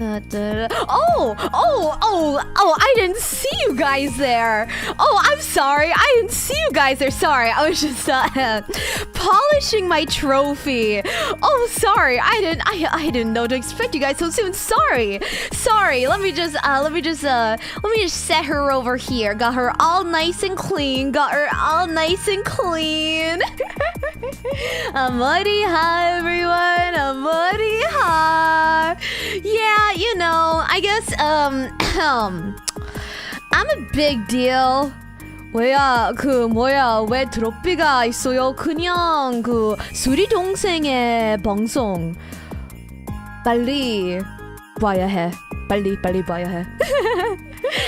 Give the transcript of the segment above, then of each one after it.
Oh, I didn't see you guys there. Oh, I'm sorry. I didn't see you guys there. Sorry. I was just polishing my trophy. Oh, sorry. I didn't know to expect you guys so soon. Sorry. Let me just set her over here. Got her all nice and clean. Amoriha, everyone. Amoriha. Yeah, you know, I guess I'm a big deal. 왜야 왜 드롭비가 있어요? 그냥 수리 동생의 방송 빨리 봐야 해. 빨리 봐야 해.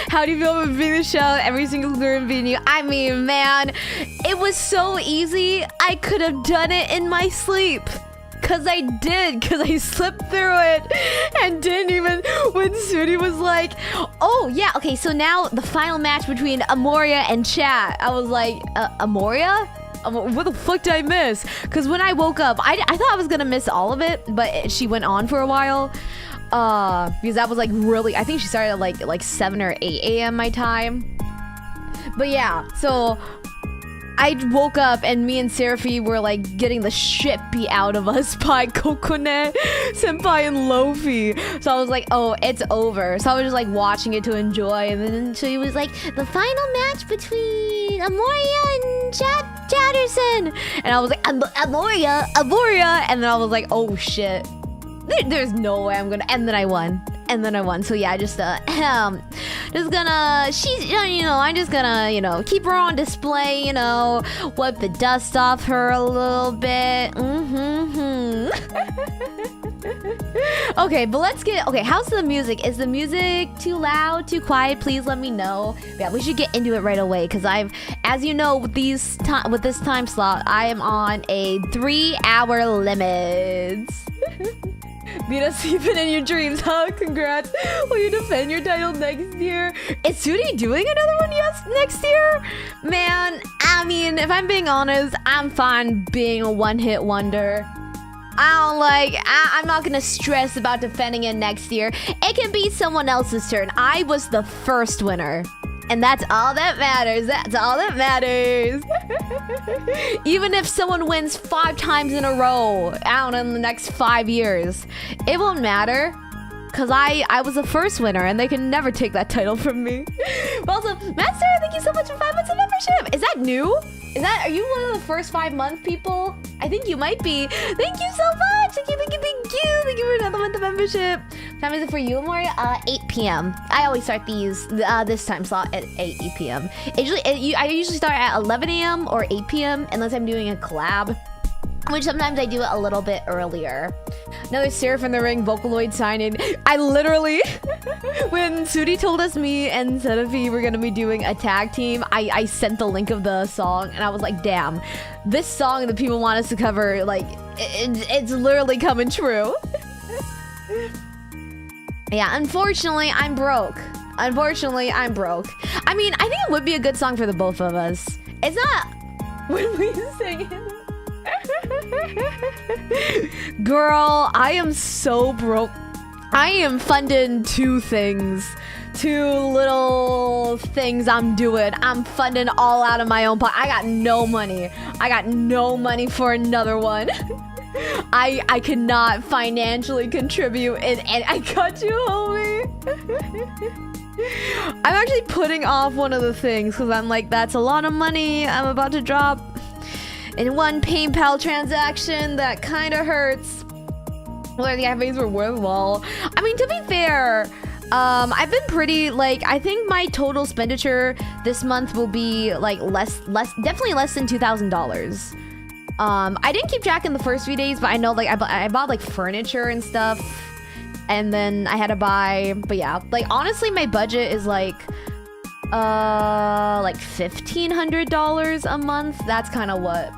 How do you feel about being the show every single Korean video? I mean, man, it was so easy. I could have done it in my sleep. Cause I slipped through it and didn't even, when Sudi was like, oh yeah, okay, so now the final match between Amoria and Chat. I was like, Amoria? What the fuck did I miss? Cause when I woke up, I thought I was gonna miss all of it, but she went on for a while. Because that was like really, I think she started at like 7 or 8 a.m. my time. But yeah, so I woke up and me and Seraphi were like getting the shit beat out of us by Kokone, Senpai, and Lofi. So I was like, oh, it's over. So I was just like watching it to enjoy. And then she was like, the final match between Amoria and Chatterson. And I was like, Amoria. And then I was like, oh shit. There's no way I'm gonna. And then I won. So yeah, I'm just gonna, keep her on display, wipe the dust off her a little bit. Okay, but let's get, how's the music? Is the music too loud, too quiet? Please let me know. Yeah, we should get into it right away, because as you know, with this time slot, I am on a 3-hour limit. Beat us even in your dreams, huh? Congrats. Will you defend your title next year? Is Sudi doing another one next year? Man, I mean, if I'm being honest, I'm fine being a one-hit wonder. I'm not gonna stress about defending it next year. It can be someone else's turn. I was the first winner. And that's all that matters. Even if someone wins 5 times in a row, in the next 5 years, it won't matter. Because I was the first winner and they can never take that title from me. But also, Master, thank you so much for 5 months of membership. Is that new? Are you one of the first 5-month people? I think you might be. Thank you so much. Thank you. Thank you for another month of membership. What time is it for you, Amoria? 8 p.m. I always start these this time slot at 8 p.m. I usually start at 11 a.m. or 8 p.m. unless I'm doing a collab, which sometimes I do it a little bit earlier. Another Seraph in the Ring Vocaloid signing. I literally, when Sudi told us me and Seraphi were gonna be doing a tag team, I sent the link of the song and I was like, damn, this song that people want us to cover, like, it's literally coming true. Yeah, unfortunately, I'm broke. I mean, I think it would be a good song for the both of us. It's not when we sing it. Girl, I am so broke. I am funding 2 little things I'm doing. I'm funding all out of my own pocket. I got no money for another one. I cannot financially contribute and I got you, homie. I'm actually putting off one of the things because I'm like, that's a lot of money I'm about to drop in one PayPal transaction. That kind of hurts. Where the FAs were worthwhile. I mean, to be fair, I've been pretty, like, I think my total expenditure this month will be like definitely less than $2,000. I didn't keep track in the first few days, but I know, like, I bought like furniture and stuff, and then I had to buy, but yeah, like, honestly, my budget is like $1,500 a month. That's kind of what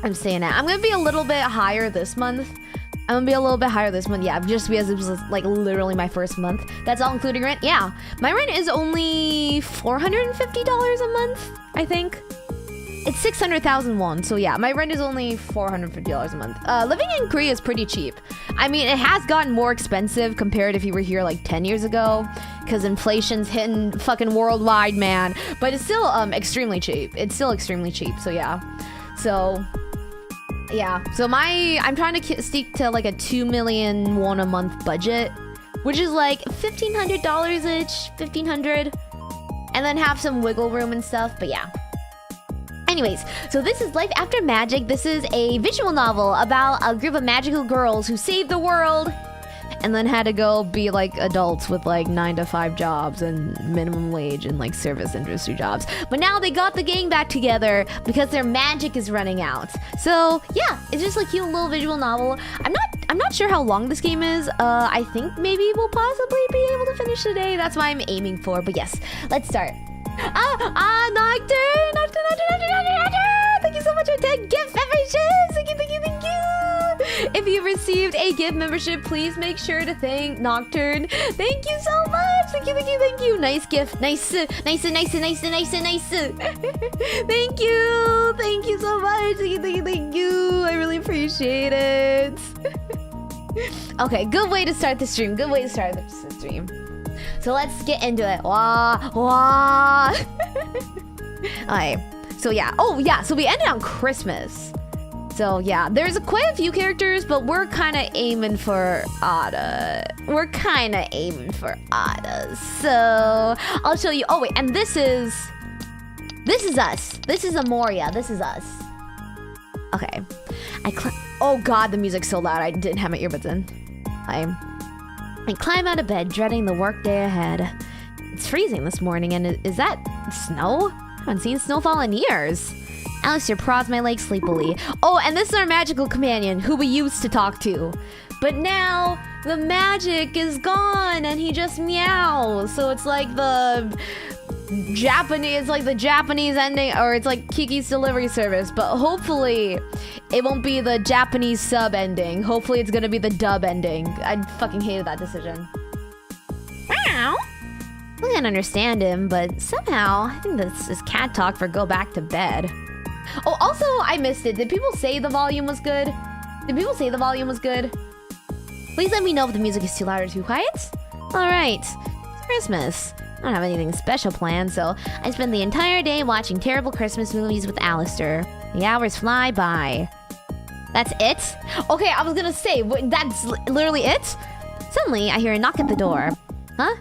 I'm saying at. I'm gonna be a little bit higher this month. Yeah, just because it was like literally my first month. That's all including rent. Yeah, my rent is only $450 a month, I think. It's 600,000 won, so yeah, my rent is only $450 a month. Living in Korea is pretty cheap. I mean, it has gotten more expensive compared if you were here like 10 years ago, because inflation's hitting fucking worldwide, man. But it's still extremely cheap. It's still extremely cheap, so yeah. So I'm trying to stick to like a 2 million won a month budget, which is like $1,500-ish, 1,500, and then have some wiggle room and stuff, but yeah. Anyways, so this is Life After Magic. This is a visual novel about a group of magical girls who saved the world and then had to go be like adults with like 9-to-5 jobs and minimum wage and like service industry jobs. But now they got the gang back together because their magic is running out. So yeah, it's just like a cute little visual novel. I'm not sure how long this game is. I think maybe we'll possibly be able to finish today. That's what I'm aiming for. But yes, let's start. Nocturne! Thank you so much for 10 gift memberships! Thank you! If you received a gift membership, please make sure to thank Nocturne. Thank you so much! Thank you! Nice gift. Nice. Thank you! Thank you so much! Thank you! I really appreciate it. Okay, good way to start the stream. So let's get into it. Wah. Alright. So yeah. Oh yeah. So we ended on Christmas. So yeah, there's quite a few characters, but we're kind of aiming for Ada. So I'll show you. Oh wait, and this is us. This is Amoria. This is us. Okay. Oh god, the music's so loud. I didn't have my earbuds in. I climb out of bed, dreading the workday ahead. It's freezing this morning, and is that snow? I haven't seen snowfall in years. Alistair prods my leg sleepily. Oh, and this is our magical companion, who we used to talk to. But now, the magic is gone, and he just meows. So it's like the Japanese ending, or it's like Kiki's Delivery Service, but hopefully it won't be the Japanese sub ending. Hopefully it's gonna be the dub ending. I fucking hated that decision. Meow. I can't understand him, but somehow I think this is cat talk for go back to bed. Oh, also I missed it. Did people say the volume was good? Please let me know if the music is too loud or too quiet. Alright, it's Christmas. I don't have anything special planned, so I spend the entire day watching terrible Christmas movies with Alistair. The hours fly by. That's it? Okay, I was gonna say, that's literally it? Suddenly, I hear a knock at the door. Huh?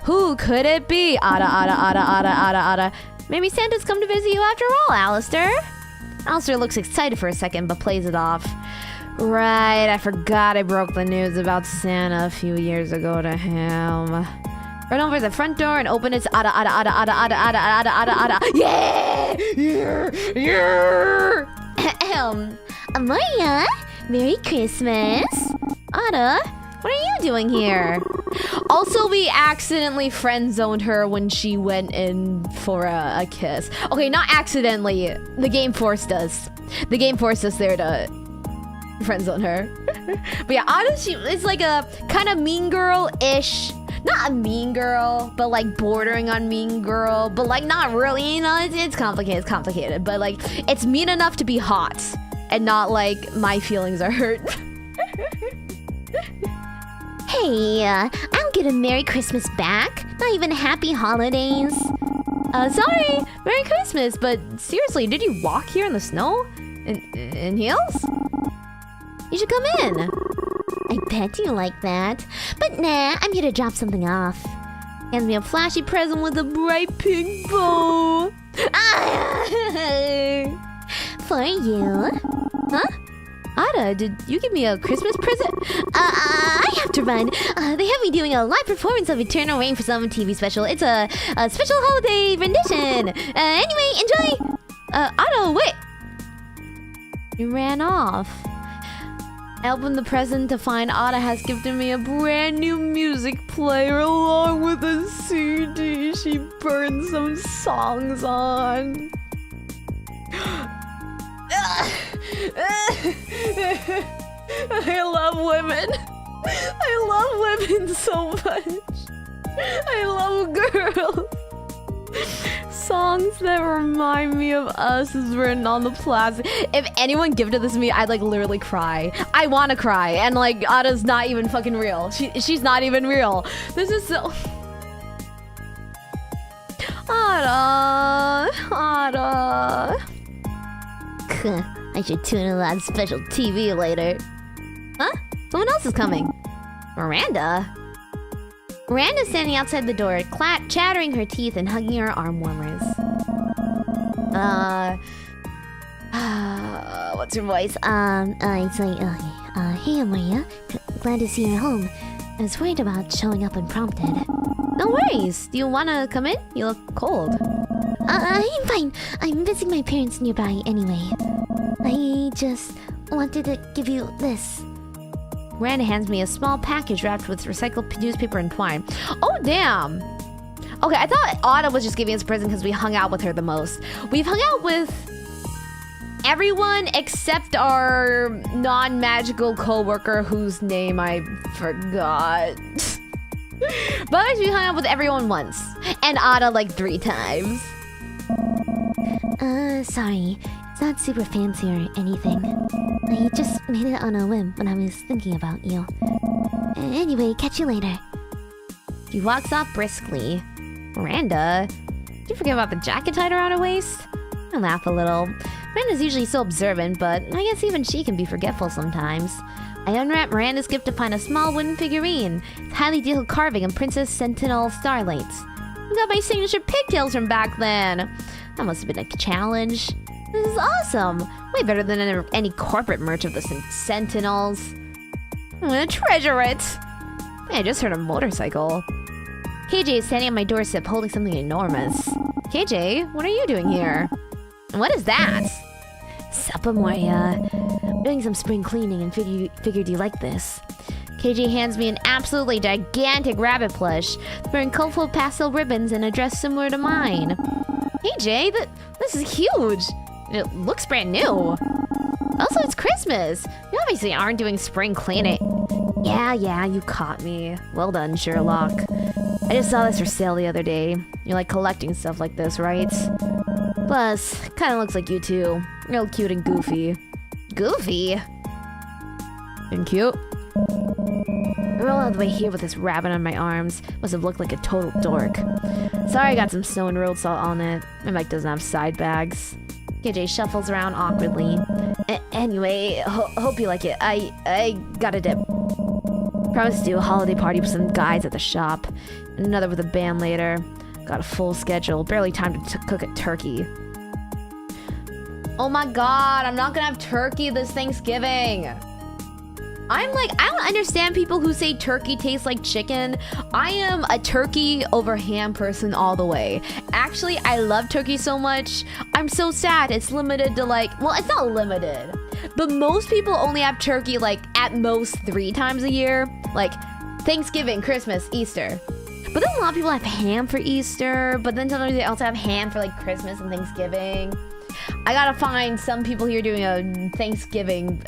Who could it be? Ada. Maybe Santa's come to visit you after all, Alistair. Alistair looks excited for a second, but plays it off. Right, I forgot I broke the news about Santa a few years ago to him. Run over to the front door and open it. Ada. Yeah! Amoria, Merry Christmas. Ada, what are you doing here? Also, we accidentally friend-zoned her when she went in for a kiss. Okay, not accidentally. The game forced us. There to friend-zone her. But yeah, honestly, it's like a kind of mean girl-ish. Not a mean girl, but like bordering on mean girl, but like not really, you know, it's complicated, but like it's mean enough to be hot and not like my feelings are hurt. Hey, I'll get a Merry Christmas back. Not even Happy Holidays. Sorry, Merry Christmas, but seriously, did you walk here in the snow? In heels? You should come in. I bet you like that. But nah, I'm here to drop something off. Hands me a flashy present with a bright pink bow. For you. Huh? Ada, did you give me a Christmas present? I have to run. They have me doing a live performance of Eternal Rain for some TV special. It's a special holiday rendition. Anyway, enjoy. Ada, wait. You ran off. I opened the present to find Ada has gifted me a brand new music player along with a CD she burned some songs on. I love women. I love women so much. I love girls. songs that remind me of us is written on the plastic. If anyone gifted this to me, I'd like literally cry. I want to cry, and like Ada's not even fucking real. She's not even real. This is so. Ada. I should tune in on special TV later. Huh? Someone else is coming. Miranda? Miranda's standing outside the door, chattering her teeth and hugging her arm warmers. What's your voice? It's like, hey, Maria. Glad to see you home. I was worried about showing up unprompted. No worries. Do you want to come in? You look cold. I'm fine. I'm visiting my parents nearby anyway. I just wanted to give you this. Miranda hands me a small package wrapped with recycled newspaper and twine. Oh, damn. Okay, I thought Ada was just giving us a present because we hung out with her the most. We've hung out with everyone except our non-magical co-worker whose name I forgot. But we hung out with everyone once. And Ada like 3 times. Sorry. It's not super fancy or anything. I just made it on a whim when I was thinking about you. Anyway, catch you later. She walks off briskly. Miranda? Did you forget about the jacket tied around her waist? I laugh a little. Miranda's usually so observant, but I guess even she can be forgetful sometimes. I unwrap Miranda's gift to find a small wooden figurine. It's highly detailed carving of Princess Sentinel Starlights. I got my signature pigtails from back then. That must have been a challenge. This is awesome! Way better than any corporate merch of the Sentinels. I'm gonna treasure it! Hey, I just heard a motorcycle. KJ is standing on my doorstep holding something enormous. KJ, what are you doing here? And what is that? Sup, Moria. Doing some spring cleaning and figured you like this. KJ hands me an absolutely gigantic rabbit plush, wearing colorful pastel ribbons and a dress similar to mine. KJ, this is huge! It looks brand new. Also, it's Christmas. You obviously aren't doing spring cleaning. Yeah, you caught me. Well done, Sherlock. I just saw this for sale the other day. You like collecting stuff like this, right? Plus, kind of looks like you too. Real cute and goofy. Goofy? And cute? I roll all the way here with this rabbit on my arms. Must have looked like a total dork. Sorry I got some snow and road salt on it. My bike doesn't have side bags. KJ shuffles around awkwardly. Anyway, hope you like it. I got a dip. Promised to do a holiday party with some guys at the shop. And another with a band later. Got a full schedule. Barely time to cook a turkey. Oh my god, I'm not gonna have turkey this Thanksgiving. I'm like, I don't understand people who say turkey tastes like chicken. I am a turkey over ham person all the way. Actually, I love turkey so much. I'm so sad it's limited to like, well, it's not limited, but most people only have turkey like at most 3 times a year. Like Thanksgiving, Christmas, Easter. But then a lot of people have ham for Easter, but then sometimes they also have ham for like Christmas and Thanksgiving. I gotta find some people here doing a Thanksgiving,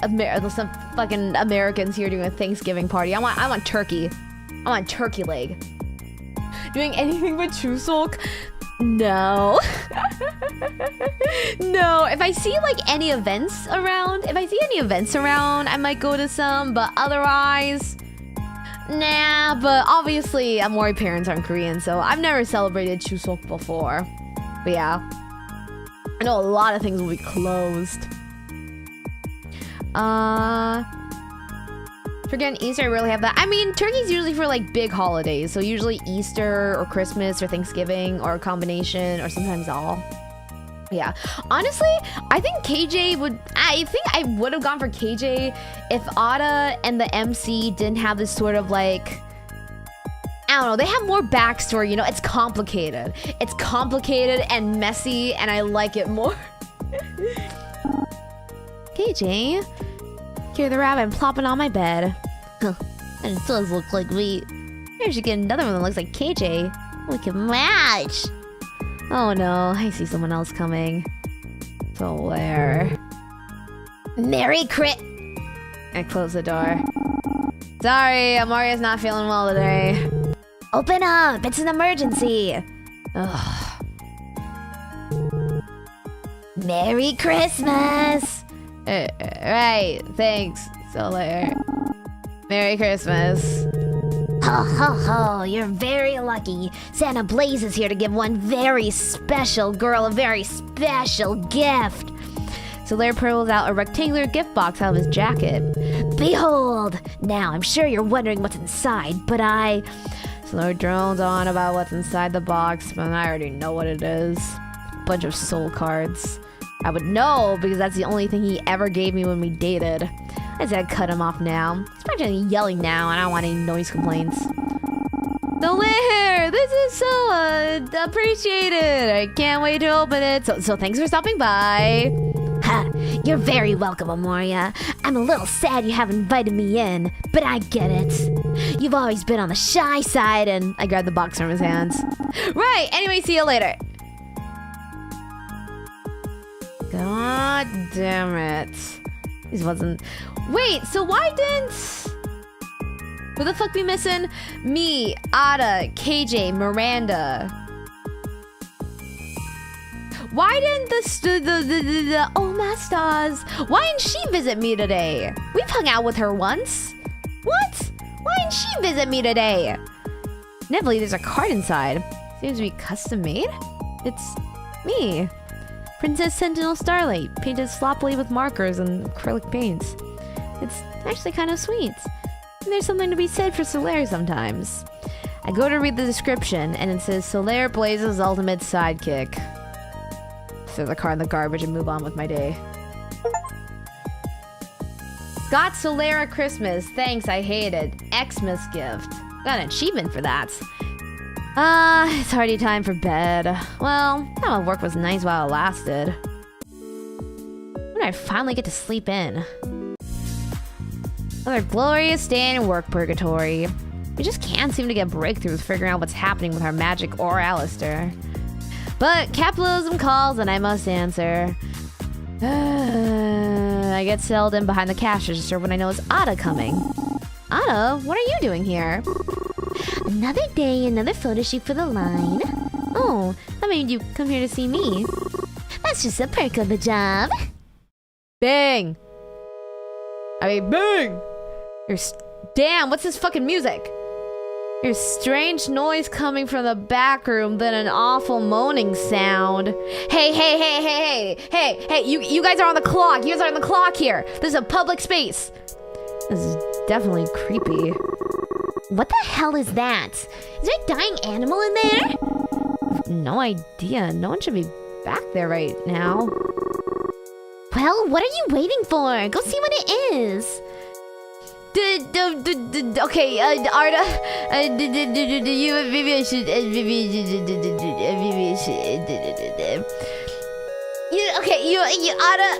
some fucking Americans here doing a Thanksgiving party. I want turkey. I want turkey leg. Doing anything but Chuseok? No. No, if I see like any events around, I might go to some, but otherwise, nah. But obviously, Amori parents aren't Korean, so I've never celebrated Chuseok before. But yeah. I know a lot of things will be closed. Forgetting Easter, I really have that. I mean, turkey's usually for like big holidays. So usually Easter or Christmas or Thanksgiving or a combination or sometimes all. Yeah. Honestly, I think I would have gone for KJ if Ada and the MC didn't have this sort of like, I don't know, they have more backstory, you know, it's complicated. It's complicated and messy, and I like it more. KJ, hear the rabbit plopping on my bed. Huh, and it does look like me. Maybe I should get another one that looks like KJ. We can match. Oh no, I see someone else coming. So where? Merry Crit! I close the door. Sorry, Amaria's not feeling well today. Open up! It's an emergency! Ugh. Merry Christmas! Right, thanks, Solar. Merry Christmas. Ho ho ho, you're very lucky. Santa Blaze is here to give one very special girl a very special gift. Solar pulls out a rectangular gift box out of his jacket. Behold! Now, I'm sure you're wondering what's inside, but Solar drones on about what's inside the box, but I already know what it is. Bunch of soul cards. I would know because that's the only thing he ever gave me when we dated. I said cut him off now. He's practically yelling now, and I don't want any noise complaints. Solar, this is so appreciated. I can't wait to open it. So thanks for stopping by. ha, you're very welcome, Amoria. I'm a little sad you haven't invited me in, but I get it. You've always been on the shy side, and I grabbed the box from his hands. Right, anyway, see you later. God damn it. This wasn't... Wait, so why didn't... Who the fuck be missing? Me, Ada, KJ, Miranda. Why didn't the oh my stars, why didn't she visit me today? We've hung out with her once. What? Why didn't she visit me today? Neville, there's a card inside. Seems to be custom made. It's me. Princess Sentinel Starlight, painted sloppily with markers and acrylic paints. It's actually kind of sweet. And there's something to be said for Solaire sometimes. I go to read the description, and it says Solaire Blaze's ultimate sidekick. Throw the card in the garbage and move on with my day. Got Solaire a Christmas. Thanks, I hate it. Xmas gift. Got an achievement for that. It's already time for bed. Well, time of work was nice while it lasted. When I finally get to sleep in. Another glorious day in work purgatory. We just can't seem to get breakthroughs figuring out what's happening with our magic or Alistair. But capitalism calls and I must answer. I get settled in behind the cash register when I know it's Ada coming. Ada, what are you doing here? Another day, another photo shoot for the line. Oh, that made you come here to see me. That's just a perk of the job. Bang! I mean, bang! Damn, what's this fucking music? There's strange noise coming from the back room, then an awful moaning sound. Hey, you guys are on the clock. You guys are on the clock here. This is a public space. This is definitely creepy. What the hell is that? Is there a dying animal in there? I have no idea. No one should be back there right now. Well, what are you waiting for? Go see what it is. Okay, Arda, you maybe I should, you Arda,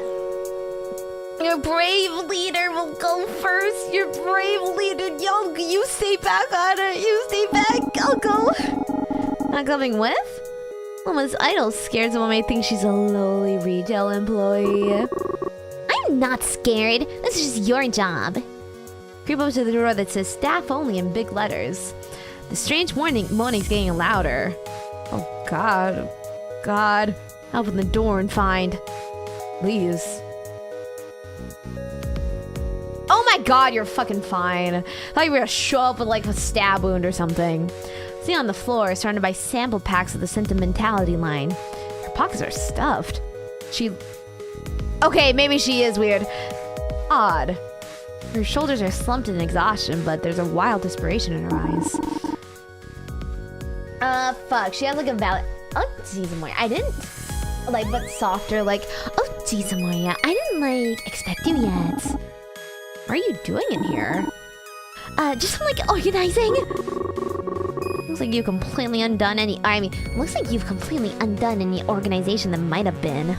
your brave leader will go first. Your brave leader, yo, you stay back, Arda. You stay back. I'll go. Not coming with? Almost idol scared someone may think she's a lowly retail employee. I'm not scared. This is just your job. Creep up to the door that says staff only in big letters. The strange moaning's getting louder. Oh God. Open the door and find... Please. Oh my God, you're fucking fine. I thought you were gonna show up with like a stab wound or something. Sitting on the floor, surrounded by sample packs of the sentimentality line. Her pockets are stuffed. Okay, maybe she is weird. Odd. Her shoulders are slumped in exhaustion, but there's a wild desperation in her eyes. Fuck. She has like a valid... Oh, jeez, Amoria. I didn't... Like, but softer, like... Oh, jeez, Amoria. I didn't, like, expect you yet. What are you doing in here? Just, like, organizing. Looks like you've completely undone any... looks like you've completely undone any organization that might have been.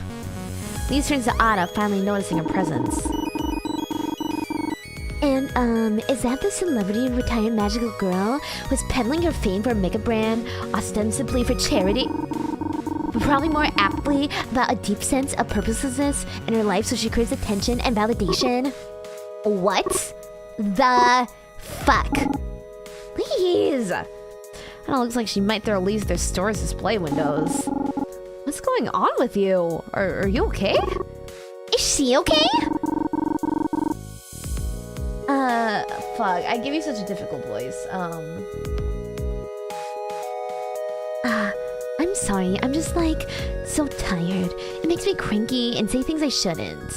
Lise turns to Ada, finally noticing her presence. And, is that the celebrity retired magical girl who's peddling her fame for a makeup brand, ostensibly for charity? But probably more aptly about a deep sense of purposelessness in her life so she craves attention and validation? What the fuck? Please! It looks like she might throw Lise their store's display windows. What's going on with you? Are you okay? Is she okay? Fuck. I give you such a difficult voice. I'm sorry. I'm just like so tired. It makes me cranky and say things I shouldn't.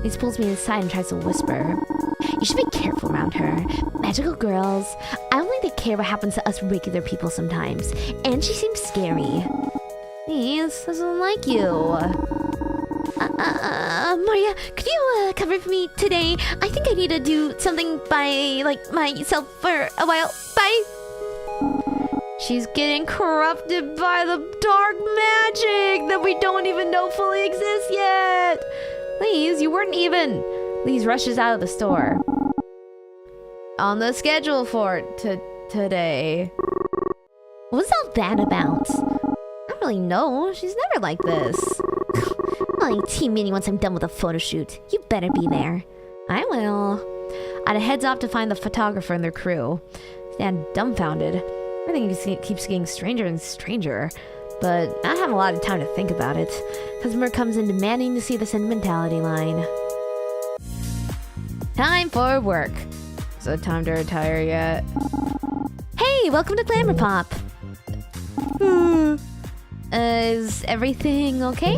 He pulls me aside and tries to whisper. You should be careful around her. Magical girls. I don't think they care what happens to us regular people sometimes. And she seems scary. Please, doesn't like you. Maria, could you cover for me today? I think I need to do something by, like, myself for a while. Bye. She's getting corrupted by the dark magic that we don't even know fully exists yet. Please, you weren't even. Lise rushes out of the store. On the schedule for today. What's all that about? I don't really know. She's never like this. I'll need team meeting once I'm done with the photo shoot. You better be there. I will. Ada heads off to find the photographer and their crew. Stand dumbfounded. Everything keeps getting stranger and stranger. But I don't have a lot of time to think about it. Customer comes in demanding to see the sentimentality line. Time for work. Is it time to retire yet? Hey, welcome to Glamour Pop. Is everything okay?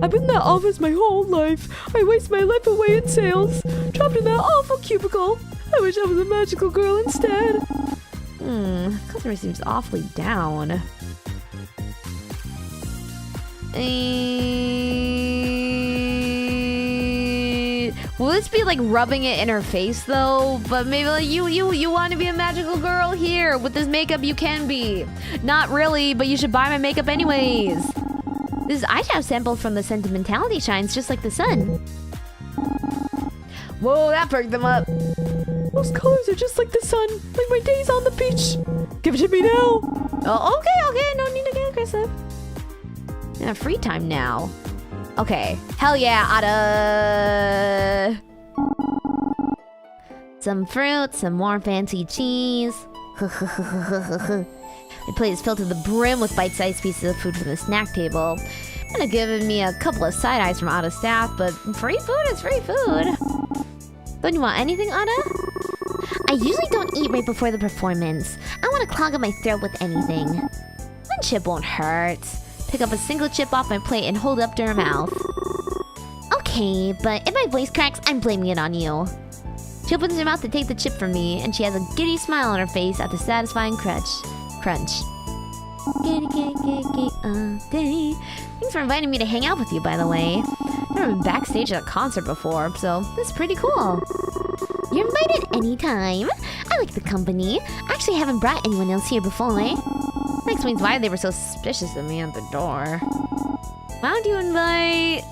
I've been in that office my whole life. I waste my life away in sales, trapped in that awful cubicle. I wish I was a magical girl instead. Customer seems awfully down. Will this be like rubbing it in her face though? But maybe like you want to be a magical girl here with this makeup you can be. Not really, but you should buy my makeup anyways. This eyeshadow sample from the sentimentality shines just like the sun. Whoa, that perked them up. Those colors are just like the sun, like my days on the beach. Give it to me now. Oh, okay, no need to get aggressive. I have free time now. Okay, hell yeah, Ada. Some fruit, some more fancy cheese. The plate is filled to the brim with bite-sized pieces of food from the snack table. Might have given me a couple of side eyes from Ada's staff, but free food is free food. Don't you want anything, Ada? I usually don't eat right before the performance. I don't want to clog up my throat with anything. One chip won't hurt. Pick up a single chip off my plate and hold it up to her mouth. Okay, but if my voice cracks, I'm blaming it on you. She opens her mouth to take the chip from me, and she has a giddy smile on her face at the satisfying crunch. Thanks for inviting me to hang out with you, by the way. I've never been backstage at a concert before, so this is pretty cool. You're invited anytime. I like the company. I actually haven't brought anyone else here before. That explains why they were so suspicious of me at the door. Why don't you invite...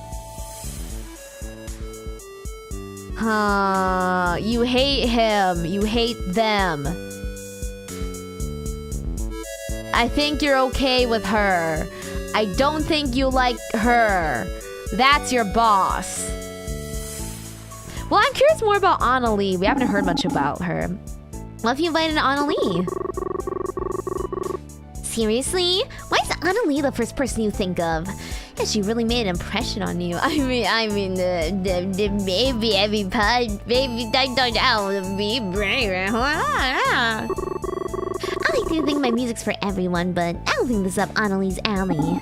You hate him. You hate them. I think you're okay with her. I don't think you like her. That's your boss. Well, I'm curious more about Annalie. We haven't heard much about her. What if you invited Annalie? Seriously? Why is Annalie the first person you think of? Yeah, she really made an impression on you. I mean, the baby, every part, baby, don't be brave. I like to think my music's for everyone, but I don't think this is up Annalie's alley.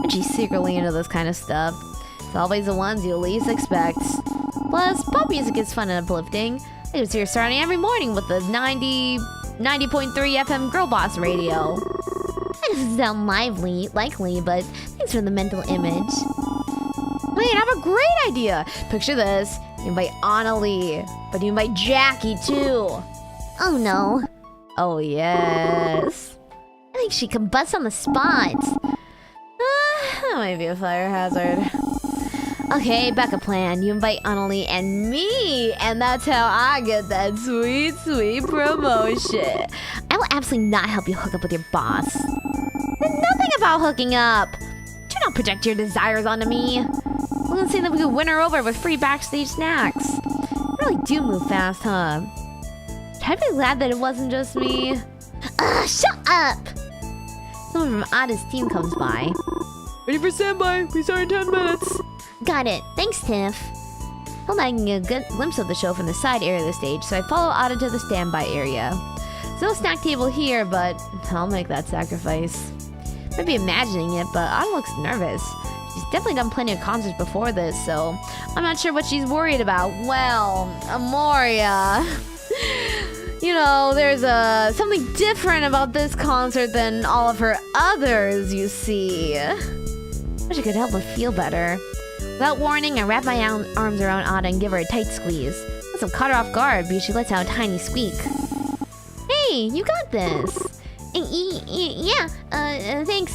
And she's secretly into this kind of stuff. It's always the ones you least expect. Plus, pop music is fun and uplifting. I just hear starting every morning with the 90.3 FM Girl Boss radio. That doesn't sound likely, but thanks for the mental image. Wait, I have a great idea. Picture this. You invite Annalie, but you invite Jackie too. Oh no. Oh yes. I think she combusts on the spot. That might be a fire hazard. Okay, backup plan. You invite Annalie and me, and that's how I get that sweet, sweet promotion. I will absolutely not help you hook up with your boss. Nothing about hooking up. Do not project your desires onto me. We're gonna say that we could win her over with free backstage snacks. You really do move fast, huh? Try to be glad that it wasn't just me. Shut up! Someone from Ada's team comes by. Ready for standby. We start in 10 minutes. Got it. Thanks, Tiff. Well, I can get a good glimpse of the show from the side area of the stage, so I follow Ada to the standby area. There's no snack table here, but I'll make that sacrifice. Might be imagining it, but Ada looks nervous. She's definitely done plenty of concerts before this, so I'm not sure what she's worried about. Well, Amoria. You know, there's something different about this concert than all of her others, you see. Wish I could help her feel better. Without warning, I wrap my arms around Ada and give her a tight squeeze. Must have caught her off guard because she lets out a tiny squeak. Hey, you got this. Yeah, thanks.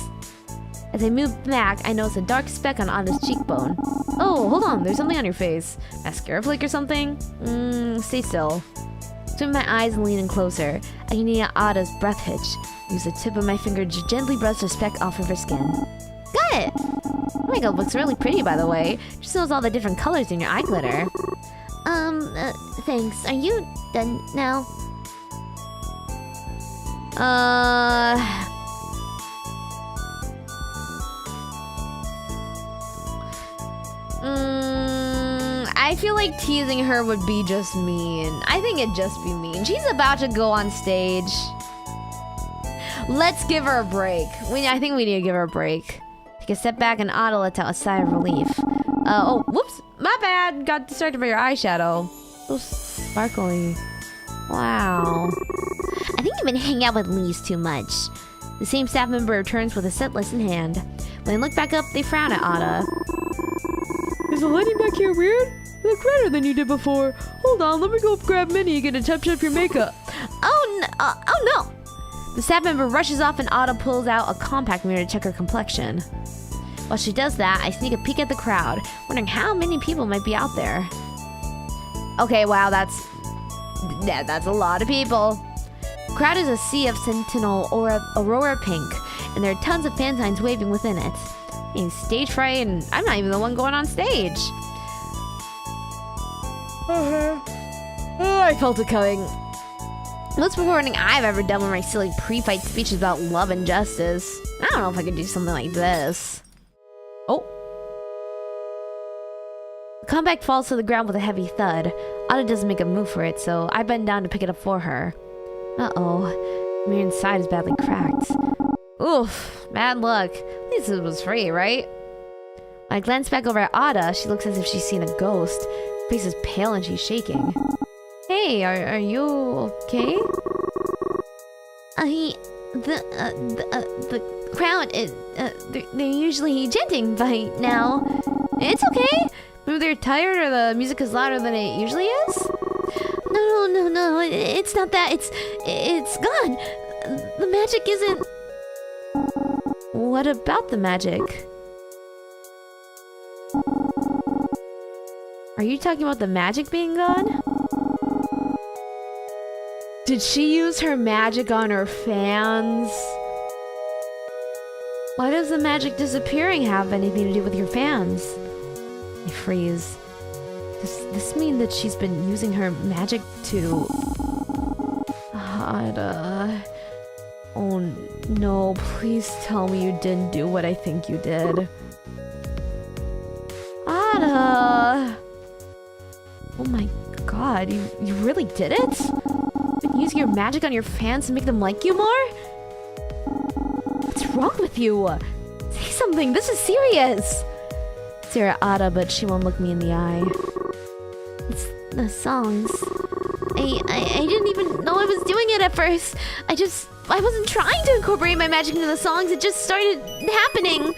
As I move back, I notice a dark speck on Ada's cheekbone. Oh, hold on, there's something on your face. Mascara flake or something? Stay still. Swim my eyes and lean in closer. I can hear Ada's breath hitch. Use the tip of my finger to gently brush the speck off of her skin. Got it! Your makeup looks really pretty, by the way. Just knows all the different colors in your eye glitter. Thanks. Are you done now? I feel like teasing her would be just mean. I think it'd just be mean. She's about to go on stage. Let's give her a break. I think we need to give her a break. Take a step back and Ada lets out a sigh of relief. Oh, whoops. My bad. Got distracted by your eyeshadow. So sparkly. Wow. I think you've been hanging out with Lise too much. The same staff member returns with a set list in hand. When I look back up, they frown at Ada. Is the lighting back here weird? You look redder than you did before. Hold on, let me go grab Minnie and get a touch up your makeup. Oh no! The staff member rushes off and Ada pulls out a compact mirror to check her complexion. While she does that, I sneak a peek at the crowd, wondering how many people might be out there. Okay, wow, that's a lot of people. The crowd is a sea of Sentinel or Aurora Pink, and there are tons of fan signs waving within it. I mean, stage fright, and I'm not even the one going on stage. I felt it coming. Most performing I've ever done were my silly pre-fight speeches about love and justice. I don't know if I could do something like this. Oh. The compact falls to the ground with a heavy thud. Ada doesn't make a move for it, so I bend down to pick it up for her. Uh-oh. The mirror inside is badly cracked. Oof. Bad luck. At least it was free, right? When I glance back over at Ada, she looks as if she's seen a ghost. Her face is pale and she's shaking. Hey, are you okay? The crowd is, they're usually chanting by now. It's okay. Maybe they're tired or the music is louder than it usually is? No, it's not that. It's gone. The magic isn't... What about the magic? Are you talking about the magic being gone? Did she use her magic on her fans? Why does the magic disappearing have anything to do with your fans? I freeze. Does this mean that she's been using her magic to... Ada... Oh no, please tell me you didn't do what I think you did. Ada! Oh my god, you really did it? Been using your magic on your fans to make them like you more? What's wrong with you? Say something, this is serious! I stare at Ada, but she won't look me in the eye. It's the songs. I didn't even know I was doing it at first. I wasn't trying to incorporate my magic into the songs. It just started happening.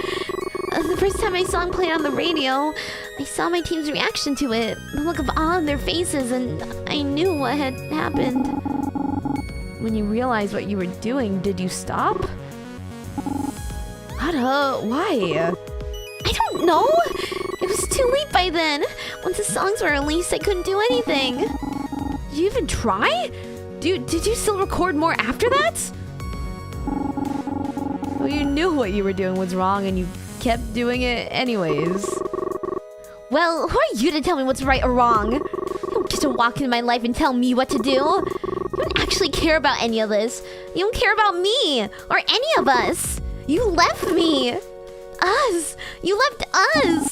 The first time my song played on the radio, I saw my team's reaction to it. The look of awe on their faces, and I knew what had happened. When you realized what you were doing, did you stop? Ada, why? I don't know. It was too late by then. Once the songs were released, I couldn't do anything. Did you even try? Did you still record more after that? Well, you knew what you were doing was wrong and you kept doing it anyways. Well, who are you to tell me what's right or wrong? You don't get to walk into my life and tell me what to do. You don't actually care about any of this. You don't care about me or any of us. You left me. us. You left us.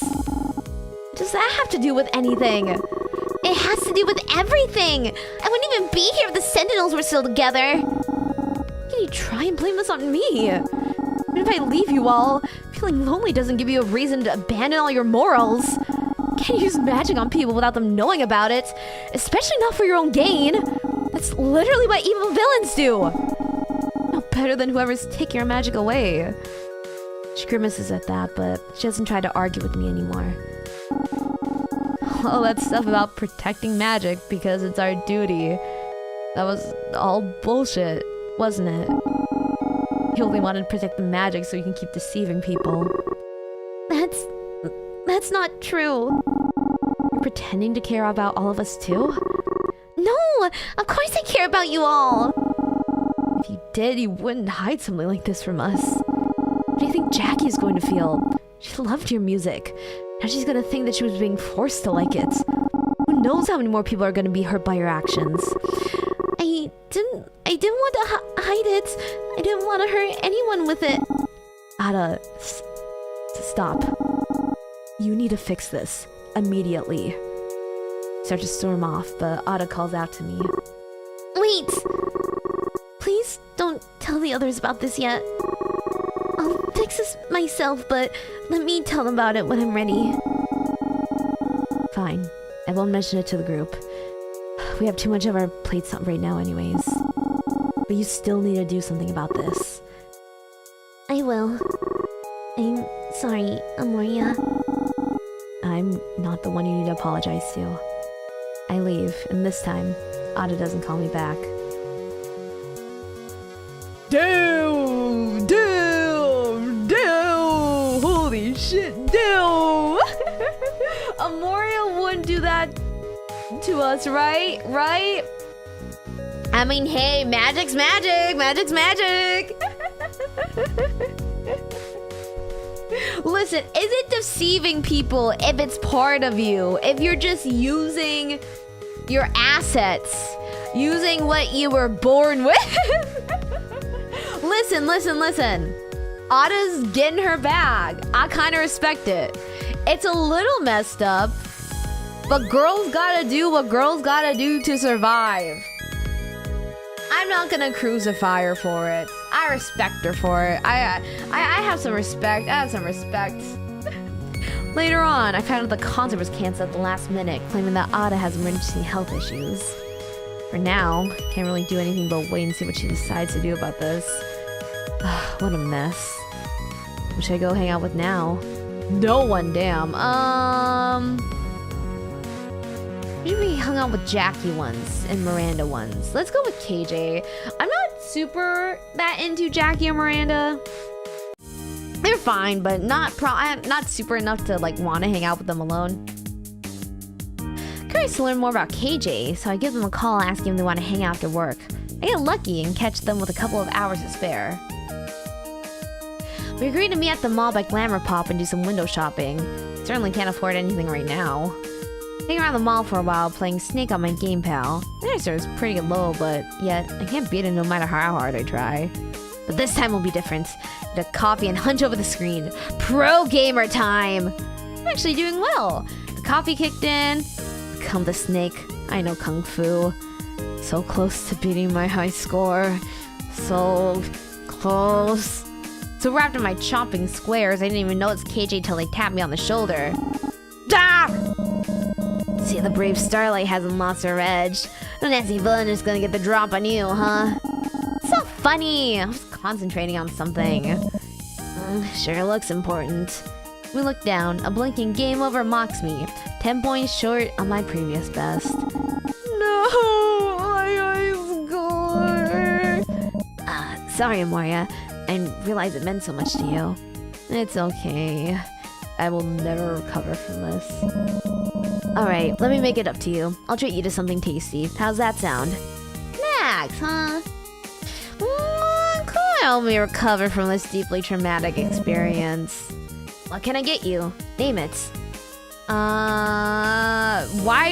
Does that have to do with anything? It has to do with everything. I wouldn't even be here if the Sentinels were still together. How can you try and blame this on me? Even if I leave you all, feeling lonely doesn't give you a reason to abandon all your morals. Can't use magic on people without them knowing about it, especially not for your own gain. That's literally what evil villains do. No better than whoever's taking your magic away. She grimaces at that, but she doesn't try to argue with me anymore. All that stuff about protecting magic because it's our duty. That was all bullshit, wasn't it? You only wanted to protect the magic so you can keep deceiving people. That's not true. You're pretending to care about all of us too? No, of course I care about you all. If you did, you wouldn't hide something like this from us. What do you think Jackie is going to feel? She loved your music. Now she's gonna think that she was being forced to like it. Who knows how many more people are gonna be hurt by your actions? I didn't want to hide it. I didn't want to hurt anyone with it. Ada, stop. You need to fix this immediately. Start to storm off, but Ada calls out to me. Wait! Please don't tell the others about this yet. I'll fix this myself, but let me tell them about it when I'm ready. Fine. I won't mention it to the group. We have too much of our plates right now anyways. But you still need to do something about this. I will. I'm sorry, Amoria. I'm not the one you need to apologize to. I leave, and this time, Ada doesn't call me back. Damn! Damn! Damn! Holy shit, damn! Amoria wouldn't do that to us, right? Right? I mean, hey, magic's magic! Magic's magic! Listen, is it deceiving people if it's part of you? If you're just using your assets, using what you were born with? Listen. Ada's getting her bag. I kind of respect it. It's a little messed up, but girls gotta do what girls gotta do to survive. I'm not gonna crucify her for it. I respect her for it. I have some respect. I have some respect. Later on, I found out the concert was canceled at the last minute, claiming that Ada has emergency health issues. For now, can't really do anything but wait and see what she decides to do about this. What a mess. Who should I go hang out with now? No one, damn. We hung out with Jackie once and Miranda once. Let's go with KJ. I'm not super that into Jackie or Miranda. They're fine, but not super enough to like want to hang out with them alone. Curious to learn more about KJ, so I give them a call asking if they want to hang out after work. I get lucky and catch them with a couple of hours to spare. We agreed to meet at the mall by Glamour Pop and do some window shopping. Certainly can't afford anything right now. Hang around the mall for a while, playing Snake on my game pal. The register is pretty low, but yet I can't beat it no matter how hard I try. But this time will be different. Get a coffee and hunch over the screen. Pro gamer time! I'm actually doing well. The coffee kicked in. Become the Snake. I know Kung Fu. So close to beating my high score. So close. So wrapped in my chopping squares, I didn't even know it's KJ till they tapped me on the shoulder. Ah! See, the brave Starlight hasn't lost her edge. No nasty villain is gonna get the drop on you, huh? It's so funny. I was concentrating on something. Sure looks important. We look down. A blinking game over mocks me. 10 points short on my previous best. No, my high score. Sorry, Amoria. I didn't realize it meant so much to you. It's okay. I will never recover from this. Alright, let me make it up to you. I'll treat you to something tasty. How's that sound? Snacks, huh? Could help me recover from this deeply traumatic experience. What can I get you? Name it. Why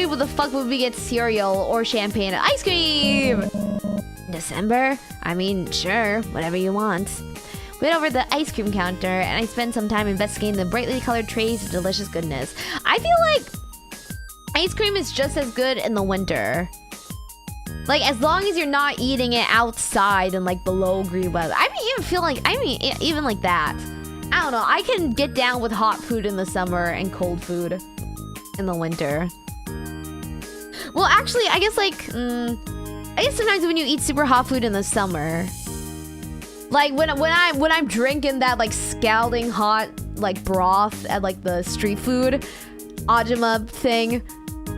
the fuck would we get cereal or champagne and ice cream? December? I mean, sure, whatever you want. Went over the ice cream counter, and I spent some time investigating the brightly colored trays of delicious goodness. I feel like ice cream is just as good in the winter. Like, as long as you're not eating it outside in, like, below green weather. Even like that. I don't know. I can get down with hot food in the summer and cold food in the winter. Well, actually, I guess, like, I guess sometimes when you eat super hot food in the summer, like, when I'm drinking that, like, scalding hot, like, broth at, like, the street food Ajima thing,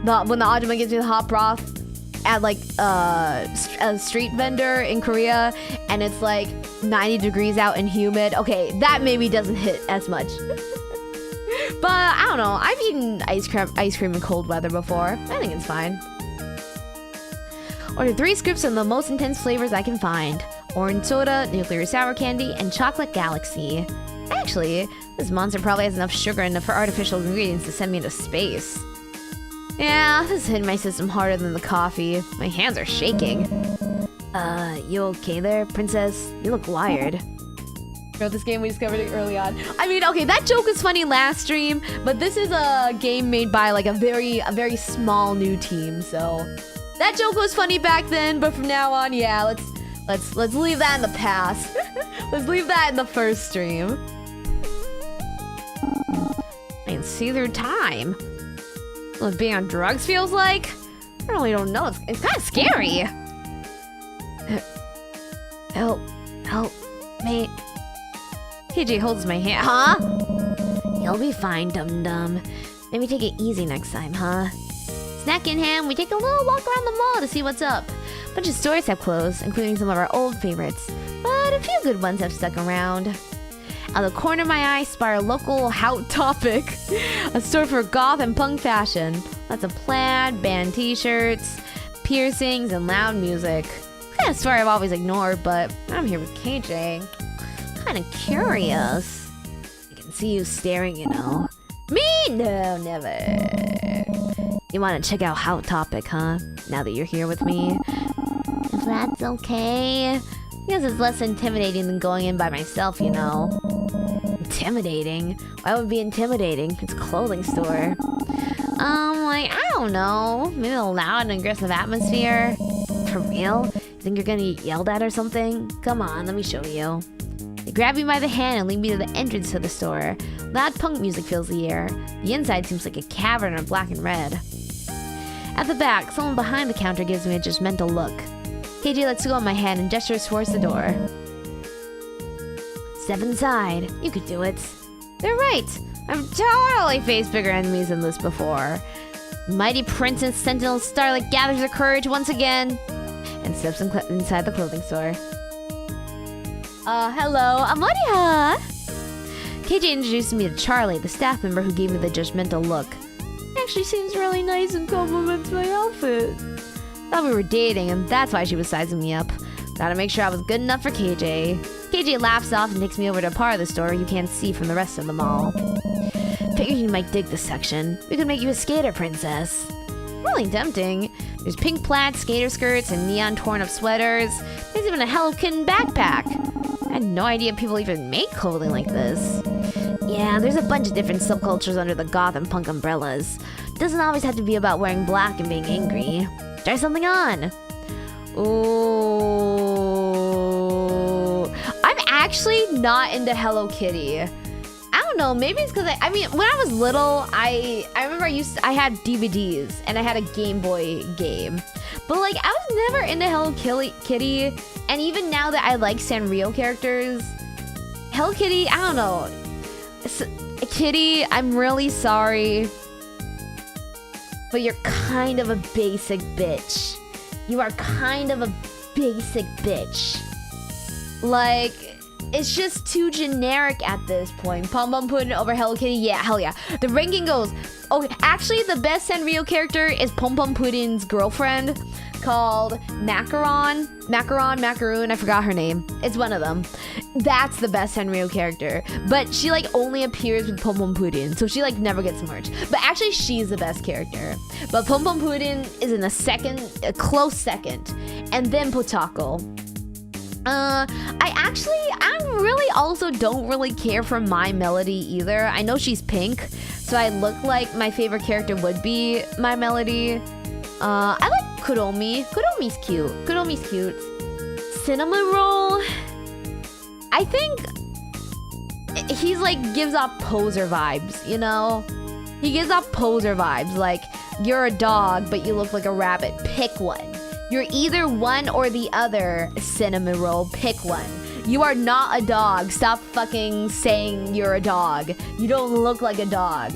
when the Ajima gives me the hot broth at, like, a street vendor in Korea, and it's, like, 90 degrees out and humid. Okay, that maybe doesn't hit as much. But, I don't know. I've eaten ice cream in cold weather before. I think it's fine. Order 3 scoops of the most intense flavors I can find. Orange soda, nuclear sour candy, and chocolate galaxy. Actually, this monster probably has enough sugar in it for artificial ingredients to send me into space. Yeah, this hit my system harder than the coffee. My hands are shaking. You okay there, princess? You look wired. Bro, this game we discovered it early on. I mean, okay, that joke was funny last stream, but this is a game made by like a very small new team, so that joke was funny back then, but from now on, yeah, let's leave that in the past. Let's leave that in the first stream. I can see through time. What being on drugs feels like? I really don't know. It's kind of scary. Help me. KJ holds my hand. Huh? You'll be fine, dum-dum. Maybe take it easy next time, huh? Snack in hand, we take a little walk around the mall to see what's up. A bunch of stores have closed, including some of our old favorites, but a few good ones have stuck around. Out of the corner of my eye, spy a local Hot Topic, a store for goth and punk fashion. Lots of plaid, band t-shirts, piercings, and loud music. Kind of store I've always ignored, but I'm here with KJ. Kind of curious. I can see you staring, you know. Me? No, never. You want to check out Hot Topic, huh? Now that you're here with me. If that's okay. Because it's less intimidating than going in by myself, you know. Intimidating? Why would it be intimidating? It's a clothing store. Like, I don't know. Maybe a loud and aggressive atmosphere. For real? You think you're gonna get yelled at or something? Come on, let me show you. They grab me by the hand and lead me to the entrance to the store. Loud punk music fills the air. The inside seems like a cavern of black and red. At the back, someone behind the counter gives me a judgmental look. KJ lets go of my hand and gestures towards the door. Step inside. You could do it. They're right. I've totally faced bigger enemies than this before. Mighty Princess Sentinel Starlight gathers her courage once again and steps inside the clothing store. Hello, Amaria! KJ introduced me to Charlie, the staff member who gave me the judgmental look. He actually seems really nice and compliments my outfit. Thought we were dating, and that's why she was sizing me up. Gotta make sure I was good enough for KJ. KJ laughs off and takes me over to a part of the store you can't see from the rest of the mall. Figured you might dig this section. We could make you a skater princess. Really tempting. There's pink plaid skater skirts and neon torn-up sweaters. There's even a Hello Kitty backpack. I had no idea people even make clothing like this. Yeah, there's a bunch of different subcultures under the goth and punk umbrellas. Doesn't always have to be about wearing black and being angry. Try something on. Ooh. I'm actually not into Hello Kitty. I don't know, maybe it's because I mean, when I was little, I remember I had DVDs and I had a Game Boy game. But like, I was never into Hello Kitty. And even now that I like Sanrio characters, Hello Kitty, I don't know. Kitty, I'm really sorry, but you're kind of a basic bitch. You are kind of a basic bitch. Like, it's just too generic at this point. Pom Pom Puddin' over Hello Kitty, yeah, hell yeah. The ranking goes, okay, actually the best Sanrio character is Pom Pom Puddin's girlfriend called Macaron, I forgot her name. It's one of them. That's the best Sanrio character. But she like only appears with Pom Pom Puddin, so she like never gets merch. But actually she's the best character. But Pom Pom Puddin is in a close second. And then Potako. I really also don't really care for My Melody either. I know she's pink, so I look like my favorite character would be My Melody. I like Kuromi. Kuromi's cute. Kuromi's cute. Cinnamon Roll. I think he's like gives off poser vibes, you know? He gives off poser vibes, like you're a dog, but you look like a rabbit. Pick one. You're either one or the other, Cinnamon Roll. Pick one. You are not a dog. Stop fucking saying you're a dog. You don't look like a dog.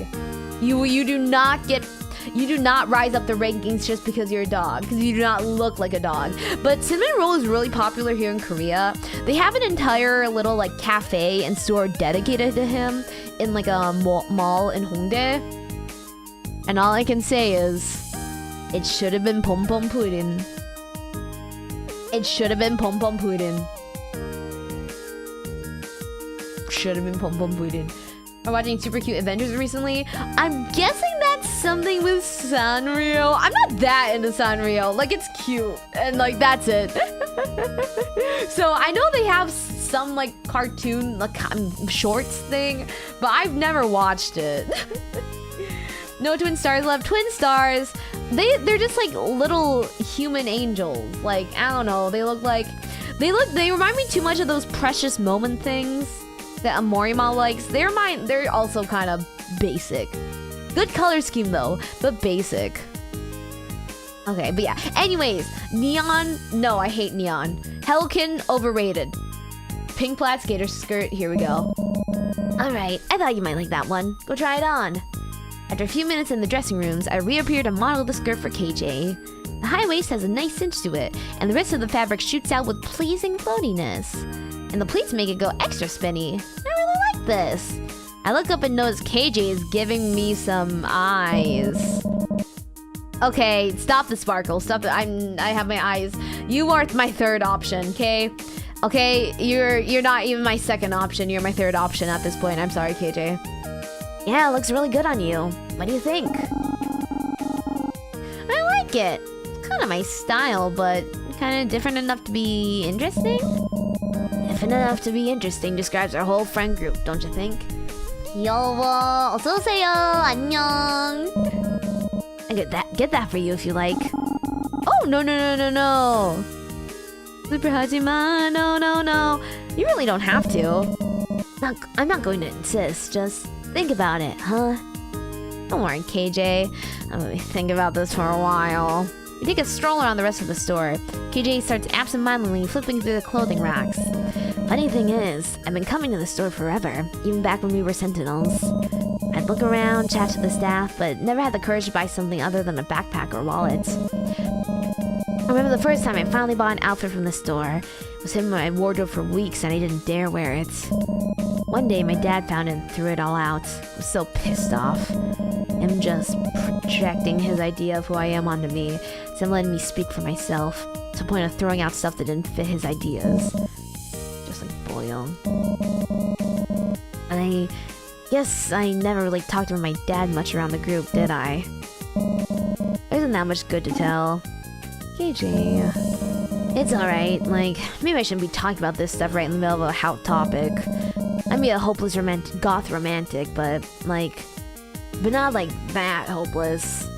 You do not rise up the rankings just because you're a dog, because you do not look like a dog. But Cinnamon Roll is really popular here in Korea. They have an entire little like cafe and store dedicated to him in like a mall in Hongdae. And all I can say is, it should have been Pom Pom Pudding. It should have been Pom Pom Pudding. Should have been Pom Pom Pudding. I'm watching Super Cute Adventures recently. I'm guessing that's something with Sanrio. I'm not that into Sanrio. Like, it's cute. And, like, that's it. So, I know they have some, like, cartoon, like, shorts thing. But I've never watched it. No Twin Stars love. Twin Stars, they're just, like, little human angels. Like, I don't know. They remind me too much of those Precious Moment things that Amorima likes. They're also kind of basic. Good color scheme though, but basic. Okay, but yeah. Anyways, Neon. No, I hate Neon. Hellkin, overrated. Pink plaid skater skirt. Here we go. All right, I thought you might like that one. Go try it on. After a few minutes in the dressing rooms, I reappear to model the skirt for KJ. The high waist has a nice cinch to it, and the rest of the fabric shoots out with pleasing floatiness. And the pleats make it go extra spinny. I really like this. I look up and notice KJ is giving me some eyes. Okay, stop the sparkle. Stop it. I have my eyes. You are my third option, okay? Okay, you're not even my second option. You're my third option at this point. I'm sorry, KJ. Yeah, it looks really good on you. What do you think? I like it. It's kind of my style, but kind of different enough to be interesting. Different enough to be interesting describes our whole friend group, don't you think? Yowo, 어서오세요, 안녕. I get that for you if you like. Oh, no. Super Hajima, no. You really don't have to. I'm not going to insist, just think about it, huh? Don't worry, KJ. I'm gonna think about this for a while. We take a stroll around the rest of the store. KJ starts absentmindedly flipping through the clothing racks. Funny thing is, I've been coming to the store forever, even back when we were sentinels. I'd look around, chat to the staff, but never had the courage to buy something other than a backpack or wallet. I remember the first time I finally bought an outfit from the store. It was in my wardrobe for weeks and I didn't dare wear it. One day my dad found it and threw it all out. I was so pissed off. Him just projecting his idea of who I am onto me, instead of letting me speak for myself, to the point of throwing out stuff that didn't fit his ideas. Just like Boyle. I guess I never really talked about my dad much around the group, did I? There isn't that much good to tell. KJ. It's alright, like, maybe I shouldn't be talking about this stuff right in the middle of a hot topic. I'm a hopeless goth romantic, but not like that hopeless.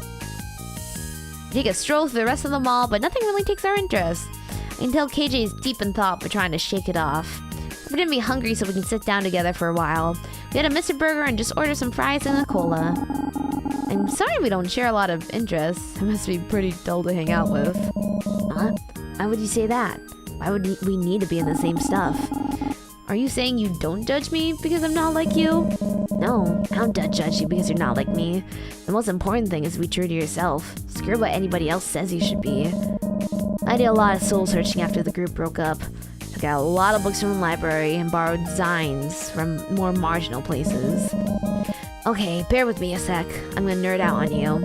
Take a stroll through the rest of the mall, but nothing really takes our interest. I can tell KJ is deep in thought, but trying to shake it off. We're gonna be hungry so we can sit down together for a while. We had a Mr. Burger and just order some fries and a cola. I'm sorry we don't share a lot of interests. It must be pretty dull to hang out with. Huh? Why would you say that? Why would we need to be in the same stuff? Are you saying you don't judge me because I'm not like you? No, I don't judge you because you're not like me. The most important thing is to be true to yourself. Screw what anybody else says you should be. I did a lot of soul searching after the group broke up. Took out a lot of books from the library and borrowed designs from more marginal places. Okay, bear with me a sec. I'm gonna nerd out on you.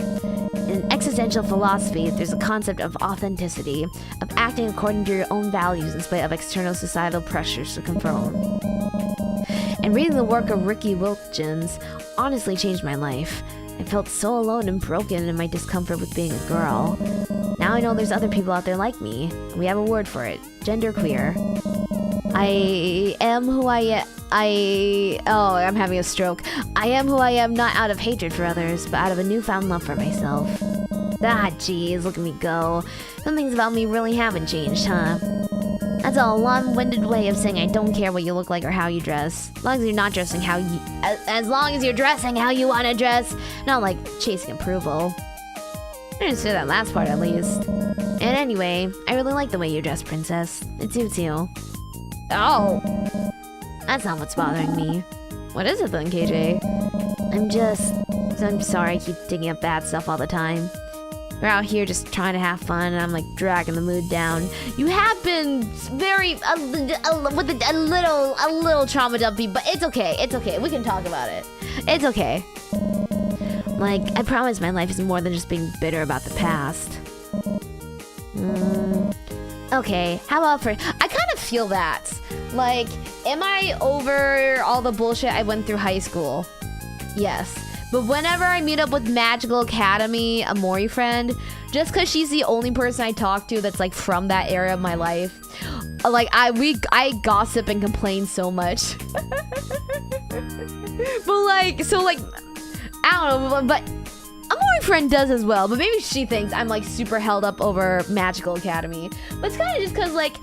In existential philosophy, there's a concept of authenticity, of acting according to your own values in spite of external societal pressures to conform. And reading the work of Ricky Wilkins honestly changed my life. I felt so alone and broken in my discomfort with being a girl. Now now I know there's other people out there like me. We have a word for it. Genderqueer. I am who I am. Oh, I'm having a stroke. I am who I am, not out of hatred for others, but out of a newfound love for myself. Ah, jeez, look at me go. Some things about me really haven't changed, huh? That's a long-winded way of saying I don't care what you look like or how you dress. As long as you're not dressing how you... As long as you're dressing how you want to dress. Not like chasing approval. I didn't say that last part at least. And anyway, I really like the way you dress, princess. It suits you. Oh. That's not what's bothering me. What is it then, KJ? I'm sorry I keep digging up bad stuff all the time. We're out here just trying to have fun, and I'm like dragging the mood down. You have been very a little trauma dumpy, but it's okay. It's okay. We can talk about it. It's okay. Like, I promise my life is more than just being bitter about the past. Okay, how about I kind of feel that. Like, am I over all the bullshit I went through high school? Yes. But whenever I meet up with Magical Academy, a Mori friend, just because she's the only person I talk to that's like from that era of my life, like I gossip and complain so much. But like, so like, I don't know, but a Mori friend does as well. But maybe she thinks I'm like super held up over Magical Academy. But it's kind of just because like,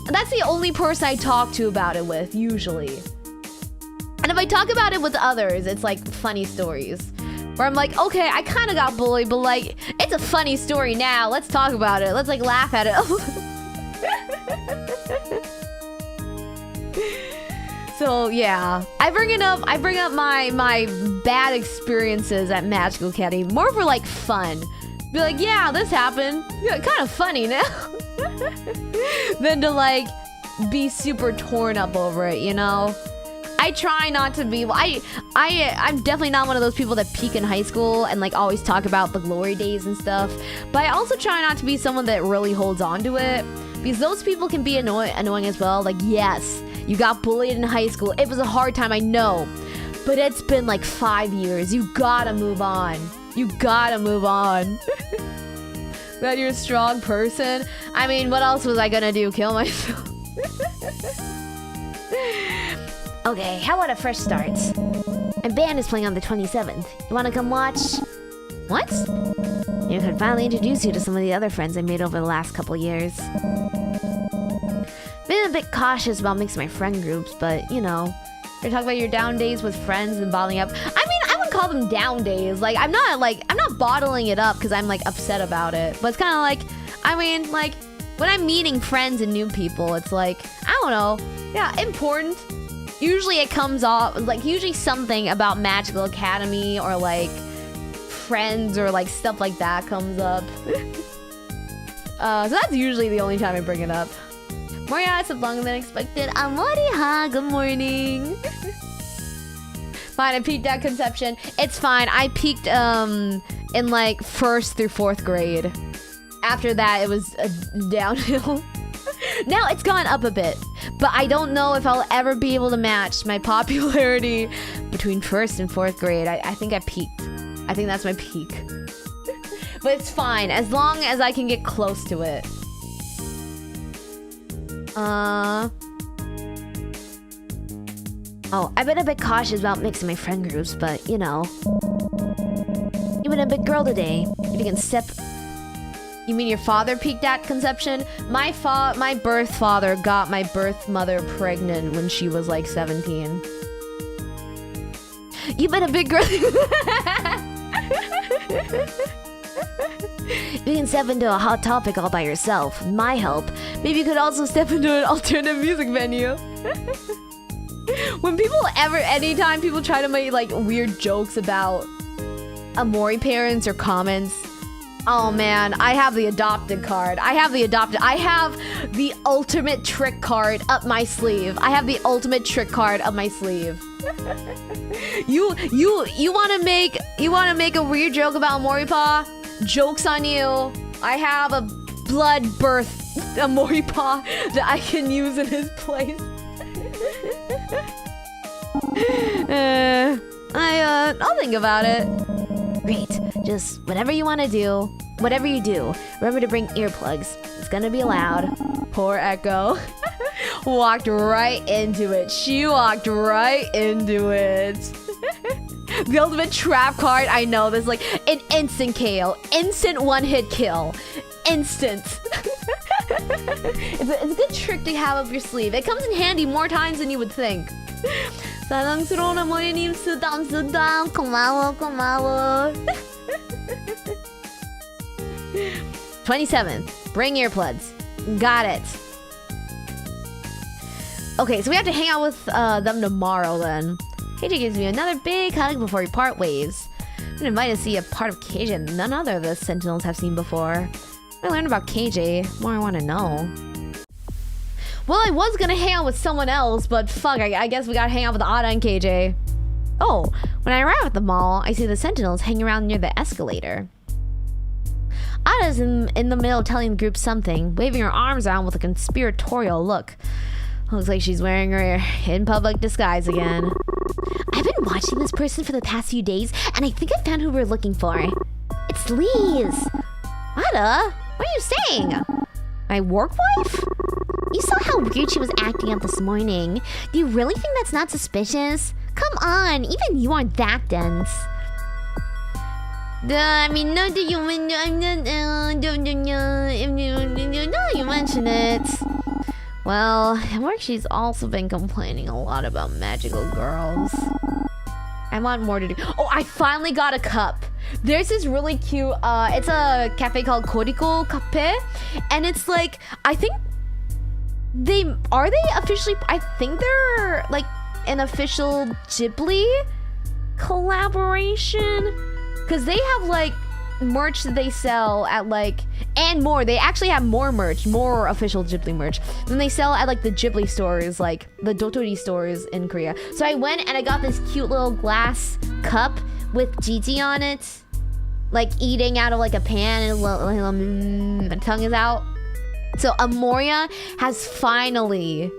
that's the only person I talk to about it with, usually. And if I talk about it with others, it's like funny stories. Where I'm like, okay, I kind of got bullied, but like, it's a funny story now. Let's talk about it. Let's like laugh at it. So yeah, I bring up my bad experiences at Magical Academy more for like fun. Be like, yeah, this happened. Yeah, kind of funny now. Than to like be super torn up over it, you know? I try not to be. I'm definitely not one of those people that peak in high school and like always talk about the glory days and stuff. But I also try not to be someone that really holds on to it, because those people can be annoying as well. Like, yes, you got bullied in high school. It was a hard time, I know, but it's been like 5 years. You gotta move on. You gotta move on. That you're a strong person. I mean, what else was I gonna do? Kill myself? Okay, how about a fresh start? My band is playing on the 27th. You wanna come watch? What? You could finally introduce you to some of the other friends I made over the last couple years. Been a bit cautious about mixing my friend groups, but you know, you're talking about your down days with friends and bottling up. I mean, I wouldn't call them down days. Like, I'm not bottling it up because I'm like upset about it. But it's kind of like, I mean, like, when I'm meeting friends and new people, it's like, I don't know. Yeah, important. Usually it comes off, like, usually something about Magical Academy or, like, friends or, like, stuff like that comes up. So that's usually the only time I bring it up. Moria, it's longer than expected. Amoriha, good morning. Fine, I peaked at conception. It's fine. I peaked, in, like, 1st through 4th grade. After that, it was downhill. Now it's gone up a bit, but I don't know if I'll ever be able to match my popularity between 1st and 4th grade. I think I peaked. I think that's my peak. But it's fine, as long as I can get close to it. Oh, I've been a bit cautious about mixing my friend groups, but you know. You've been a big girl today. If you can step... You mean your father peaked at conception? My birth father got my birth mother pregnant when she was like 17. You've been a big girl. You can step into a hot topic all by yourself. With my help, maybe you could also step into an alternative music venue. When people anytime people try to make like weird jokes about Amori parents or comments, oh man, I have the adopted card. I have the ultimate trick card up my sleeve. I have the ultimate trick card up my sleeve. You wanna make a weird joke about Moripa? Joke's on you. I have a blood birth Moripa that I can use in his place. I'll think about it. Great. Just whatever you want to do. whatever you do, remember to bring earplugs. It's gonna be loud. Poor Echo. Walked right into it. She walked right into it. The ultimate trap card. I know. There's like an instant KO. Instant one-hit kill. Instant. It's a good trick to have up your sleeve. It comes in handy more times than you would think. 사랑스러운 어머니님 쓰담 고마워. 27th. Bring earplugs. Got it. Okay, so we have to hang out with them tomorrow then. KJ gives me another big hug before we part ways. I'm gonna invite to see a part of KJ none other of the Sentinels have seen before. I learned about KJ. More I want to know. Well, I was gonna hang out with someone else, but fuck, I guess we gotta hang out with Ada and KJ. Oh, when I arrive at the mall, I see the Sentinels hanging around near the escalator. Ada's in the middle telling the group something, waving her arms around with a conspiratorial look. Looks like she's wearing her in public disguise again. I've been watching this person for the past few days, and I think I found who we're looking for. It's Liz. Ada, what are you saying? My work wife? You saw how weird she was acting up this morning. Do you really think that's not suspicious? Come on, even you aren't that dense. I mean, now that you mention it. Well, at work she's also been complaining a lot about magical girls. I want more to do. Oh, I finally got a cup. There's this really cute, it's a cafe called Koriko Cafe. And it's like, I think they officially, I think they're like an official Ghibli collaboration. Cause they have like merch that they sell at like, and more. They actually have more merch, more official Ghibli merch than they sell at like the Ghibli stores, like the Dotori stores in Korea. So I went and I got this cute little glass cup with Gigi on it, like eating out of like a pan, and my tongue is out. So Amoria has finally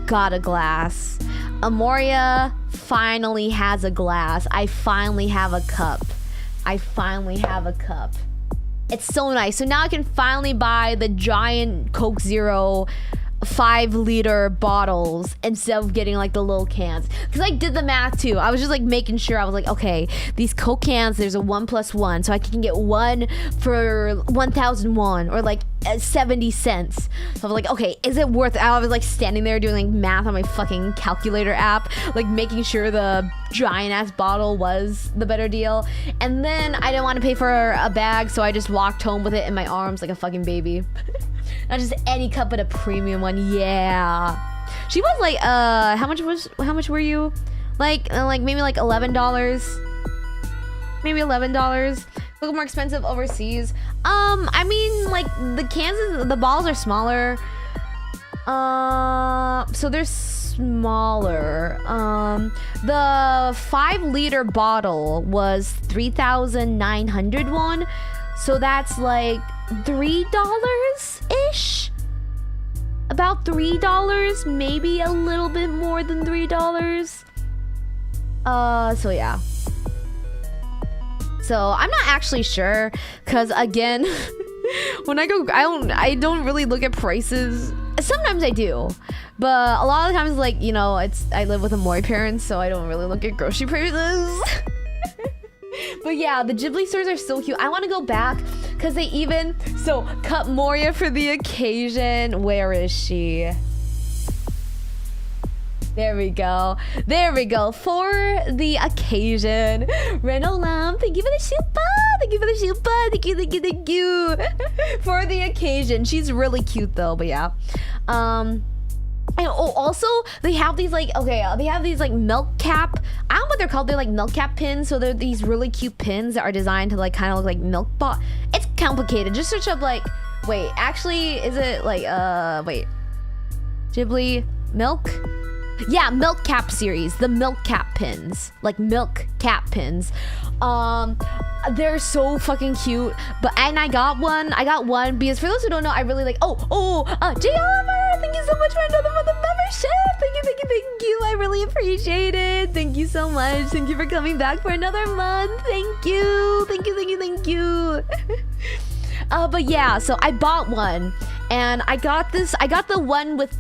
got a glass. Amoria finally has a glass. I finally have a cup. It's so nice. So now I can finally buy the giant Coke Zero 5-liter bottles instead of getting like the little cans, because I did the math too. I was just like making sure. I was like, okay, these Coke cans, there's a 1+1, so I can get one for 1,001 or like 70 cents. So I was like, okay, is it worth it? I was like standing there doing like math on my fucking calculator app, like making sure the giant ass bottle was the better deal. And then I didn't want to pay for a bag, so I just walked home with it in my arms like a fucking baby. Not just any cup, but a premium one. Yeah. She was like, how much were you? Like maybe like $11. Maybe $11. A little more expensive overseas. I mean, like the cans, the balls are smaller. So they're smaller. The 5-liter bottle was 3,900 won. So that's like $3-ish. About $3, maybe a little bit more than $3. So yeah. So I'm not actually sure, cause again, when I go, I don't really look at prices. Sometimes I do, but a lot of the times, like, you know, I live with Amori parents, so I don't really look at grocery prices. But yeah, the Ghibli stores are so cute. I want to go back because they even cut Moria for the occasion. Where is she? There we go. For the occasion. Renolam, thank you for the shilpa. Thank you. For the occasion. She's really cute though, but yeah. And also they have these like, they have these like milk cap, I don't know what they're called, they're like milk cap pins. So they're these really cute pins that are designed to like kind of look like milk bot. It's complicated. Just search up like, wait, actually, is it like, wait, Ghibli milk? Yeah, milk cap series, the milk cap pins, like milk cap pins. They're so fucking cute. And I got one because for those who don't know, I really like, JR, thank you so much for another month of membership. Thank you. I really appreciate it. Thank you so much. Thank you for coming back for another month. Thank you. But yeah, so I bought one, and I got the one with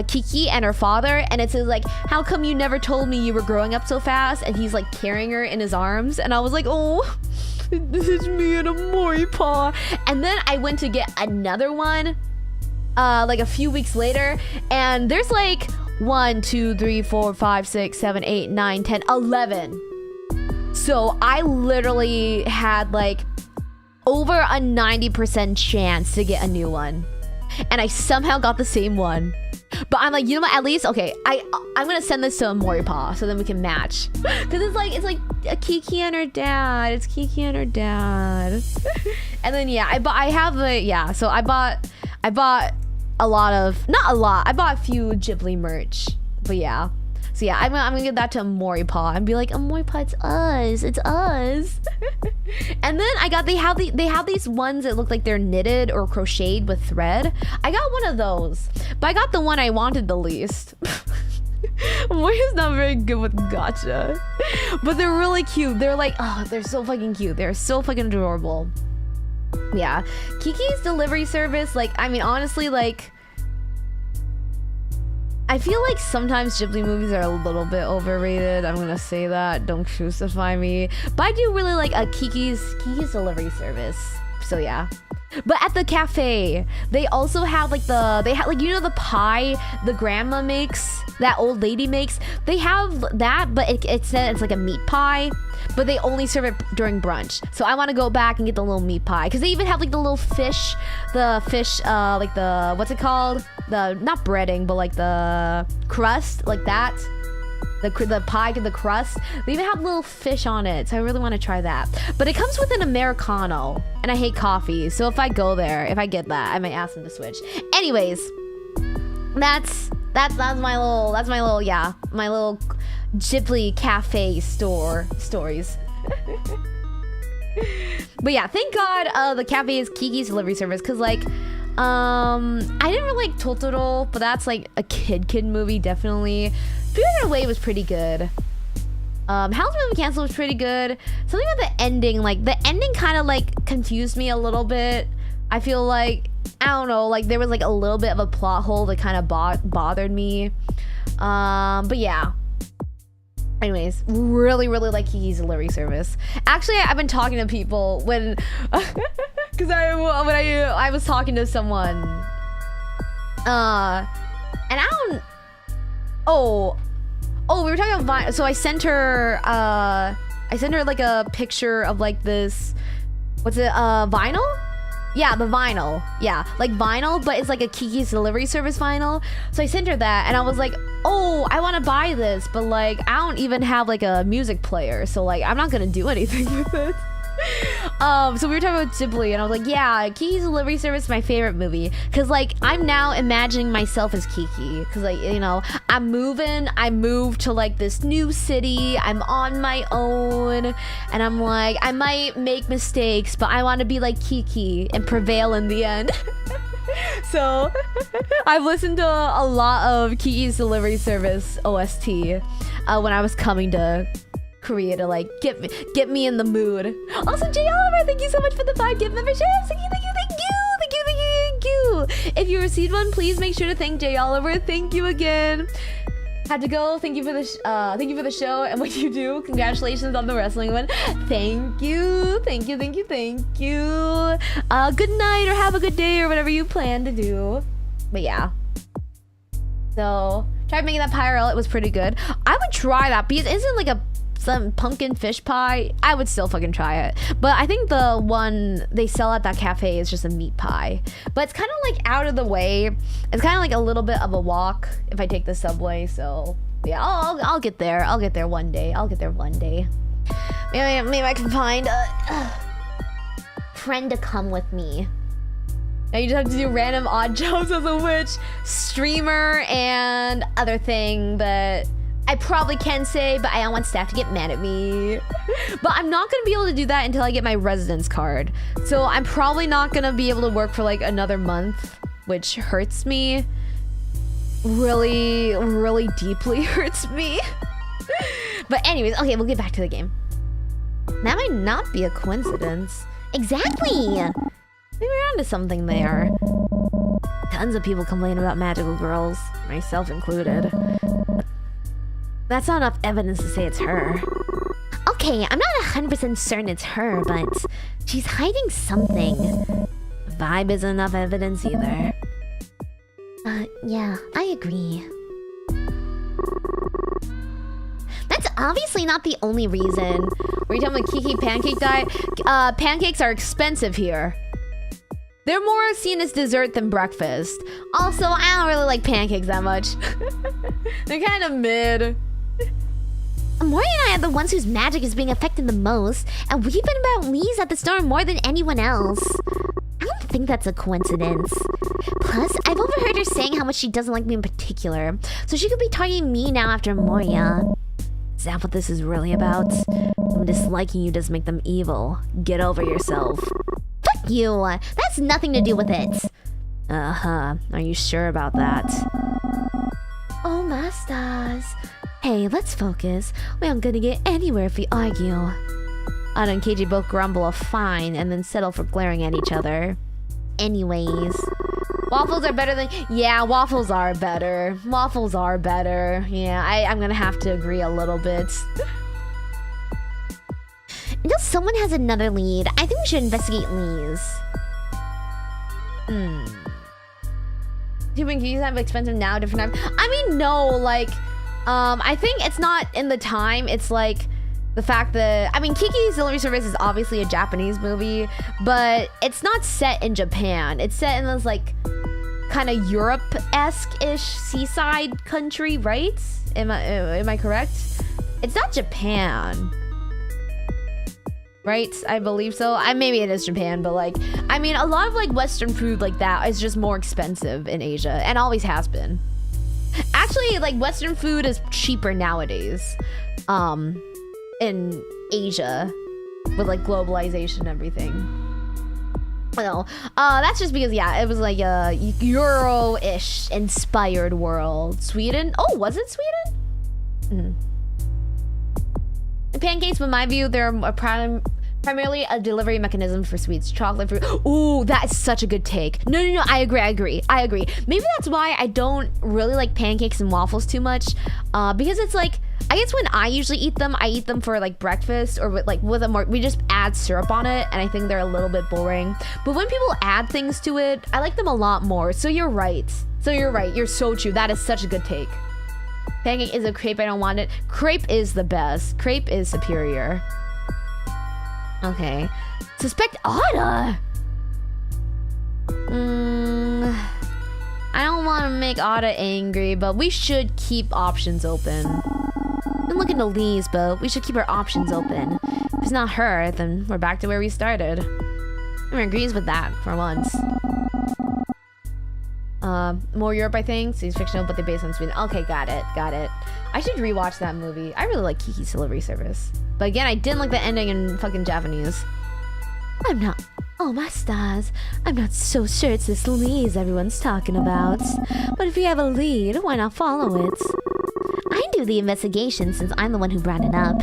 Kiki and her father, and it says like, how come you never told me you were growing up so fast? And he's like carrying her in his arms, and I was like, oh, this is me and a Moripa. And then I went to get another one like a few weeks later, and there's like 1, 2, 3, 4, 5, 6, 7, 8, 9, 10, 11. So I literally had like over a 90% chance to get a new one, and I somehow got the same one. But I'm like, you know what, at least, okay, I'm gonna send this to a Moripa so then we can match, because it's like a Kiki and her dad. It's Kiki and her dad. And then yeah, I bought a lot of, not a lot, I bought a few Ghibli merch. But yeah, so yeah, I'm gonna give that to a Moripa and be like, a Moripa, it's us. And then they have these ones that look like they're knitted or crocheted with thread. I got one of those, but I got the one I wanted the least. Moya's not very good with gacha, but they're really cute. They're like, oh, they're so fucking cute. They're so fucking adorable. Yeah, Kiki's delivery service, like, I mean, honestly, like, I feel like sometimes Ghibli movies are a little bit overrated. I'm gonna say that. Don't crucify me. But I do really like a Kiki's delivery service. So yeah. But at the cafe, they also have like you know the pie the grandma makes, that old lady makes. They have that, but it's like a meat pie. But they only serve it during brunch. So I want to go back and get the little meat pie, because they even have like the little fish, like the, what's it called? The, not breading, but like the crust, like that. The pie, the crust. They even have little fish on it, so I really want to try that. But it comes with an Americano, and I hate coffee. So if I go there, if I get that, I might ask them to switch. Anyways, that's my little Ghibli cafe stories. But yeah, thank God the cafe is Kiki's delivery service, because like I didn't really like Totoro, but that's like a kid movie, definitely. Spirited Away was pretty good. Howl's Moving Castle was pretty good. Something about the ending, like the ending kind of like confused me a little bit. I feel like, I don't know, like there was like a little bit of a plot hole that kind of bothered me. But yeah. Anyways, really like Kiki's delivery service. Actually, I've been talking to people when, because I was talking to someone, and I don't. Oh, we were talking about vinyl. So I sent her like a picture of like this, what's it, vinyl? Yeah, the vinyl. Yeah, like vinyl, but it's like a Kiki's delivery service vinyl. So I sent her that, and I was like, oh, I want to buy this, but like I don't even have like a music player, so like I'm not gonna do anything with it. So we were talking about Ghibli, and I was like, yeah, Kiki's delivery service is my favorite movie, because like I'm now imagining myself as Kiki, because like, you know, I moved to like this new city, I'm on my own, and I'm like, I might make mistakes, but I want to be like Kiki and prevail in the end. So I've listened to a lot of Kiki's delivery service OST when I was coming to Korea to like get me in the mood. Also, J Oliver, thank you so much for the 5 gift memberships. Thank you. If you received one, please make sure to thank J Oliver. Thank you again. Had to go. Thank you for the show and what you do. Congratulations on the wrestling one. Thank you. Good night or have a good day or whatever you plan to do. But yeah. So tried making that pie roll. It was pretty good. I would try that because isn't like some pumpkin fish pie. I would still fucking try it. But I think the one they sell at that cafe is just a meat pie. But it's kind of like out of the way. It's kind of like a little bit of a walk if I take the subway. So yeah, I'll get there. I'll get there one day. Maybe I can find a friend to come with me. Now you just have to do random odd jobs as a witch, streamer, and other thing that I probably can say, but I don't want staff to get mad at me. But I'm not gonna be able to do that until I get my residence card. So I'm probably not gonna be able to work for like another month, which hurts me. really, really deeply hurts me. But anyways, okay, we'll get back to the game. That might not be a coincidence. Exactly! Maybe we're onto something there. Tons of people complain about magical girls, myself included. That's not enough evidence to say it's her. Okay, I'm not 100% certain it's her, but she's hiding something. Vibe isn't enough evidence either. Yeah, I agree. That's obviously not the only reason. Were you talking about Kiki pancake diet? Pancakes are expensive here. They're more seen as dessert than breakfast. Also, I don't really like pancakes that much. They're kind of mid. Mori and I are the ones whose magic is being affected the most, and we've been about Lee's at the store more than anyone else. I don't think that's a coincidence. Plus, I've overheard her saying how much she doesn't like me in particular, so she could be targeting me now after Moria. Is that what this is really about? Them disliking you does make them evil. Get over yourself. Fuck you! That's nothing to do with it. Uh-huh. Are you sure about that? Oh my stars. Hey, let's focus. We aren't gonna get anywhere if we argue. Ada and Keiji both grumble a fine and then settle for glaring at each other. Anyways. Waffles are better than... Yeah, waffles are better. Waffles are better. Yeah, I'm gonna have to agree a little bit. Until someone has another lead, I think we should investigate Lee's. Do you think you have expensive now, different time? I mean, no, like... I think it's not in the time, it's like... The fact that, I mean, Kiki's Delivery Service is obviously a Japanese movie, but it's not set in Japan. It's set in this, like, kind of Europe-esque-ish seaside country, right? Am I correct? It's not Japan. Right? I believe so. Maybe it is Japan, but, like, I mean, a lot of, like, Western food like that is just more expensive in Asia, and always has been. Actually, like, Western food is cheaper nowadays. In Asia with like globalization and everything. No, that's just because it was like a Euro-ish inspired world. Sweden? Oh, was it Sweden? Pancakes, in my view, they're primarily a delivery mechanism for sweets, chocolate, fruit. Ooh, that is such a good take. No, I agree. Maybe that's why I don't really like pancakes and waffles too much, because it's like, I guess when I usually eat them, I eat them for like breakfast or with a more, we just add syrup on it, and I think they're a little bit boring. But when people add things to it, I like them a lot more. So you're right. You're so true. That is such a good take. Pancake is a crepe. I don't want it. Crepe is the best. Crepe is superior. Okay. Suspect Ada. I don't want to make Ada angry, but we should keep options open. I'm looking to Lee's, but we should keep our options open. If it's not her, then we're back to where we started. Everyone agrees with that, for once. More Europe, I think. She's fictional, but they're based on Sweden. Okay, got it. I should rewatch that movie. I really like Kiki's Delivery Service. But again, I didn't like the ending in fucking Japanese. Oh my stars, I'm not so sure it's this Lee's everyone's talking about. But if you have a lead, why not follow it? I do the investigation since I'm the one who brought it up.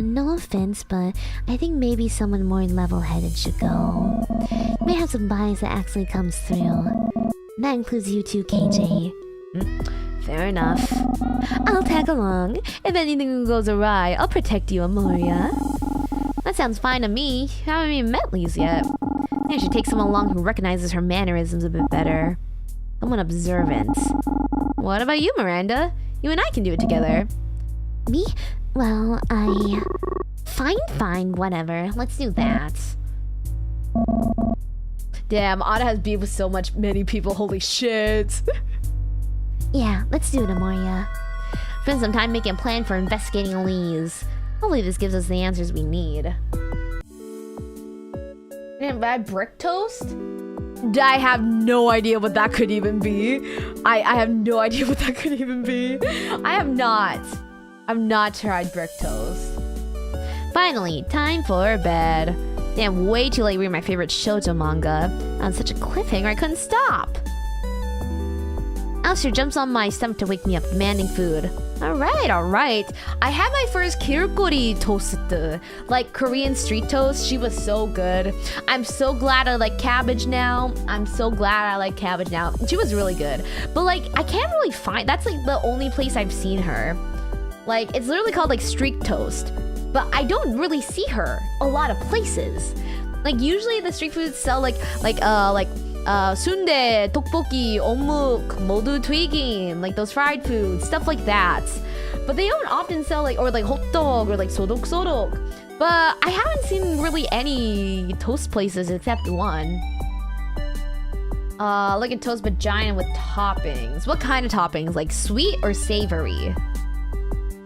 No offense, but I think maybe someone more level-headed should go. You may have some bias that actually comes through. That includes you too, KJ. Fair enough. I'll tag along. If anything goes awry, I'll protect you, Amoria. That sounds fine to me. I haven't even met Lise yet. I think I should take someone along who recognizes her mannerisms a bit better. Someone observant. What about you, Miranda? You and I can do it together. Me? Well, Fine, whatever. Let's do that. Damn, Ada has beef with many people. Holy shit. Yeah, let's do it, Amoria. Spend some time making a plan for investigating Lise. Hopefully this gives us the answers we need. Didn't buy brick toast? I have no idea what that could even be. I have no idea what that could even be. I've not tried brick toast. Finally, time for bed. Damn, way too late reading my favorite shoujo manga. On such a cliffhanger, I couldn't stop. Alistair jumps on my stomach to wake me up, demanding food. Alright. I had my first kirkori toast, like Korean street toast. She was so good. I'm so glad I like cabbage now. She was really good. But like, I can't really find, that's like the only place I've seen her. Like, it's literally called like street toast. But I don't really see her a lot of places. Like, usually the street foods sell sundae, tteokbokki, 어묵, 모두 튀김, like those fried foods, stuff like that. But they don't often sell like hot dog or like sodok. But I haven't seen really any toast places except one. Like a toast vagina with toppings. What kind of toppings? Like sweet or savory?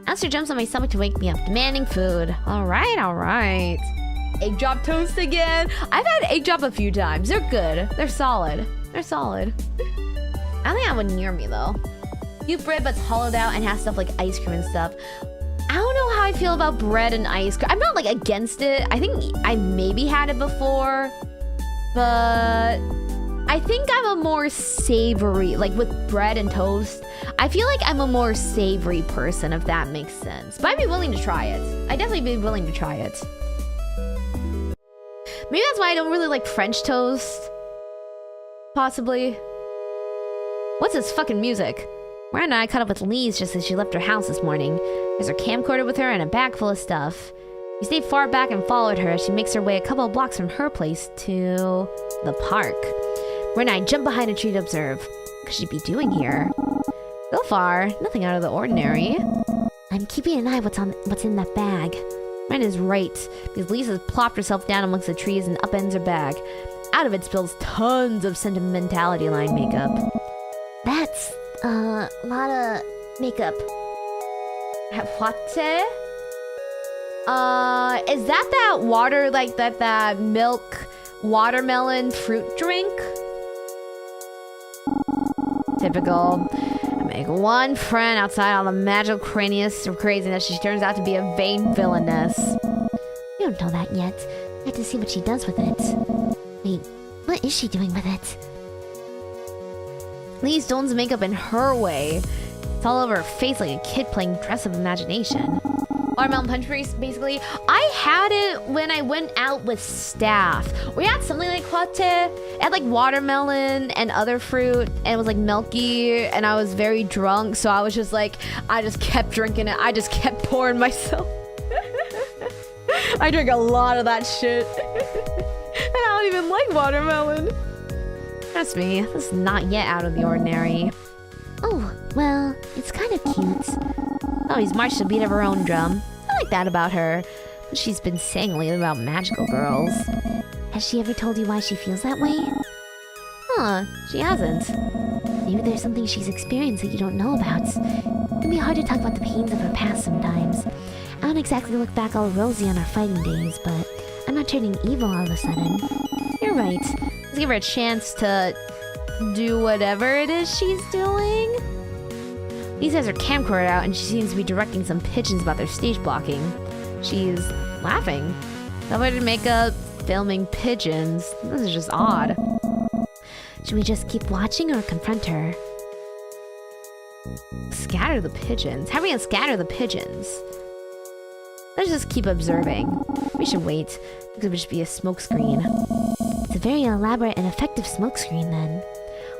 Alistair jumps on my stomach to wake me up, demanding food. Alright. Egg drop toast again. I've had egg drop a few times. They're good. They're solid. I don't think I would near me though. Cute bread but's hollowed out and has stuff like ice cream and stuff. I don't know how I feel about bread and ice cream. I'm not like against it. I think I maybe had it before, but I think I'm a more savory, like with bread and toast. I feel like I'm a more savory person, if that makes sense. But I'd be willing to try it. I'd definitely be willing to try it. Maybe that's why I don't really like French toast. Possibly. What's this fucking music? Miranda and I caught up with Lise just as she left her house this morning. There's her camcorder with her and a bag full of stuff. We stayed far back and followed her as she makes her way a couple of blocks from her place to the park. Miranda and I jumped behind a tree to observe. What could she be doing here? So far, nothing out of the ordinary. I'm keeping an eye what's in that bag. Miranda's right, because Lisa's plopped herself down amongst the trees and upends her bag. Out of it spills tons of sentimentality line makeup. That's a lot of makeup. What? Is that water, like that milk watermelon fruit drink? Typical. Make one friend outside all the magical craziness. She turns out to be a vain villainess. We don't know that yet. I have to see what she does with it. Wait, what is she doing with it? Lise dons makeup in her way. It's all over her face like a kid playing Dress of Imagination. Watermelon punch basically. I had it when I went out with staff. We had something like hwate. It had like watermelon and other fruit, and it was like milky, and I was very drunk, so I just kept drinking it. I just kept pouring myself. I drink a lot of that shit. And I don't even like watermelon. Trust me, this is not yet out of the ordinary. Oh, well, it's kind of cute. Always marched to the beat of her own drum. I like that about her. But she's been saying lately about magical girls. Has she ever told you why she feels that way? Huh, she hasn't. Maybe there's something she's experienced that you don't know about. It can be hard to talk about the pains of her past sometimes. I don't exactly look back all rosy on our fighting days, but I'm not turning evil all of a sudden. You're right. Let's give her a chance to do whatever it is she's doing. Lisa has her camcorder out and she seems to be directing some pigeons about their stage blocking. She's laughing. Covered in makeup, filming pigeons. This is just odd. Should we just keep watching or confront her? Scatter the pigeons? How are we gonna scatter the pigeons? Let's just keep observing. We should wait, because it would just be a smokescreen. It's a very elaborate and effective smokescreen then.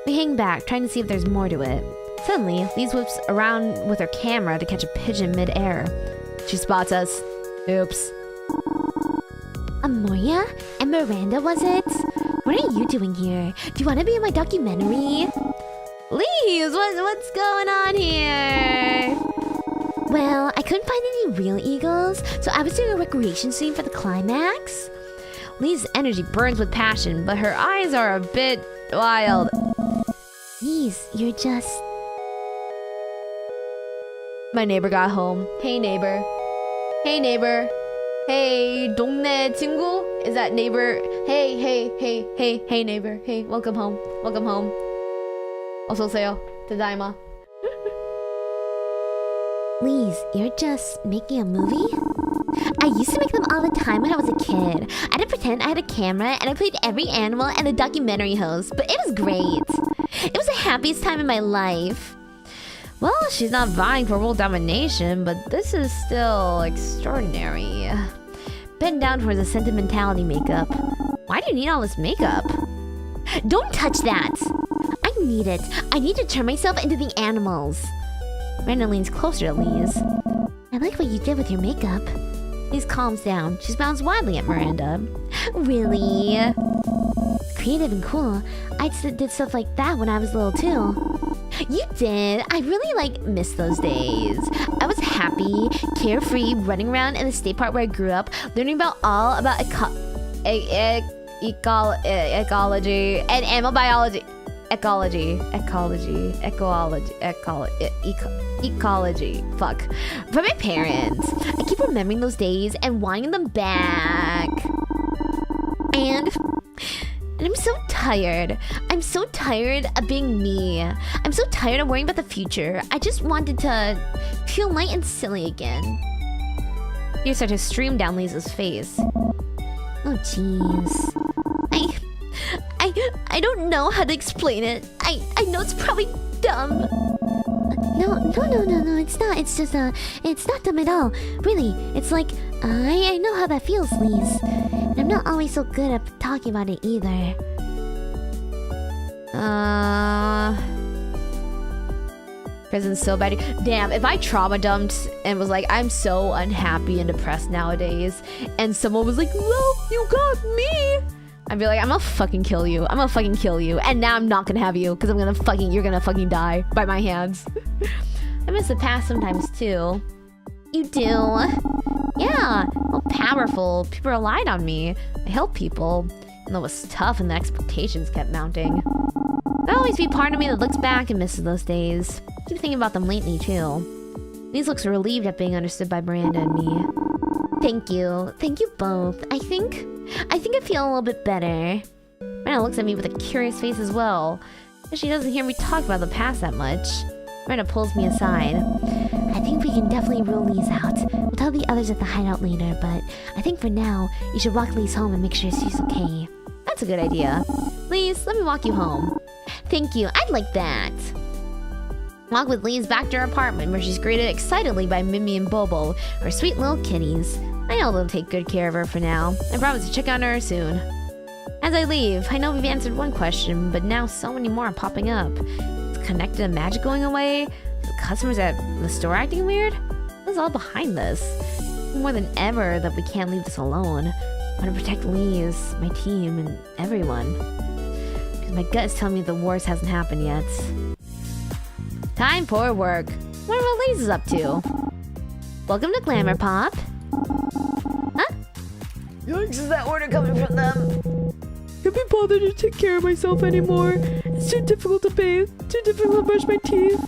We hang back, trying to see if there's more to it. Suddenly, Lise whips around with her camera to catch a pigeon mid-air. She spots us. Oops. Amoria? And Miranda, was it? What are you doing here? Do you want to be in my documentary? Lise, what's going on here? Well, I couldn't find any real eagles, so I was doing a recreation scene for the climax. Lise's energy burns with passion, but her eyes are a bit wild. Lise, you're just... My neighbor got home. Hey, neighbor. Hey, neighbor. Hey, 동네 친구? Is that neighbor? Hey, neighbor. Hey, welcome home. Welcome home. 어서오세요. Tadaima. Lise, you're just making a movie? I used to make them all the time when I was a kid. I'd pretend I had a camera and I played every animal and the documentary host, but it was great. It was the happiest time in my life. Well, she's not vying for world domination, but this is still extraordinary. Bend down towards the sentimentality makeup. Why do you need all this makeup? Don't touch that! I need it. I need to turn myself into the animals. Miranda leans closer to Lise. I like what you did with your makeup. Lise calms down. She smiles widely at Miranda. Really? Creative and cool. I did stuff like that when I was little too. You did. I really miss those days. I was happy, carefree, running around in the state park where I grew up, learning about ecology and animal biology. Ecology. Fuck. From my parents. I keep remembering those days and wanting them back. And I'm so tired. I'm so tired of being me. I'm so tired of worrying about the future. I just wanted to feel light and silly again. Tears start to stream down Lisa's face. Oh, jeez. I don't know how to explain it. I know it's probably dumb. No, it's not. It's just, it's not dumb at all. Really, it's like, I know how that feels, Lise. And I'm not always so good at talking about it either. Prison's so bad. Damn, if I trauma dumped and was like, I'm so unhappy and depressed nowadays, and someone was like, well, you got me, I'd be like, I'm gonna fucking kill you. I'm gonna fucking kill you. And now I'm not gonna have you, because you're gonna fucking die by my hands. I miss the past sometimes too. You do? Yeah, I'm powerful. People relied on me. I helped people. And it was tough and the expectations kept mounting. There'll always be part of me that looks back and misses those days. I keep thinking about them lately too. These looks relieved at being understood by Miranda and me. Thank you. Thank you both. I think I feel a little bit better. Miranda looks at me with a curious face as well. But she doesn't hear me talk about the past that much. Miranda pulls me aside. I think we can definitely rule Lise out. We'll tell the others at the hideout later, but I think for now, you should walk Lise home and make sure she's okay. That's a good idea. Lise, let me walk you home. Thank you. I'd like that. Walk with Lise back to her apartment where she's greeted excitedly by Mimi and Bobo, her sweet little kitties. I know they'll take good care of her for now. I promise to check on her soon. As I leave, I know we've answered one question, but now so many more are popping up. Is connected to magic going away? The customers at the store acting weird? What's all behind this? More than ever that we can't leave this alone. I want to protect Lise, my team, and everyone. Because my gut is telling me the worst hasn't happened yet. Time for work. What are Lise up to? Welcome to Glamour Pop. Huh? Yikes, is that order coming from them? Can't be bothered to take care of myself anymore. It's too difficult to bathe, too difficult to brush my teeth.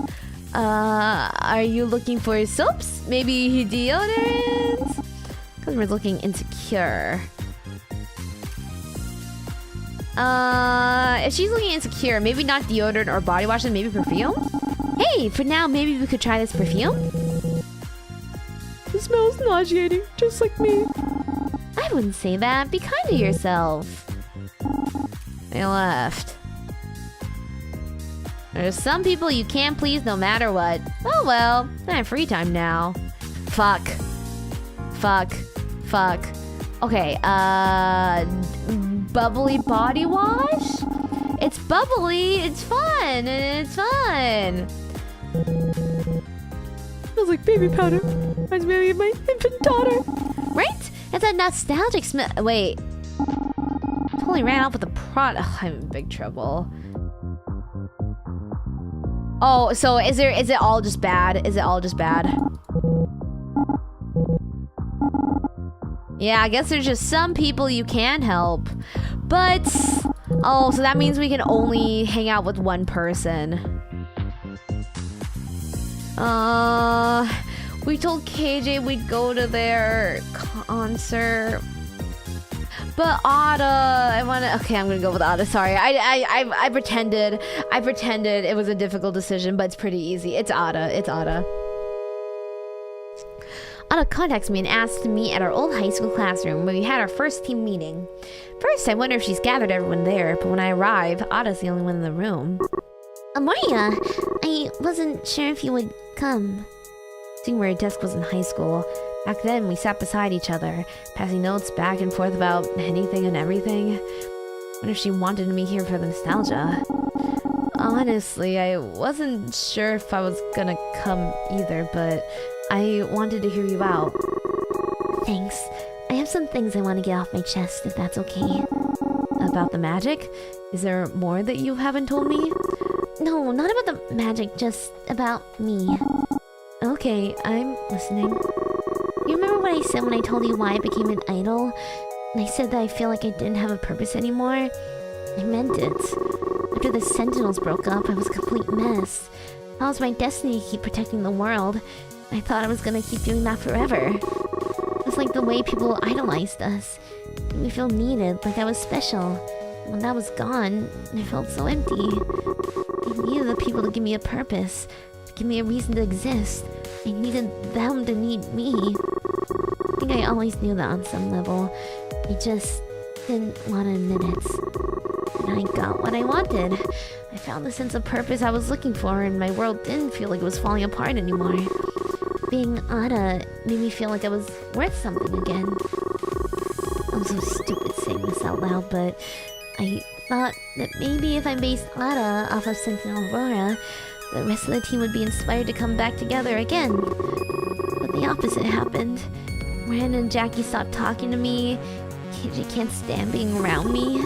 Are you looking for soaps? Maybe deodorant? Customer's looking insecure. If she's looking insecure, maybe not deodorant or body wash, then maybe perfume? Hey, for now, maybe we could try this perfume? It smells nauseating, just like me. I wouldn't say that. Be kind to yourself. They left. There's some people you can't please no matter what. Oh well, I have free time now. Fuck. Okay, bubbly body wash? It's bubbly, it's fun. Smells like baby powder. Reminds me of my infant daughter. Right? It's that nostalgic smell. Wait. Totally ran off with the product. I'm in big trouble. Oh, so is it all just bad? Is it all just bad? Yeah, I guess there's just some people you can help. But, oh, so that means we can only hang out with one person. We told KJ we'd go to their concert. But Ada, okay, I'm gonna go with Ada. Sorry, I pretended it was a difficult decision, but it's pretty easy. It's Ada. Ada contacts me and asks to meet at our old high school classroom where we had our first team meeting. First, I wonder if she's gathered everyone there, but when I arrive, Ada's the only one in the room. Maria, I wasn't sure if you would come. Seeing where her desk was in high school. Back then, we sat beside each other, passing notes back and forth about anything and everything. Wonder if she wanted me here for the nostalgia. Honestly, I wasn't sure if I was gonna come either, but I wanted to hear you out. Thanks. I have some things I want to get off my chest, if that's okay. About the magic? Is there more that you haven't told me? No, not about the magic, just about me. Okay, I'm listening. You remember what I said when I told you why I became an idol? And I said that I feel like I didn't have a purpose anymore? I meant it. After the Sentinels broke up, I was a complete mess. That was my destiny to keep protecting the world. I thought I was gonna keep doing that forever. It was like the way people idolized us. It made me feel needed, like I was special. When that was gone, I felt so empty. I needed the people to give me a purpose, to give me a reason to exist. I needed them to need me. I think I always knew that on some level. I just didn't want to admit it. And I got what I wanted. I found the sense of purpose I was looking for, and my world didn't feel like it was falling apart anymore. Being Ada made me feel like I was worth something again. I'm so stupid saying this out loud, but I thought that maybe if I based Ada off of Sentinel Aurora, the rest of the team would be inspired to come back together again. But the opposite happened. Miranda and Jackie stopped talking to me. KJ can't stand being around me.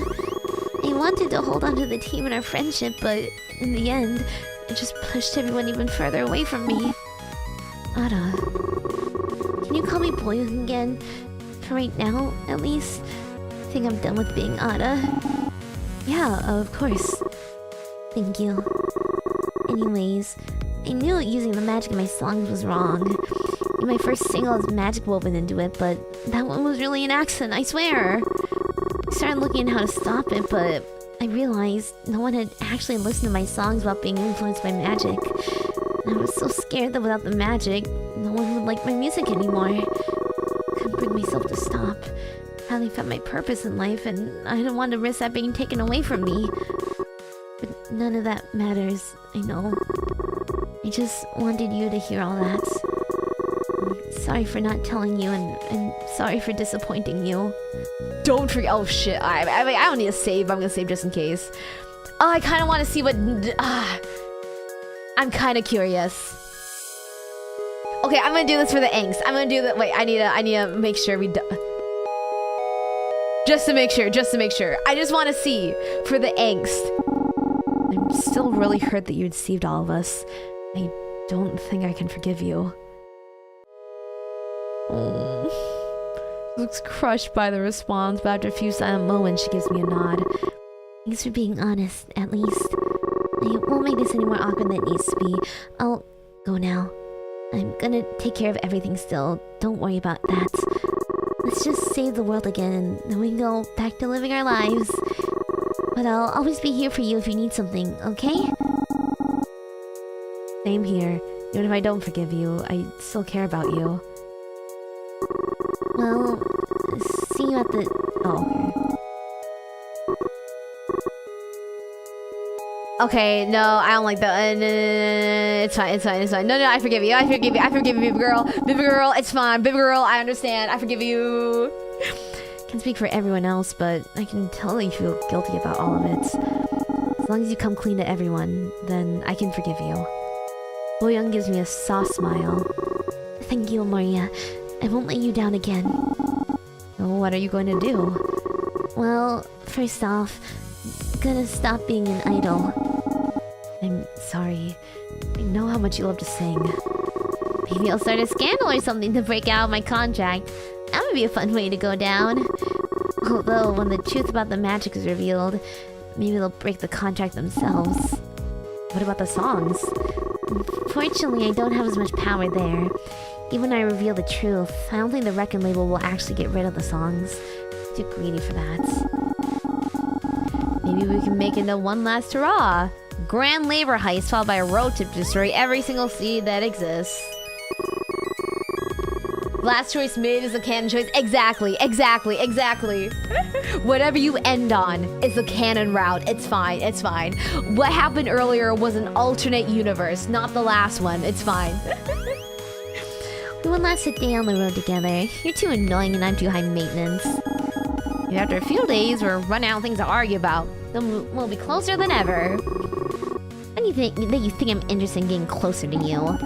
I wanted to hold on to the team and our friendship, but in the end, it just pushed everyone even further away from me. Ada, can you call me Boyhood again? For right now, at least. I think I'm done with being Ada. Yeah, of course. Thank you. Anyways, I knew using the magic in my songs was wrong. In my first single has magic woven into it, but that one was really an accident, I swear. I started looking at how to stop it, but I realized no one had actually listened to my songs about being influenced by magic. And I was so scared that without the magic, no one would like my music anymore. I couldn't bring myself to stop. I finally found my purpose in life, and I didn't want to risk that being taken away from me. But none of that matters, I know. I just wanted you to hear all that. I'm sorry for not telling you, and sorry for disappointing you. Don't forget. Oh shit! I don't need to save. I'm gonna save just in case. Oh, I kind of want to see what. I'm kind of curious. Okay, I'm gonna do this for the angst. I'm gonna do that. Wait, I need to make sure we do. Just to make sure. I just want to see for the angst. I'm still really hurt that you deceived all of us. I don't think I can forgive you. Looks crushed by the response, but after a few silent moments, she gives me a nod. Thanks for being honest, at least. I won't make this any more awkward than it needs to be. I'll go now. I'm gonna take care of everything still. Don't worry about that. Let's just save the world again, and then we can go back to living our lives. But I'll always be here for you if you need something, okay? Same here. Even if I don't forgive you, I still care about you. Well, see you at the... Oh. Okay, no, I don't like that. It's fine. No, I forgive you, baby girl. Baby girl, it's fine. Baby girl, I understand. I forgive you. Can speak for everyone else, but I can tell that you feel guilty about all of it. As long as you come clean to everyone, then I can forgive you. Boyoung gives me a soft smile. Thank you, Maria. I won't let you down again. So what are you going to do? Well, first off, I'm gonna stop being an idol. I'm sorry. I know how much you love to sing. Maybe I'll start a scandal or something to break out of my contract. That would be a fun way to go down. Although, when the truth about the magic is revealed, maybe they'll break the contract themselves. What about the songs? Fortunately, I don't have as much power there. Even when I reveal the truth, I don't think the record label will actually get rid of the songs. Too greedy for that. Maybe we can make it a one last hurrah. Grand labor heist followed by a road trip to destroy every single seed that exists. Last choice made is a canon choice. Exactly. Whatever you end on is the canon route. It's fine. What happened earlier was an alternate universe, not the last one. It's fine. We will not sit down the road together. You're too annoying and I'm too high maintenance. And after a few days, we're running out of things to argue about. Then we'll be closer than ever. Funny that you think I'm interested in getting closer to you.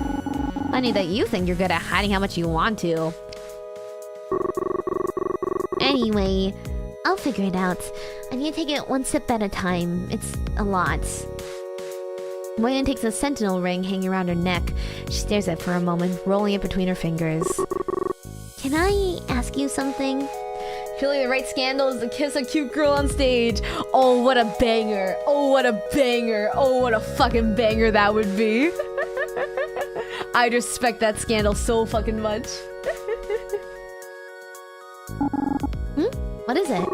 Funny that you think you're good at hiding how much you want to. Anyway, I'll figure it out. I need to take it one step at a time. It's a lot. Moyen takes a sentinel ring hanging around her neck. She stares at it for a moment, rolling it between her fingers. Can I ask you something? Feeling the right scandal is to kiss a cute girl on stage. Oh, what a banger. Oh, what a banger. Oh, what a fucking banger that would be. I'd respect that scandal so fucking much. What is it?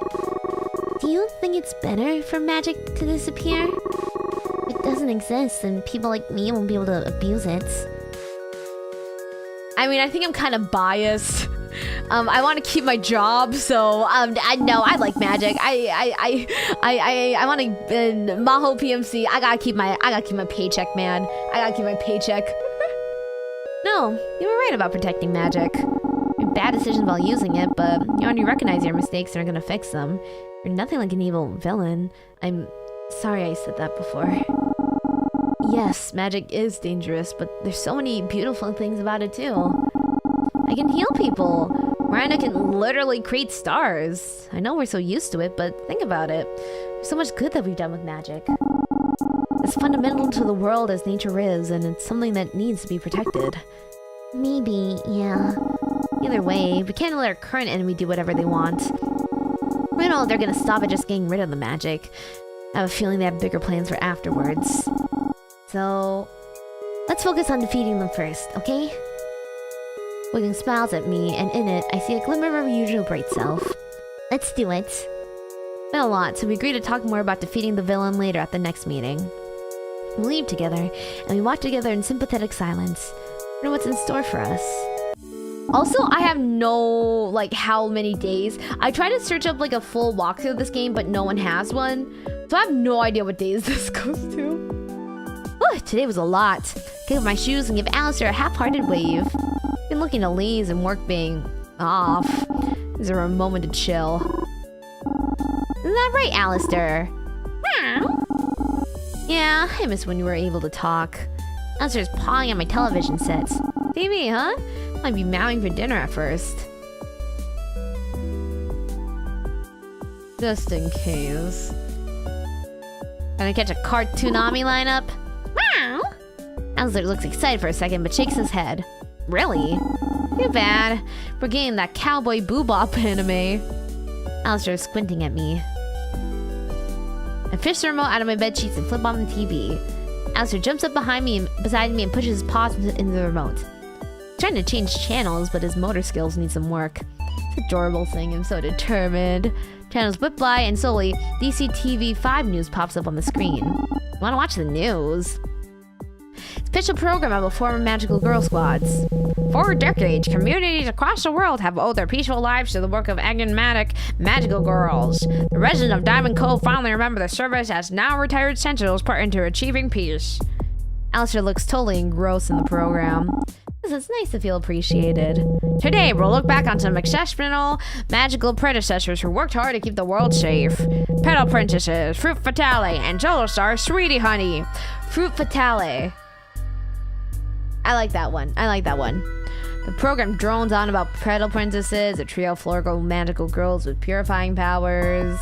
Do you think it's better for magic to disappear? It doesn't exist and people like me won't be able to abuse it. I mean, I think I'm kind of biased. I want to keep my job, so I know I like magic. I want to Maho PMC. I gotta keep my paycheck, man. I gotta keep my paycheck. No, you were right about protecting magic. Bad decisions while using it, but you already recognize your mistakes and are gonna fix them. You're nothing like an evil villain. I'm sorry I said that before. Yes, magic is dangerous, but there's so many beautiful things about it too. I can heal people. Miranda can literally create stars. I know we're so used to it, but think about it. There's so much good that we've done with magic. It's fundamental to the world as nature is, and it's something that needs to be protected. Maybe, yeah. Either way, we can't let our current enemy do whatever they want. We know they're gonna stop at just getting rid of the magic. I have a feeling they have bigger plans for afterwards. So, let's focus on defeating them first, okay? Wiggling smiles at me, and in it, I see a glimmer of her usual bright self. Let's do it. Been a lot, so we agree to talk more about defeating the villain later at the next meeting. We leave together, and we walk together in sympathetic silence. I know what's in store for us. Also, I have no, how many days. I tried to search up, a full walkthrough of this game, but no one has one. So I have no idea what days this goes to. Whew, today was a lot. Kick off my shoes and give Alistair a half-hearted wave. Been looking to Lee's and work being off. Is there a moment to chill? Isn't that right, Alistair? Yeah, I miss when you were able to talk. Alistair's pawing at my television sets. TV, huh? Might be meowing for dinner at first. Just in case. Gonna catch a cartoonami lineup? Meow! Alistair looks excited for a second, but shakes his head. Really? Too bad. We're getting that cowboy boobop anime. Alistair's squinting at me. I fish the remote out of my bed sheets and flip on the TV. Alistair jumps up beside me and pushes his paws into the remote. He's trying to change channels, but his motor skills need some work. It's adorable seeing him so determined. Channels whip by, and slowly, DCTV 5 news pops up on the screen. Want to watch the news? Special program of a former magical girl squads. For decades, communities across the world have owed their peaceful lives to the work of enigmatic magical girls. The residents of Diamond Cove finally remember the service as now retired sentinels put into achieving peace. Alistair looks totally engrossed in the program. It's nice to feel appreciated. Today, we'll look back on some exceptional magical predecessors who worked hard to keep the world safe. Petal Princesses, Fruit Fatale, and Solo Star Sweetie Honey. Fruit Fatale. I like that one. The program drones on about Petal Princesses, a trio of florical magical girls with purifying powers.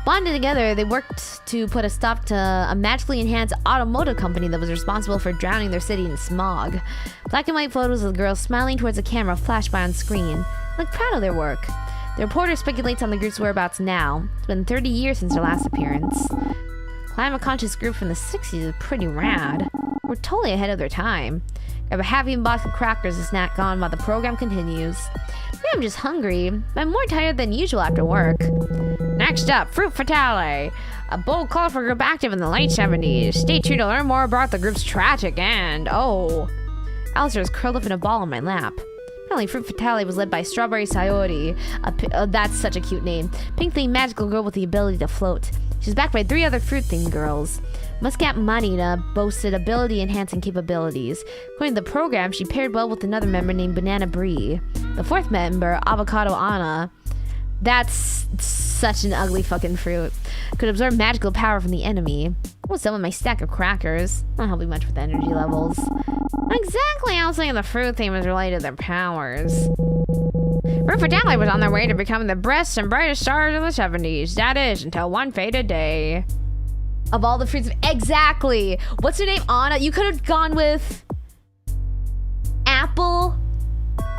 Bonded together, they worked to put a stop to a magically enhanced automotive company that was responsible for drowning their city in smog. Black and white photos of the girls smiling towards the camera flash by on screen. They look proud of their work. The reporter speculates on the group's whereabouts now. It's been 30 years since their last appearance. Climate-conscious group from the 60s is pretty rad. We're totally ahead of their time. Grab a half-eaten box of crackers to snack on while the program continues. Maybe I'm just hungry, but I'm more tired than usual after work. Next up, Fruit Fatale, a bold colorful group active in the late 70s. Stay tuned to learn more about the group's tragic end. Oh. Alistair is curled up in a ball on my lap. Finally, Fruit Fatale was led by Strawberry Sayori. That's such a cute name. Pink-themed magical girl with the ability to float. She's backed by 3 other fruit-themed girls. Muscat Marina boasted ability-enhancing capabilities. According to the program, she paired well with another member named Banana Brie. The 4th member, Avocado Anna, that's such an ugly fucking fruit, could absorb magical power from the enemy. What's up with my stack of crackers? Not helping much with energy levels. Not exactly how saying the fruit theme is related to their powers. Fruit Fatale was on their way to becoming the best and brightest stars of the 70s. That is, until one fated day. Of all the fruits, exactly. What's her name? Anna. You could have gone with Apple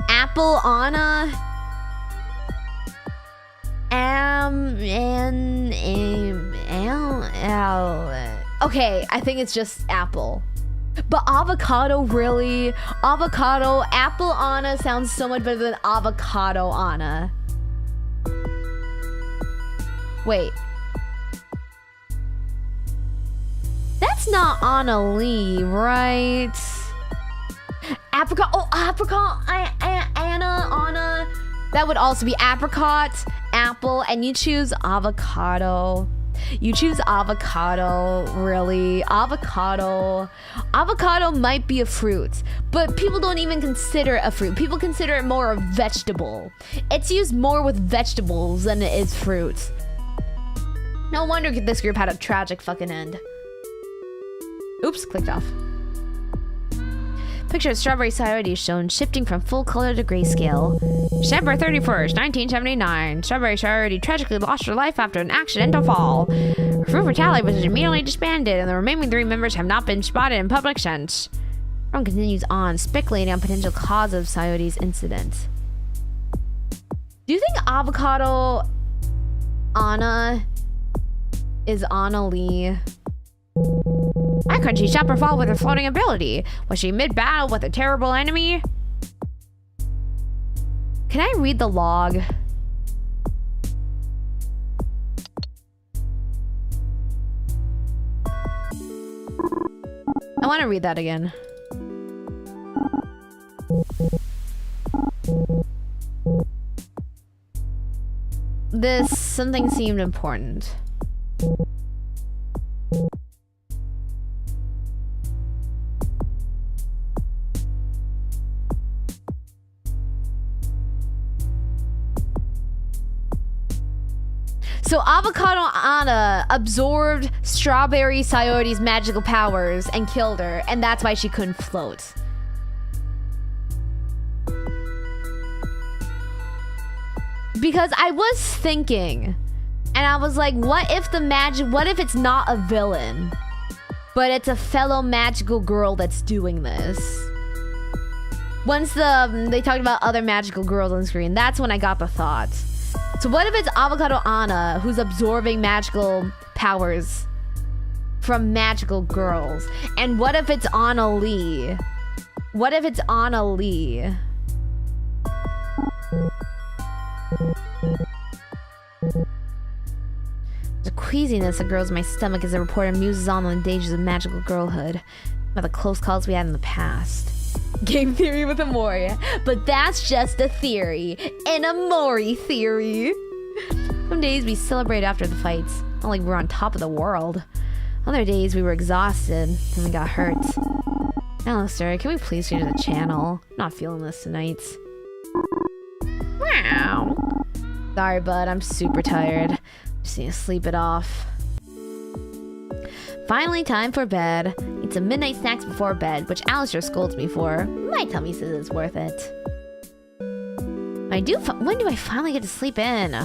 Anna. Okay, I think it's just Apple. But avocado, really? Avocado, Apple Anna sounds so much better than Avocado Anna. Wait. That's not Anna Lee, right? Apricot. Oh, apricot. Anna. That would also be apricot, apple, and you choose avocado. You choose avocado, really? Avocado. Avocado might be a fruit, but people don't even consider it a fruit. People consider it more a vegetable. It's used more with vegetables than it is fruit. No wonder this group had a tragic fucking end. Oops, clicked off. Picture of Strawberry Sayori shown, shifting from full color to grayscale. December 31st, 1979. Strawberry Sayori tragically lost her life after an accidental fall. Fruit Fatale was immediately disbanded, and the remaining 3 members have not been spotted in public since. Everyone continues on, speculating on potential cause of Sayori's incident. Do you think Avocado Anna is Anna Lee? Why couldn't she stop her fall with her floating ability? Was she mid-battle with a terrible enemy? Can I read the log? I want to read that again. Something seemed important. So Avocado Anna absorbed Strawberry Sayori's magical powers and killed her, and that's why she couldn't float. Because I was thinking, and I was like, what if it's not a villain, but it's a fellow magical girl that's doing this? Once they talked about other magical girls on screen, that's when I got the thought. So what if it's Avocado Anna who's absorbing magical powers from magical girls? And what if it's Anna Lee? What if it's Anna Lee? The queasiness that grows in my stomach as I report and muses on the dangers of magical girlhood. About the close calls we had in the past. Game theory with Amoria, but that's just a theory. An Amori theory. Some days we celebrate after the fights, not like we're on top of the world. Other days we were exhausted and we got hurt. Alistair, can we please change the channel? I'm not feeling this tonight. Wow. Sorry, bud, I'm super tired. Just need to sleep it off. Finally, time for bed. Eat some midnight snacks before bed, which Alistair scolds me for. My tummy says it's worth it. When do I finally get to sleep in?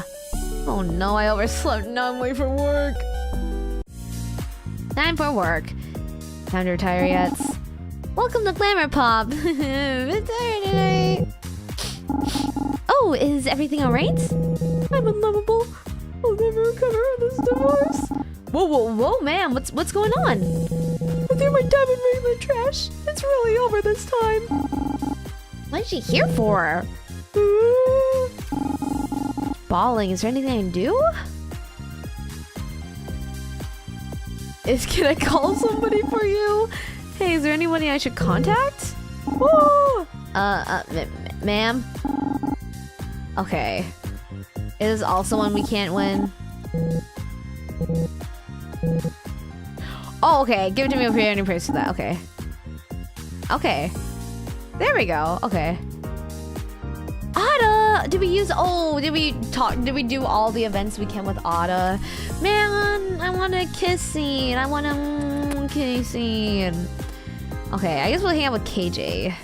Oh no, I overslept. Now I'm late for work. Time for work. Time to retire yet. Welcome to Glamour Pop. Retire tonight. Oh, is everything alright? I'm unlovable. I'll never recover from this divorce. Whoa, man, what's going on? I threw my diamond ring in the trash. It's really over this time. What is she here for? Bawling, is there anything I can do? Can I call somebody for you? Hey, is there anybody I should contact? Whoa! Ma'am? Okay. Is this also one we can't win? Oh, okay. Give it to me over here and praise for that. Okay. Okay. There we go. Okay. Ada! Did we use... Oh, did we do all the events we can with Ada? Man, I want a kiss scene. I want a kiss scene. Okay, I guess we'll hang out with KJ.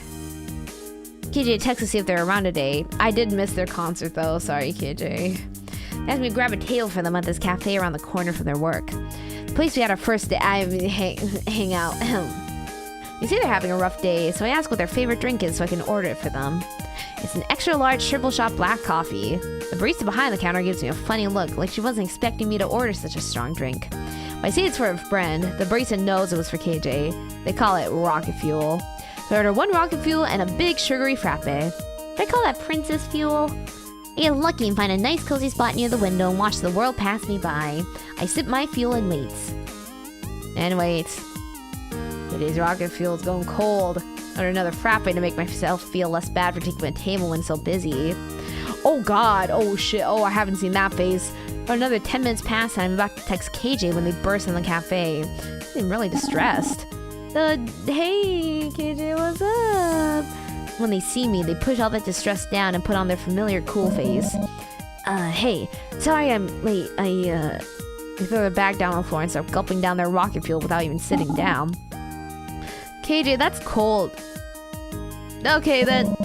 KJ texts to see if they're around today. I did miss their concert though. Sorry, KJ. They asked me to grab a table for them at this cafe around the corner from their work. The place we had our first day, hang out. You see they're having a rough day, so I asked what their favorite drink is so I can order it for them. It's an extra large triple shot black coffee. The barista behind the counter gives me a funny look, like she wasn't expecting me to order such a strong drink. When I say it's for a friend, the barista knows it was for KJ. They call it rocket fuel. So I order 1 rocket fuel and a big sugary frappe. Did I call that princess fuel? I get lucky and find a nice cozy spot near the window and watch the world pass me by. I sip my fuel and wait. And wait. Today's rocket fuel is going cold. I order another frappe to make myself feel less bad for taking my table when so busy. Oh god, oh shit, oh I haven't seen that face. Another 10 minutes pass and I'm about to text KJ when they burst in the cafe. I'm really distressed. Hey KJ, what's up? When they see me, they push all that distress down and put on their familiar cool face. Hey, sorry I'm late. They throw their bag down on the floor and start gulping down their rocket fuel without even sitting down. KJ, that's cold. Okay then.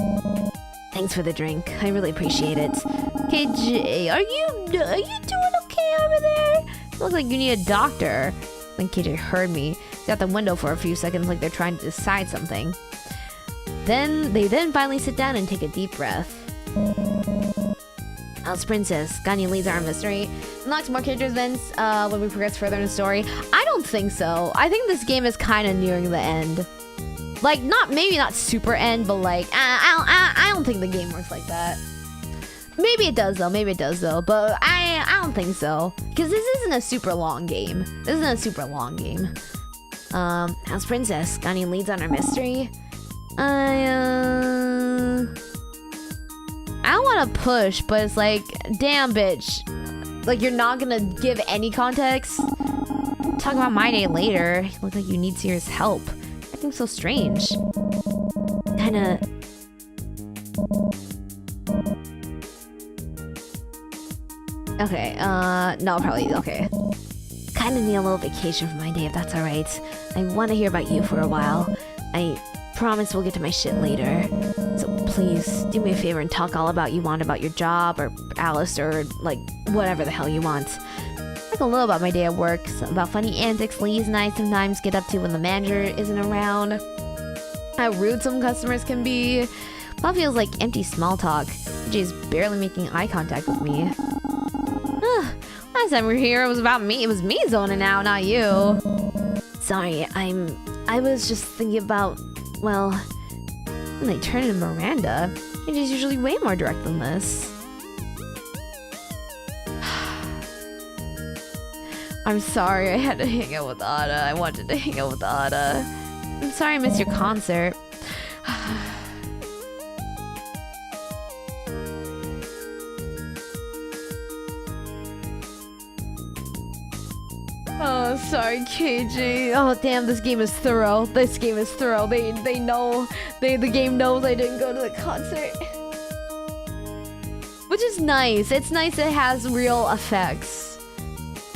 Thanks for the drink. I really appreciate it. KJ, are you doing okay over there? You look like you need a doctor. Then KJ heard me. He's out the window for a few seconds like they're trying to decide something. They finally sit down and take a deep breath. House Princess, got any leads on our mystery? Unlocks more characters events when we progress further in the story. I don't think so. I think this game is kind of nearing the end. Like, maybe not super end, but like, I don't think the game works like that. Maybe it does though, but I don't think so. Because this isn't a super long game. House Princess, got any leads on our mystery? I don't want to push, but it's like, damn bitch. Like, you're not gonna give any context? Talk about my day later. You look like you need serious help. Acting so strange. Kinda... Okay, no, probably, okay. Kinda need a little vacation from my day, if that's alright. I want to hear about you for a while. I promise we'll get to my shit later. So please, do me a favor and talk all about your job, or Alice, or, like, whatever the hell you want. Talk a little about my day at work, about funny antics Lee's and I sometimes get up to when the manager isn't around. How rude some customers can be. All feels like empty small talk. Jay's barely making eye contact with me. Last time we were here, it was about me. It was me zoning out, not you. Sorry, I was just thinking about, well, when they turn into Miranda, Jay's usually way more direct than this. I'm sorry, I had to hang out with Ada. I wanted to hang out with Ada. I'm sorry I missed your concert. Oh, sorry, KJ. Oh, damn, this game is thorough. The game knows I didn't go to the concert. Which is nice. It's nice it has real effects.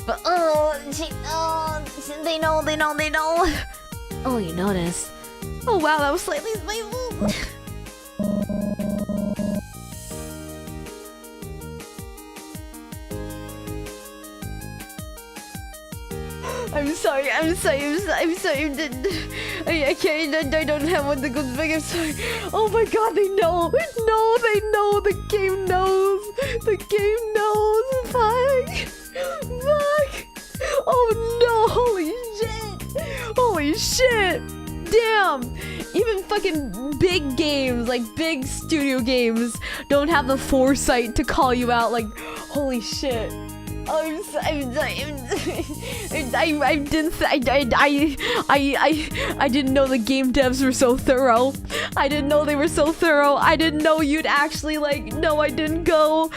But, they know. Oh, you noticed. Oh, wow, that was slightly spiteful. I'm sorry. I can't, I don't have one that goes big. I'm sorry. Oh my god, they know. No, they know. The game knows. Fuck. Oh no, holy shit. Damn. Even fucking big games, like big studio games, don't have the foresight to call you out like, holy shit. I didn't know the game devs were so thorough. I didn't know they were so thorough. I didn't know you'd actually like. No, I didn't go.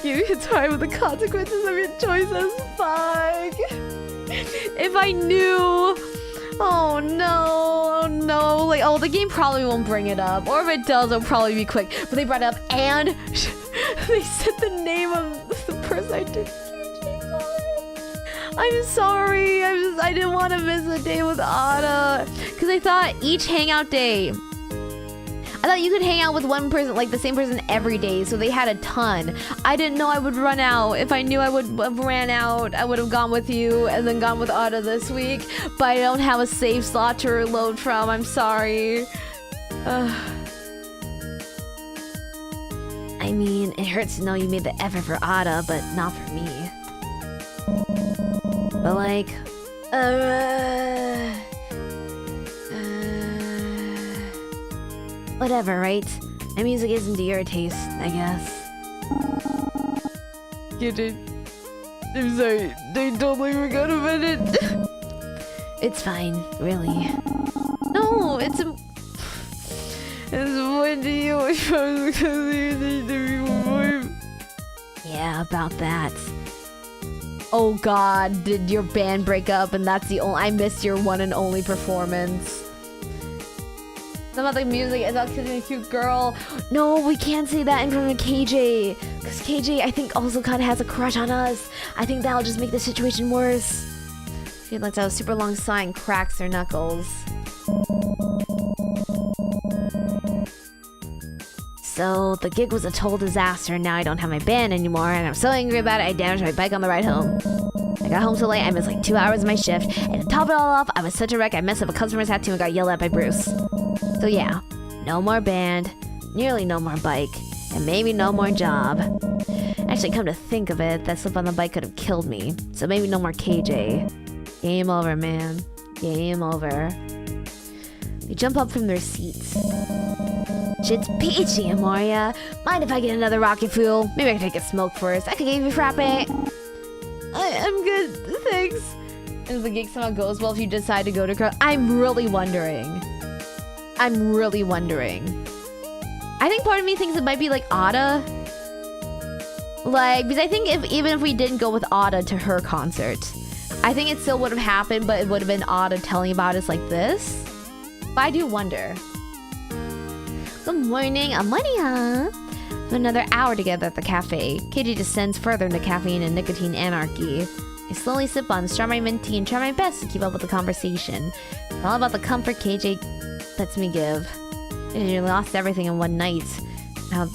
It's hard with the consequences of your choices. Fuck. If I knew. Oh no. Like, oh, the game probably won't bring it up. Or if it does, it'll probably be quick. But they brought it up and they said the name of the person I did. I'm sorry. I didn't want to miss a day with Ada. Because I thought each hangout day, I thought you could hang out with one person, like the same person every day, so they had a ton. I didn't know I would run out. If I knew I would have ran out, I would have gone with you and then gone with Ada this week. But I don't have a save slot to reload from. I'm sorry. I mean, it hurts to know you made the effort for Ada, but not for me. But like, whatever, right? My music isn't to your taste, I guess. I'm sorry. They totally forgot about it. It's fine, really. No, it's what do you Yeah, about that. Oh god, did your band break up and that's the only— I missed your one and only performance. Some about the music, I thought kissing a cute girl. No, we can't say that in front of KJ. Because KJ, I think, also kind of has a crush on us. I think that'll just make the situation worse. She lets out a super long sigh and cracks her knuckles. So, the gig was a total disaster and now I don't have my band anymore and I'm so angry about it I damaged my bike on the ride home. I got home so late I missed like 2 hours of my shift and to top it all off, I was such a wreck I messed up a customer's tattoo and got yelled at by Bruce. So yeah, no more band, nearly no more bike, and maybe no more job. Actually, come to think of it, that slip on the bike could have killed me, so maybe no more KJ. Game over, man. Game over. They jump up from their seats. Shit's peachy, Amoria. Mind if I get another rocket fuel? Maybe I can take a smoke first. I could give you a frappe. I'm good, thanks. And if the gig somehow goes well if you decide to go to I'm really wondering. I think part of me thinks it might be like Ada. Like, because I think even if we didn't go with Ada to her concert, I think it still would have happened, but it would have been Ada telling about us like this. But I do wonder. Good morning, Amoria. Another hour together at the cafe. KJ descends further into caffeine and nicotine anarchy. I slowly sip on strawberry mint tea and try my best to keep up with the conversation. It's all about the comfort KJ lets me give. You lost everything in one night. Now,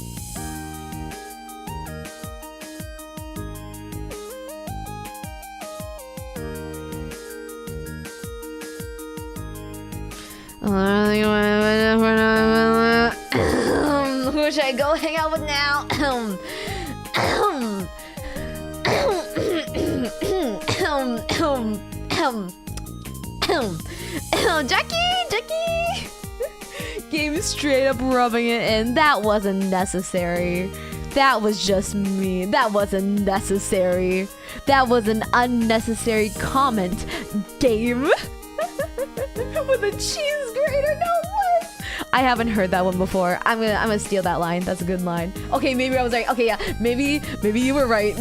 who should I go hang out with now? Jackie! Game straight up rubbing it in. That wasn't necessary. That was just me. That wasn't necessary. That was an unnecessary comment, Game. With a cheese grater, no less. I haven't heard that one before. I'm gonna steal that line. That's a good line. Okay, maybe I was right. Okay, yeah. Maybe you were right.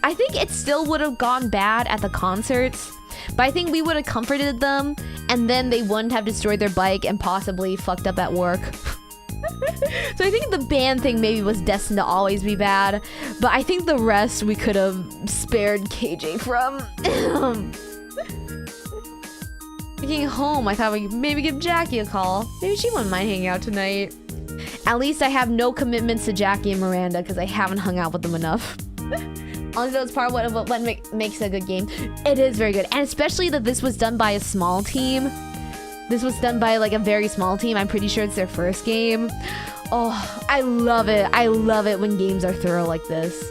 I think it still would have gone bad at the concerts, but I think we would have comforted them and then they wouldn't have destroyed their bike and possibly fucked up at work. So I think the band thing maybe was destined to always be bad, but I think the rest we could have spared KJ from. Getting home, I thought we could maybe give Jackie a call. Maybe she wouldn't mind hanging out tonight. At least I have no commitments to Jackie and Miranda because I haven't hung out with them enough. Honestly, that's part of what makes a good game. It is very good, and especially that this was done by a small team. This was done by like a very small team. I'm pretty sure it's their first game. Oh, I love it. I love it when games are thorough like this.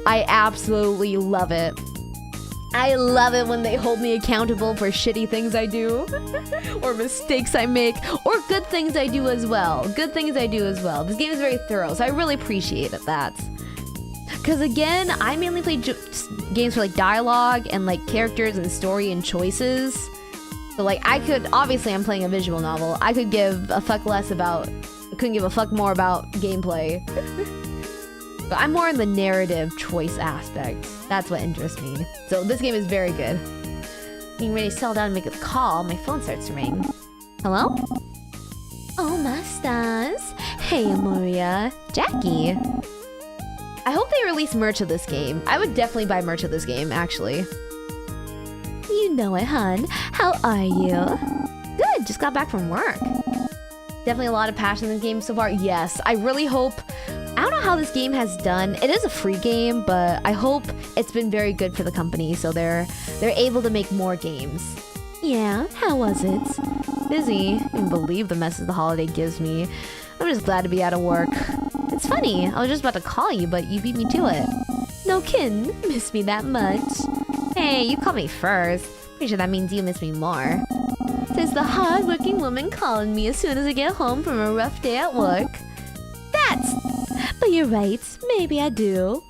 I absolutely love it. I love it when they hold me accountable for shitty things I do, or mistakes I make, or good things I do as well. Good things I do as well. This game is very thorough, so I really appreciate that. Because again, I mainly play games for like dialogue and like characters and story and choices. So like obviously I'm playing a visual novel. I could give a fuck less about, I couldn't give a fuck more about gameplay. But I'm more in the narrative choice aspect. That's what interests me. So this game is very good. Being ready to settle down and make a call, my phone starts to ring. Hello? Oh, my stars. Hey, Amoria. Jackie. I hope they release merch of this game. I would definitely buy merch of this game, actually. You know it, hun. How are you? Good, just got back from work. Definitely a lot of passion in the game so far. Yes, I really hope... I don't know how this game has done. It is a free game, but I hope it's been very good for the company, so they're able to make more games. Yeah, how was it? Busy. I can't believe the messes the holiday gives me. I'm just glad to be out of work. It's funny, I was just about to call you, but you beat me to it. No kidding. Miss me that much? Hey, you called me first. Pretty sure that means you miss me more. Says the hard-working woman calling me as soon as I get home from a rough day at work. But you're right, maybe I do.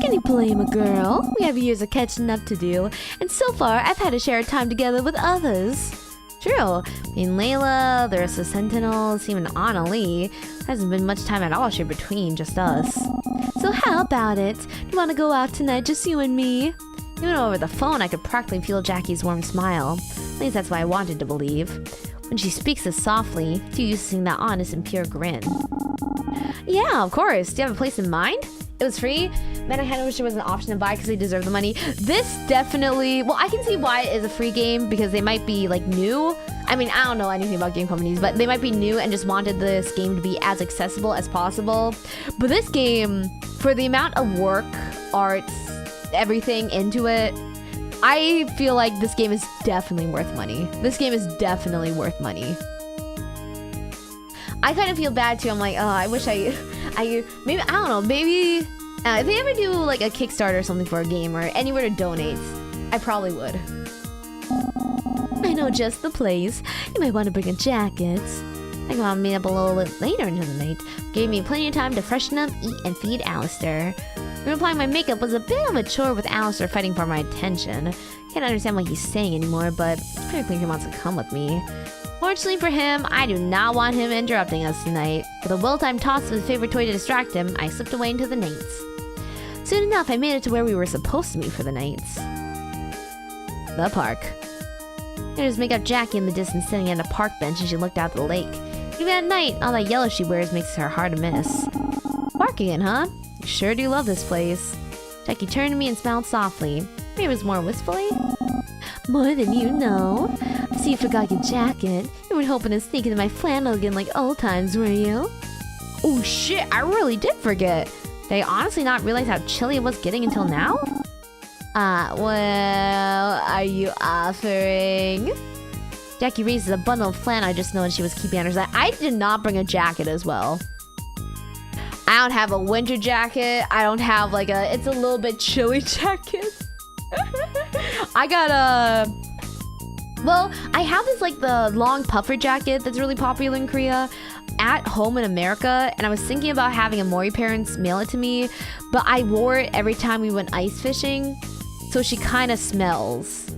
Can you blame a girl? We have years of catching up to do, and so far I've had to share time together with others. True. I mean, Layla, the rest of the Sentinels, even Anna Lee. Hasn't been much time at all shared between just us. So how about it? Do you want to go out tonight, just you and me? Even over the phone, I could practically feel Jackie's warm smile. At least that's what I wanted to believe. When she speaks so softly, too used to seeing that honest and pure grin. Yeah, of course. Do you have a place in mind? It was free. Man, I had wish there was an option to buy because they deserve the money. This definitely... Well, I can see why it is a free game because they might be, like, new. I mean, I don't know anything about game companies, but they might be new and just wanted this game to be as accessible as possible. But this game, for the amount of work, art, everything into it, I feel like this game is definitely worth money. This game is definitely worth money. I kind of feel bad too. I'm like, oh, I wish maybe, I don't know, maybe if they ever do like a Kickstarter or something for a game or anywhere to donate, I probably would. I know just the place. You might want to bring a jacket. I can want to meet up a little bit later into the night. Gave me plenty of time to freshen up, eat, and feed Alistair. Reapplying my makeup was a bit of a chore with Alistair fighting for my attention. Can't understand what he's saying anymore, but it's pretty clear he wants to come with me. Fortunately for him, I do not want him interrupting us tonight. With a well-timed toss of his favorite toy to distract him, I slipped away into the nights. Soon enough, I made it to where we were supposed to meet for the nights. The park. There's make-up Jackie in the distance sitting at a park bench as she looked out the lake. Even at night, all that yellow she wears makes her hard to miss. Park again, huh? You sure do love this place. Jackie turned to me and smiled softly. Maybe it was more wistfully. More than you know. I see you forgot your jacket. You were hoping to sneak into my flannel again like old times, were you? Oh shit, I really did forget. Did I honestly not realize how chilly it was getting until now? Well, are you offering? Jackie raises a bundle of flannel I just noticed she was keeping on her side. I did not bring a jacket as well. I don't have a winter jacket. I don't have like it's a little bit chilly jacket. I got well, I have this like the long puffer jacket that's really popular in Korea at home in America, and I was thinking about having Amori parents mail it to me, but I wore it every time we went ice fishing, so she kind of smells.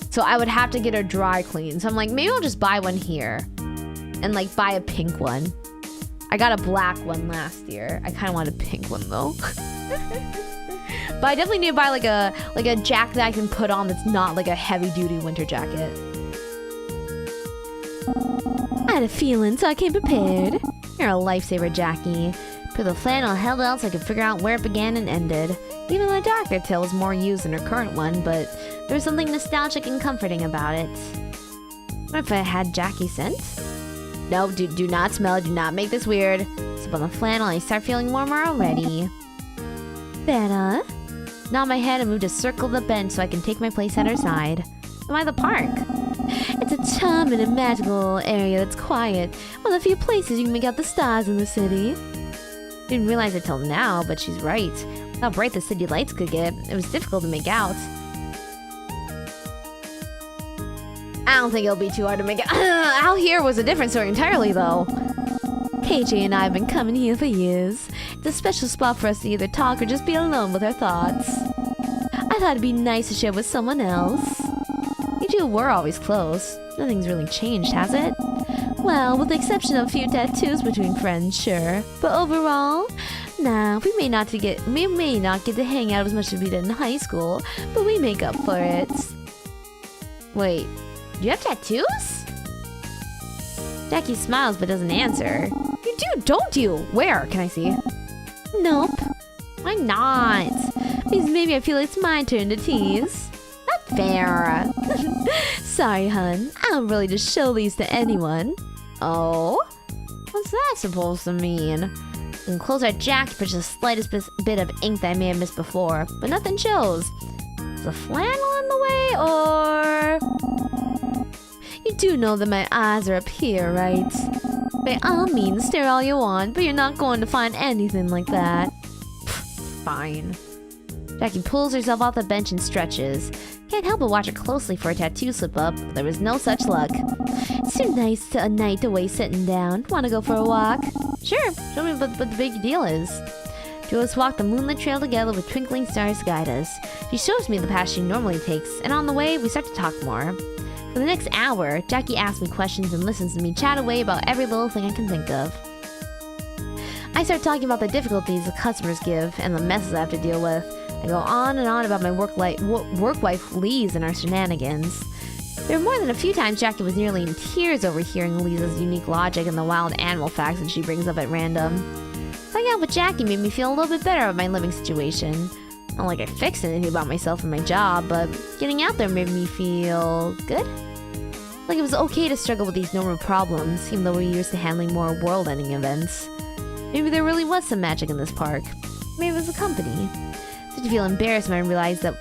So I would have to get her dry clean. So I'm like, maybe I'll just buy one here and like buy a pink one. I got a black one last year. I kind of want a pink one though. But I definitely need to buy like a jacket that I can put on that's not like a heavy-duty winter jacket. I had a feeling, so I came prepared. You're a lifesaver, Jackie. Put the flannel held out so I could figure out where it began and ended. Even the darker tail was more used than her current one, but there was something nostalgic and comforting about it. What if I had Jackie's scent? No, do not smell it. Do not make this weird. Sip on the flannel and I start feeling warmer already. Better? Nod my head and moved to circle the bench so I can take my place at her side. Am I the park? It's a charming and magical area that's quiet. One of the few places you can make out the stars in the city. Didn't realize it till now, but she's right. how bright the city lights could get. It was difficult to make out. I don't think it'll be too hard to make out. Out here was a different story entirely, though. KJ and I have been coming here for years. It's a special spot for us to either talk or just be alone with our thoughts. I thought it'd be nice to share with someone else. You two were always close. Nothing's really changed, has it? Well, with the exception of a few tattoos between friends, sure. But overall, nah, we may not get to hang out as much as we did in high school, but we make up for it. Wait, do you have tattoos? Jackie smiles but doesn't answer. You do, don't you? Where? Can I see? Nope. Why not? Because maybe I feel it's my turn to tease. Not fair. Sorry, hun. I don't really just show these to anyone. Oh? What's that supposed to mean? And close our jacket for just the slightest bit of ink that I may have missed before, but nothing shows. Is the flannel in the way, or... You do know that my eyes are up here, right? By all means, stare all you want, but you're not going to find anything like that. Fine. Jackie pulls herself off the bench and stretches. Can't help but watch her closely for a tattoo slip up, but there was no such luck. It's too nice to a night away sitting down. Wanna go for a walk? Sure, show me what the big deal is. Two of us walk the moonlit trail together with twinkling stars to guide us. She shows me the path she normally takes, and on the way, we start to talk more. For the next hour, Jackie asks me questions and listens to me chat away about every little thing I can think of. I start talking about the difficulties the customers give and the messes I have to deal with. I go on and on about my work wife Liz and our shenanigans. There were more than a few times Jackie was nearly in tears overhearing Liz's unique logic and the wild animal facts that she brings up at random. Hanging out with Jackie made me feel a little bit better about my living situation. Not like I fixed anything about myself and my job, but getting out there made me feel good. Like it was okay to struggle with these normal problems, even though we're used to handling more world-ending events. Maybe there really was some magic in this park. Maybe it was the company. I feel embarrassed when I realized that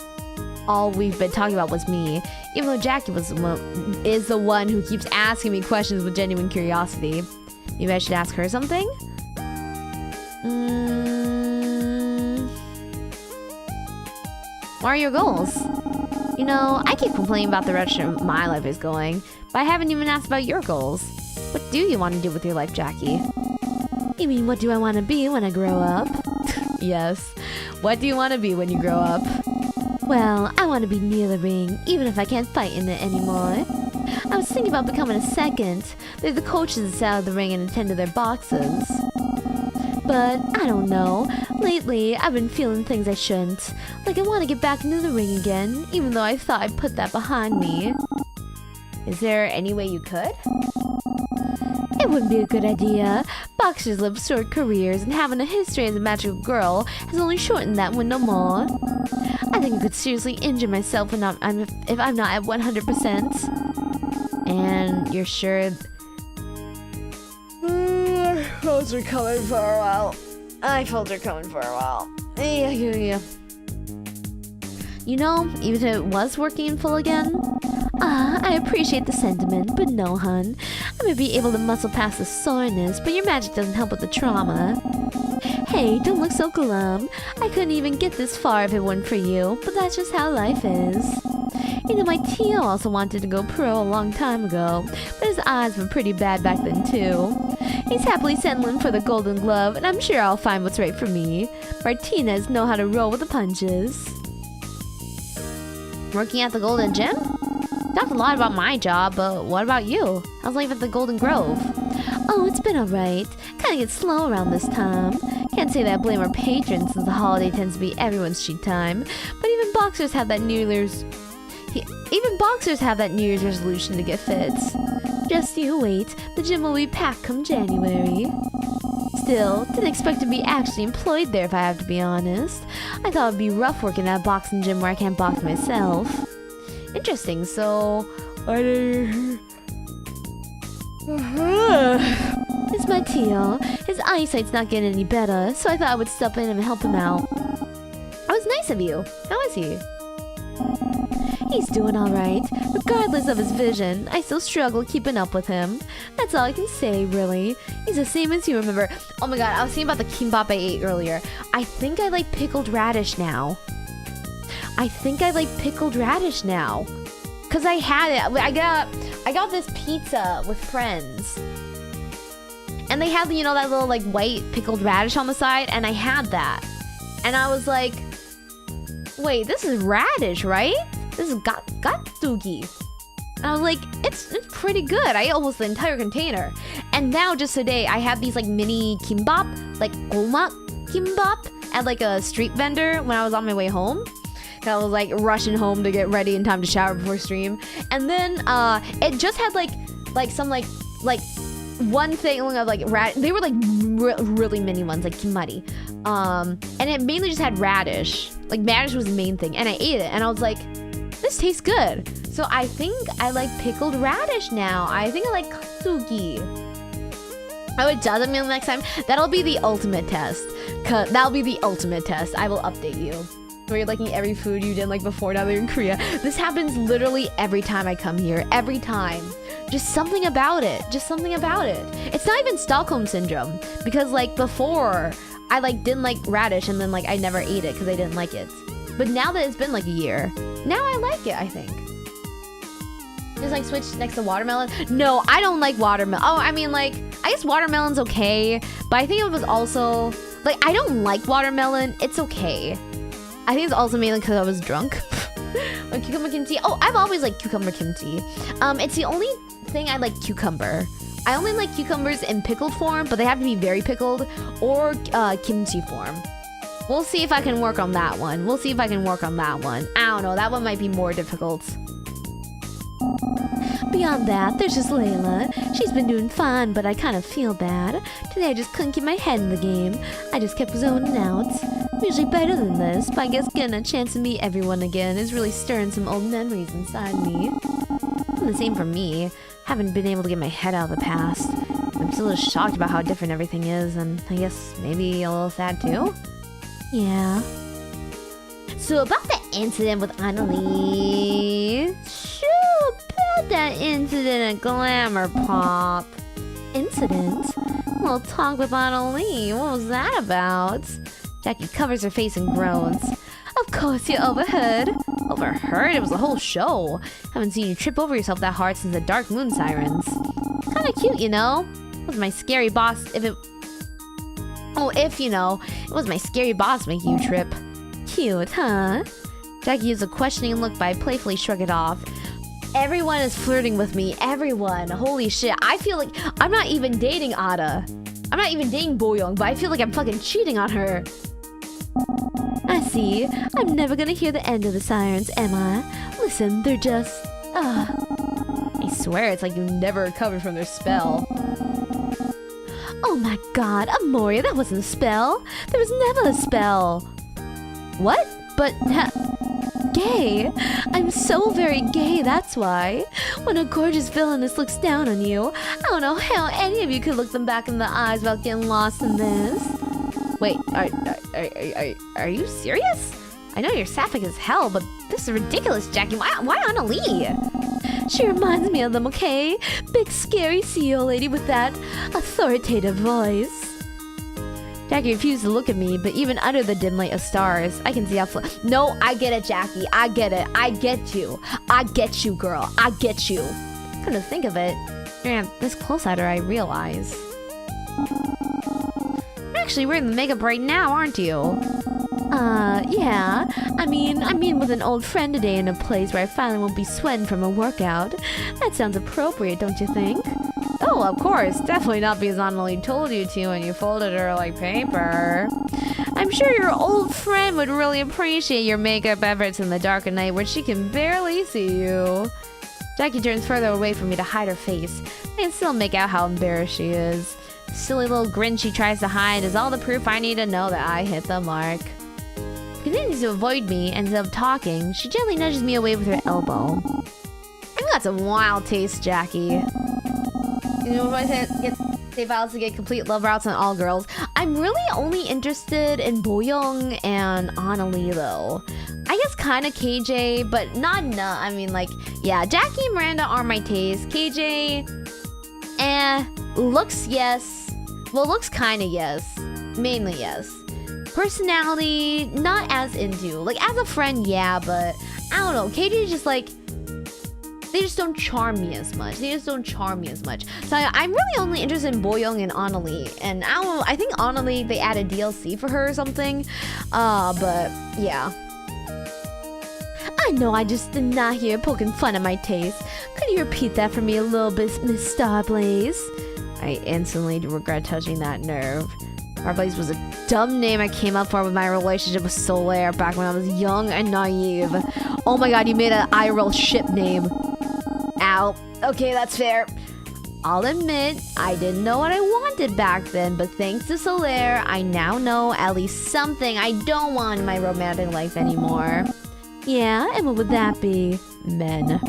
all we've been talking about was me, even though Jackie is the one who keeps asking me questions with genuine curiosity. Maybe I should ask her something? What are your goals? You know, I keep complaining about the direction my life is going, but I haven't even asked about your goals. What do you want to do with your life, Jackie? You mean, what do I want to be when I grow up? Yes. What do you want to be when you grow up? Well, I want to be near the ring, even if I can't fight in it anymore. I was thinking about becoming a second. They're the coaches that sit out of the ring and attend to their boxes. But, I don't know. Lately, I've been feeling things I shouldn't. Like I want to get back into the ring again, even though I thought I'd put that behind me. Is there any way you could? It wouldn't be a good idea. Boxers live short careers, and having a history as a magical girl has only shortened that window more. I think I could seriously injure myself if I'm not at 100%. And you're sure... Those are coming for a while. I felt her coming for a while. Yeah. You know, even if it was working in full again... I appreciate the sentiment, but no, hun. I may be able to muscle past the soreness, but your magic doesn't help with the trauma. Hey, don't look so glum. I couldn't even get this far if it weren't for you, but that's just how life is. You know, my Tio also wanted to go pro a long time ago, but his eyes were pretty bad back then too. He's happily settling for the Golden Glove, and I'm sure I'll find what's right for me. Martinez know how to roll with the punches. Working at the Golden Gym? Talked a lot about my job, but what about you? How's life at the Golden Grove? Oh, it's been alright. Kinda gets slow around this time. Can't say that I blame our patrons since the holiday tends to be everyone's cheat time, but even boxers have that New Year's resolution to get fit. Just you wait, the gym will be packed come January. Still, didn't expect to be actually employed there if I have to be honest. I thought it'd be rough working at a boxing gym where I can't box myself. Interesting, so... why do you... It's my Tio. His eyesight's not getting any better, so I thought I would step in and help him out. That was nice of you. How is he? He's doing alright. Regardless of his vision, I still struggle keeping up with him. That's all I can say, really. He's the same as you, remember. Oh my god, I was thinking about the kimbap I ate earlier. I think I like pickled radish now. Cause I had it. I got this pizza with friends. And they had, you know, that little like white pickled radish on the side, and I had that. And I was like, wait, this is radish, right? This is gatsugi. And I was like, it's pretty good. I ate almost the entire container. And now just today, I had these like mini kimbap, like gomak kimbap at like a street vendor when I was on my way home. I was like rushing home to get ready in time to shower before stream. And then it just had like some like one thing of like they were like really mini ones, like kimari. And it mainly just had radish. Like radish was the main thing. And I ate it and I was like, this tastes good. So I think I like pickled radish now. I think I like katsugi. Oh, it doesn't mean next time. That'll be the ultimate test. That'll be the ultimate test. I will update you. Where you're liking every food you didn't like before, now that you're in Korea. This happens literally every time I come here. Every time. Just something about it. It's not even Stockholm Syndrome. Because like before, I like didn't like radish and then like I never ate it because I didn't like it. But now that it's been like a year, now I like it, I think. Just like switch next to watermelon. No, I don't like watermelon. Oh, I mean like, I guess watermelon's okay. But I think it was also, like I don't like watermelon. It's okay. I think it's also mainly because I was drunk. Like cucumber kimchi. Oh, I've always liked cucumber kimchi. It's the only thing I like cucumber. I only like cucumbers in pickled form, but they have to be very pickled, or kimchi form. We'll see if I can work on that one. I don't know, that one might be more difficult. Beyond that, there's just Layla. She's been doing fine, but I kind of feel bad. Today I just couldn't keep my head in the game. I just kept zoning out. I'm usually better than this, but I guess getting a chance to meet everyone again is really stirring some old memories inside me. And the same for me. Haven't been able to get my head out of the past. I'm still just shocked about how different everything is, and I guess maybe a little sad too? Yeah. So about the incident with Annalie. About that incident at Glamour Pop. Incident? Well, talk with Annalie. What was that about? Jackie covers her face and groans. Of course you overheard. Overheard? It was the whole show. Haven't seen you trip over yourself that hard since the Dark Moon Sirens. Kinda cute, you know? It was my scary boss if it was my scary boss making you trip. Cute, huh? Jackie used a questioning look, but I playfully shrug it off. Everyone is flirting with me. Everyone. Holy shit. I feel like I'm not even dating Ada. I'm not even dating Boyoung, but I feel like I'm fucking cheating on her. I see. I'm never gonna hear the end of the sirens, am I? Listen, they're just... I swear it's like you never recovered from their spell. Oh my god, Amoria, that wasn't a spell. There was never a spell. What? But... gay. I'm so very gay, that's why. When a gorgeous villainess looks down on you, I don't know how any of you could look them back in the eyes without getting lost in this. Wait, are you serious? I know you're sapphic as hell, but this is ridiculous, Jackie. Why Annalie? She reminds me of them, okay? Big scary CEO lady with that authoritative voice. Jackie refused to look at me, but even under the dim light of stars, I can see how No, I get it, Jackie. I get it. I get you. I get you, girl. I get you. Come to think of it, you're this close at her, I realize. You're actually wearing the makeup right now, aren't you? Yeah. I mean with an old friend today in a place where I finally won't be sweating from a workout. That sounds appropriate, don't you think? Oh, of course. Definitely not because Annalie told you to and you folded her like paper. I'm sure your old friend would really appreciate your makeup efforts in the dark at night when she can barely see you. Jackie turns further away from me to hide her face. I can still make out how embarrassed she is. The silly little grin she tries to hide is all the proof I need to know that I hit the mark. She continues to avoid me, and instead of talking, she gently nudges me away with her elbow. I think that's a wild taste, Jackie. You know what I said? They vow to get complete love routes on all girls. I'm really only interested in Boyoung and Annalie though. I guess kind of KJ, but not enough. I mean, like, yeah, Jackie and Miranda are my taste. KJ, looks yes. Well, looks kind of yes. Mainly yes. Personality, not as into. Like, as a friend, yeah, but I don't know. KJ is just like, they just don't charm me as much. So I'm really only interested in Boyoung and Annalie. And I don't know, I think Annalie, they added DLC for her or something. But yeah. I know I just did not hear poking fun at my taste. Could you repeat that for me a little bit, Miss Starblaze? I instantly regret touching that nerve. Starblaze was a dumb name I came up for with my relationship with Solaire back when I was young and naive. Oh my god, you made an IRL ship name. Ow. Okay, that's fair. I'll admit, I didn't know what I wanted back then, but thanks to Solaire, I now know at least something I don't want in my romantic life anymore. Yeah, and what would that be? Men.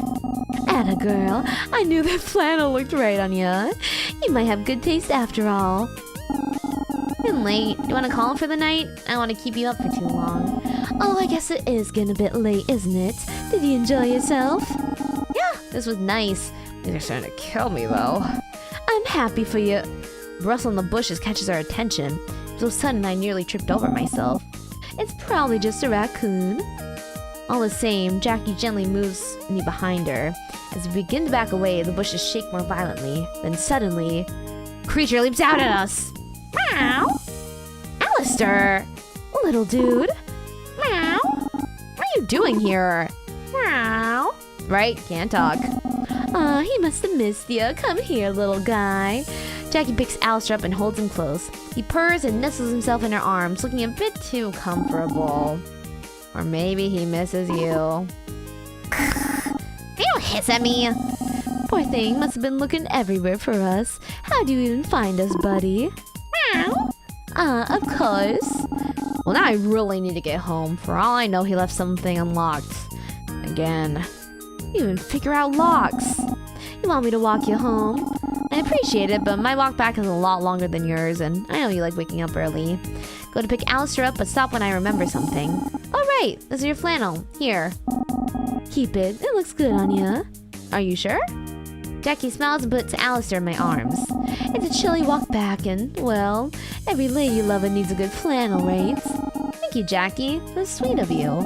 Atta girl, I knew that flannel looked right on ya. You might have good taste after all. Been late. You want to call for the night? I don't want to keep you up for too long. Oh, I guess it is getting a bit late, isn't it? Did you enjoy yourself? Yeah, this was nice. They're starting to kill me, though. I'm happy for you. Rustle in the bushes catches our attention. So sudden I nearly tripped over myself. It's probably just a raccoon. All the same, Jackie gently moves me behind her. As we begin to back away, the bushes shake more violently. Then suddenly, a creature leaps out at us. Meow! Alistair! Little dude! Meow! What are you doing here? Meow! Right? Can't talk. Aw, he must have missed you. Come here, little guy. Jackie picks Alistair up and holds him close. He purrs and nestles himself in her arms, looking a bit too comfortable. Or maybe he misses you. Don't hiss at me! Poor thing must have been looking everywhere for us. How'd you even find us, buddy? Meow! Of course. Well, now I really need to get home. For all I know, he left something unlocked. Again. You even figure out locks. You want me to walk you home? I appreciate it, but my walk back is a lot longer than yours, and I know you like waking up early. Go to pick Alistair up, but stop when I remember something. Oh, right. This is your flannel. Here. Keep it. It looks good on ya. Are you sure? Jackie smiles and puts Alistair in my arms. It's a chilly walk back, and, well, every lady lover needs a good flannel, right? Thank you, Jackie. That's sweet of you.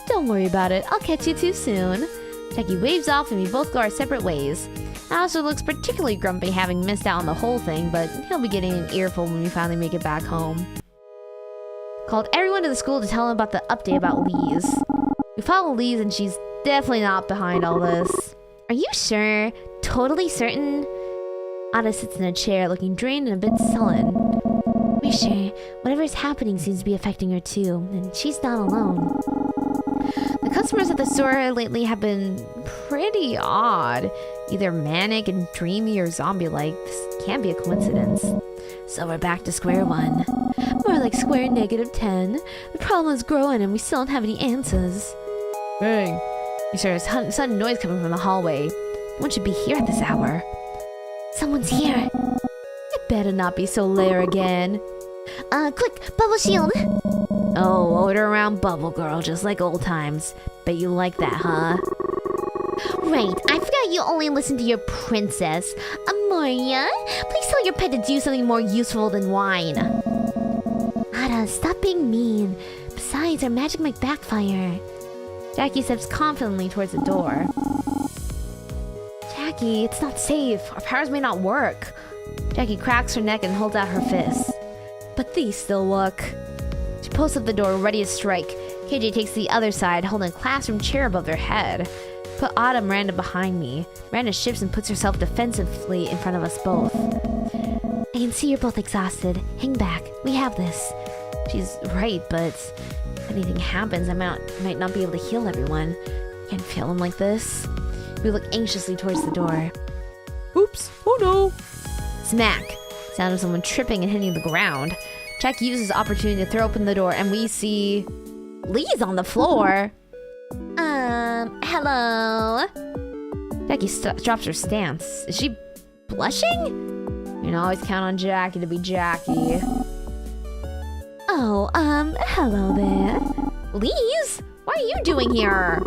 Don't worry about it. I'll catch you too soon. Jackie waves off and we both go our separate ways. Alistair looks particularly grumpy having missed out on the whole thing, but he'll be getting an earful when we finally make it back home. Called everyone to the school to tell them about the update about Lise. We follow Lise and she's definitely not behind all this. Are you sure? Totally certain? Ada sits in a chair looking drained and a bit sullen. We're sure. Whatever's happening seems to be affecting her too, and she's not alone. The customers at the store lately have been pretty odd. Either manic and dreamy or zombie-like. This can't be a coincidence. So we're back to square one. More like square -10. The problem is growing and we still don't have any answers. Hey. You hear a sudden noise coming from the hallway. One should be here at this hour. Someone's here. It better not be Solaire again. Quick, bubble shield. Oh, order around Bubble Girl, just like old times. Bet you like that, huh? Right, I forgot you only listen to your princess. Amoria, please tell your pet to do something more useful than whine. Ada, stop being mean. Besides, our magic might backfire. Jackie steps confidently towards the door. Jackie, it's not safe. Our powers may not work. Jackie cracks her neck and holds out her fists. But these still work. She posts up the door, ready to strike. KJ takes the other side, holding a classroom chair above their head. Put Autumn Miranda behind me. Miranda shifts and puts herself defensively in front of us both. I can see you're both exhausted. Hang back. We have this. She's right, but if anything happens, I might not be able to heal everyone. Can't feel them like this. We look anxiously towards the door. Oops. Oh no. Smack. Sound of someone tripping and hitting the ground. Jack uses the opportunity to throw open the door, and we see Lee's on the floor. Hello? Jackie drops her stance. Is she blushing? You're You can always count on Jackie to be Jackie. Oh, hello there. Lise, what are you doing here?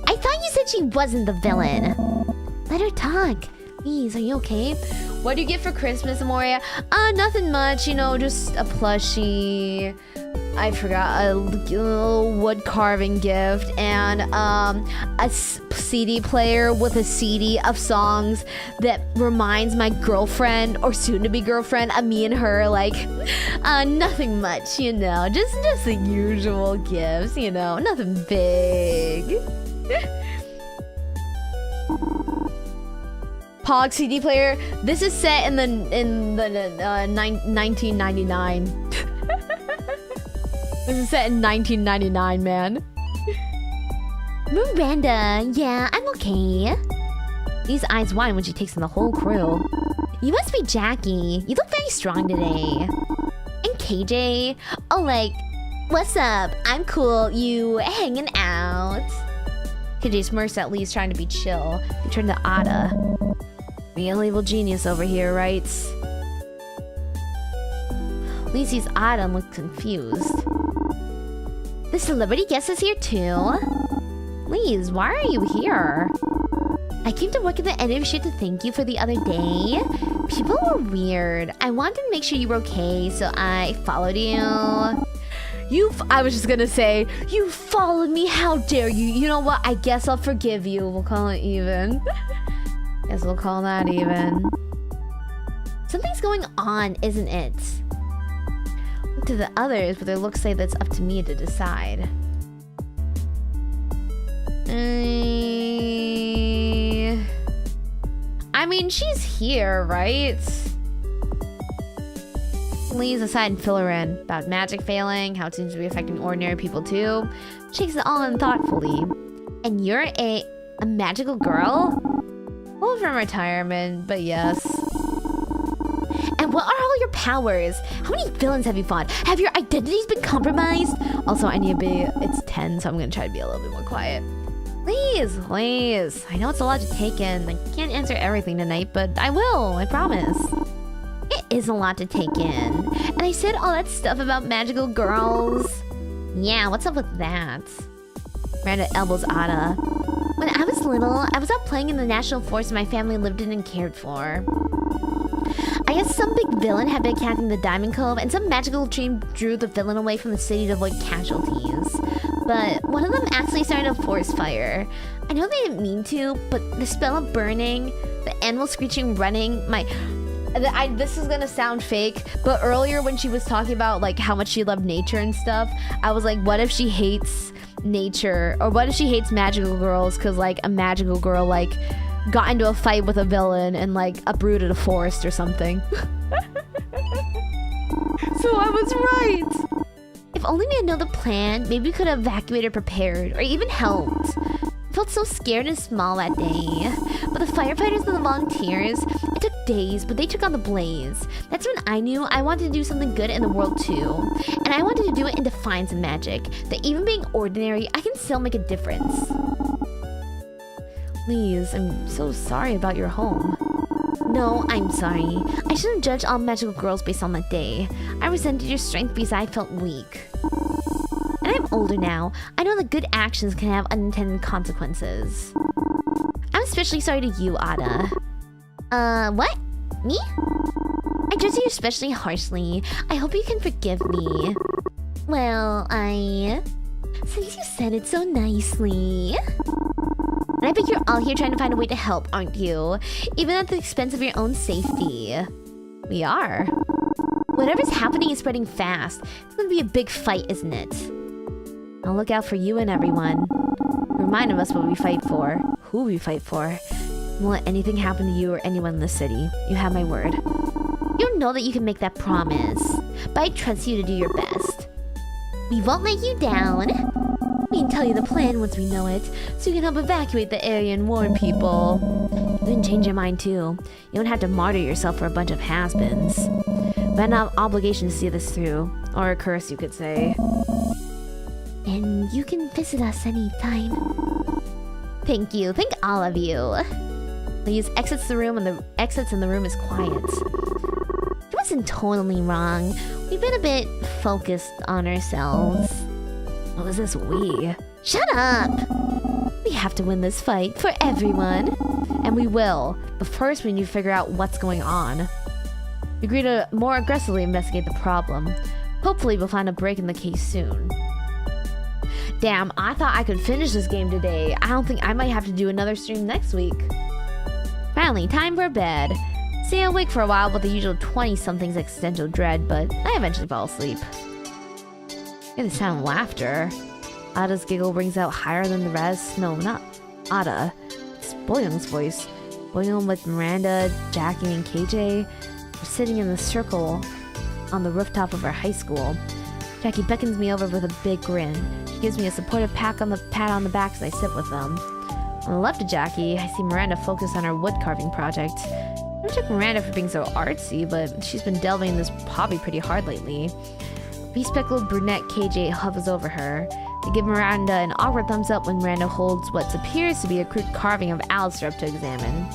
I thought you said she wasn't the villain. Let her talk. Lise, are you okay? What do you get for Christmas, Amoria? Nothing much, you know, just a plushie. I forgot, a little wood carving gift, and a CD player with a CD of songs that reminds my girlfriend or soon-to-be girlfriend of me and her. Like, nothing much, you know, just the usual gifts, you know, nothing big. Pog CD player. This is set in the 1999. This is set in 1999, man. Miranda, yeah, I'm okay. These eyes wide when she takes in the whole crew. You must be Jackie. You look very strong today. And KJ, oh, like, what's up? I'm cool. You hanging out? KJ smirks at Lee's trying to be chill. He turned to Ada. Real evil genius over here, right? Lee sees Ada and looks confused. The celebrity guest is here too. Lise, why are you here? I came to work at the end of your shift to thank you for the other day. People were weird. I wanted to make sure you were okay, so I followed you. I was just gonna say, you followed me, how dare you? You know what, I guess I'll forgive you. We'll call it even. Guess we'll call that even. Something's going on, isn't it? Look to the others, but their looks say that's up to me to decide. I mean, she's here, right? Lee's aside and fill her in about magic failing, how it seems to be affecting ordinary people too. Shakes it all in thoughtfully. And you're a magical girl? Well, from retirement, but yes. And what are all your powers? How many villains have you fought? Have your identities been compromised? Also, I need to be... It's 10, so I'm gonna try to be a little bit more quiet. Please. I know it's a lot to take in. I can't answer everything tonight, but I will. I promise. It is a lot to take in. And I said all that stuff about magical girls. Yeah, what's up with that? Miranda elbows Ada. When I was little, I was out playing in the national forest my family lived in and cared for. I guess some big villain had been attacking the Diamond Cove, and some magical dream drew the villain away from the city to avoid casualties. But one of them actually started a forest fire. I know they didn't mean to, but the spell of burning, the animal screeching, running, this is gonna sound fake, but earlier when she was talking about like how much she loved nature and stuff, I was like, what if she hates nature, or what if she hates magical girls because like a magical girl like got into a fight with a villain and like uprooted a forest or something. So I was right. If only we had known the plan, maybe we could have evacuated, prepared, or even helped. I felt so scared and small that day. But the firefighters and the volunteers, it took days, but they took on the blaze. That's when I knew I wanted to do something good in the world too. And I wanted to do it in defiance of magic. That even being ordinary, I can still make a difference. Please, I'm so sorry about your home. No, I'm sorry. I shouldn't judge all magical girls based on that day. I resented your strength because I felt weak. And I'm older now. I know that good actions can have unintended consequences. I'm especially sorry to you, Ada. What? Me? I judged you especially harshly. I hope you can forgive me. Well, since you said it so nicely... And I bet you're all here trying to find a way to help, aren't you? Even at the expense of your own safety. We are. Whatever's happening is spreading fast. It's gonna be a big fight, isn't it? I'll look out for you and everyone. Remind us what we fight for, who we fight for. Won't let anything happen to you or anyone in the city. You have my word. You know that you can make that promise. But I trust you to do your best. We won't let you down. We can tell you the plan once we know it, so you can help evacuate the area and warn people. You can change your mind too. You don't have to martyr yourself for a bunch of has-beens. But I have an obligation to see this through. Or a curse, you could say. And you can visit us anytime. Thank you. Thank all of you. Please exits the room and the exits in the room is quiet. isn't totally wrong. We've been a bit focused on ourselves. What was this we? Shut up! We have to win this fight for everyone. And we will. But first we need to figure out what's going on. We agree to more aggressively investigate the problem. Hopefully we'll find a break in the case soon. Damn, I thought I could finish this game today. I don't think I might have to do another stream next week. Finally, time for bed. Stay awake for a while with the usual 20-something's existential dread, but I eventually fall asleep. Hear the sound of laughter. Ada's giggle rings out higher than the rest. No, not Ada. It's Boyoung's voice. Boyoung with Miranda, Jackie, and KJ are sitting in the circle on the rooftop of our high school. Jackie beckons me over with a big grin. She gives me a supportive pat on the back as I sit with them. On the left of Jackie, I see Miranda focus on her wood carving project. I took Miranda for being so artsy, but she's been delving in this hobby pretty hard lately. Bespectacled brunette KJ hovers over her. I give Miranda an awkward thumbs up when Miranda holds what appears to be a crude carving of Alistair up to examine.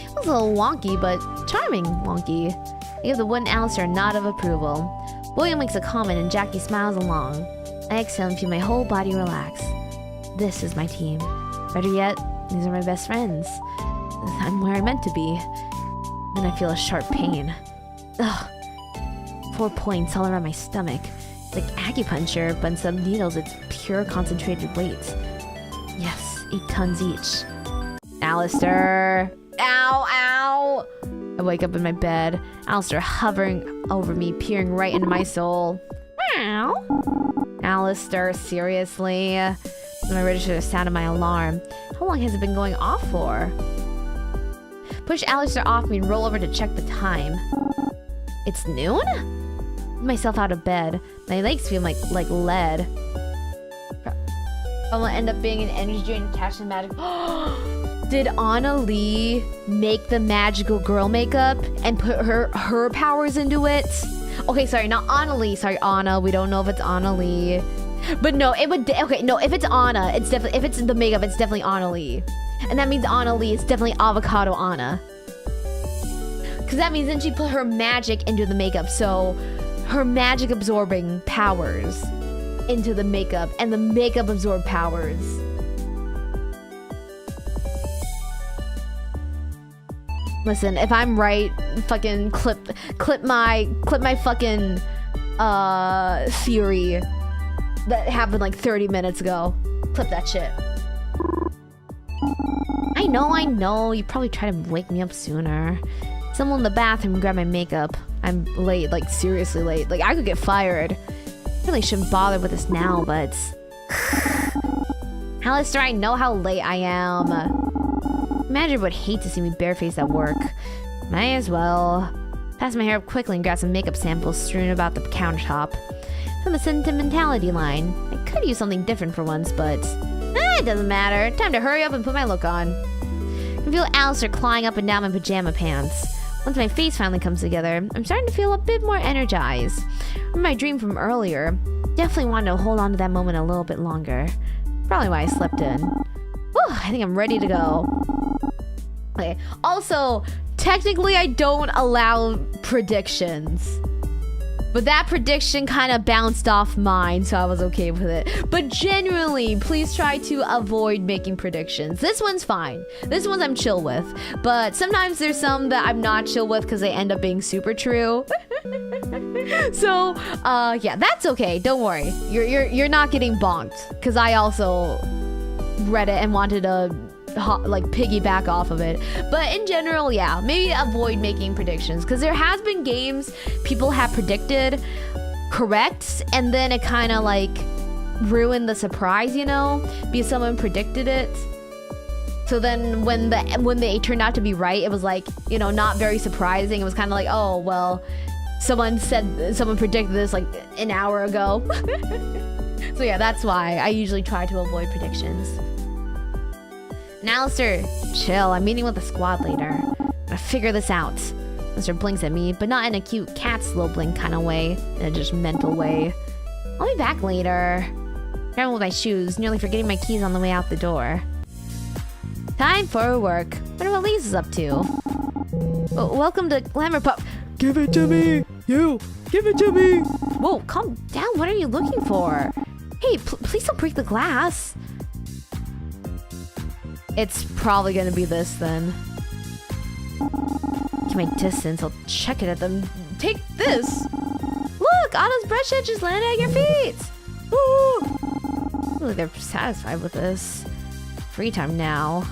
It was a little wonky, but charming wonky. I give the wooden Alistair a nod of approval. William makes a comment and Jackie smiles along. I exhale and feel my whole body relax. This is my team. Better yet, these are my best friends. I'm where I'm meant to be. Then I feel a sharp pain. Ugh. 4 points all around my stomach. It's like acupuncture, but instead of needles, it's pure concentrated weight. Yes, 8 tons each. Alistair! Ow, ow! I wake up in my bed. Alistair hovering over me, peering right into my soul. Ow! Alistair, seriously? Then I register the sound of my alarm. How long has it been going off for? Push Alistair off me and roll over to check the time. It's noon? Get myself out of bed. My legs feel like lead. I'm gonna end up being an energy drain attached to magic. Did Anna Lee make the magical girl makeup and put her powers into it? Okay, sorry, not Anna Lee. Sorry, Anna. We don't know if it's Anna Lee. But no, it would. Okay, no, if it's Anna, it's definitely. If it's the makeup, it's definitely Anna Lee. And that means Anna Lee is definitely Avocado Anna. Because that means then she put her magic into the makeup. So her magic absorbing powers into the makeup. And the makeup absorb powers. Listen, if I'm right, fucking clip my fucking theory that happened like 30 minutes ago. Clip that shit. I know. You probably try to wake me up sooner. Someone in the bathroom grab my makeup. I'm late, like seriously late. Like I could get fired. Really shouldn't bother with this now, but Alistair, I know how late I am. Manager would hate to see me barefaced at work. Might as well. Pass my hair up quickly and grab some makeup samples strewn about the countertop. From the sentimentality line. I could use something different for once, but it doesn't matter. Time to hurry up and put my look on. I can feel Alistair clawing up and down my pajama pants. Once my face finally comes together, I'm starting to feel a bit more energized. From my dream from earlier, definitely wanted to hold on to that moment a little bit longer. Probably why I slept in. Whew, I think I'm ready to go. Okay, also, technically I don't allow predictions. But that prediction kind of bounced off mine, so I was okay with it. But genuinely, please try to avoid making predictions. This one's fine. This one's I'm chill with. But sometimes there's some that I'm not chill with because they end up being super true. So, yeah, that's okay. Don't worry. You're not getting bonked. Because I also read it and wanted to like piggyback off of it. But in general, yeah, maybe avoid making predictions because there has been games people have predicted correct and then it kind of like ruined the surprise, you know, because someone predicted it. So then when they turned out to be right, it was like, you know, not very surprising. It was kind of like, oh well, someone predicted this like an hour ago. So yeah, that's why I usually try to avoid predictions. And Alistair, chill, I'm meeting with the squad later. Gotta figure this out. Alistair blinks at me, but not in a cute cat slow blink kind of way, in a just mental way. I'll be back later. Grabbing with my shoes, nearly forgetting my keys on the way out the door. Time for work. Wonder what Lisa's up to. Welcome to Glamour Pop. Give it to me! You! Give it to me! Whoa, calm down. What are you looking for? Hey, please don't break the glass. It's probably gonna be this then. Keep my distance. I'll check it at them. Take this. Look, Anna's brush edges landed at your feet. Woo! Look, they're satisfied with this. Free time now.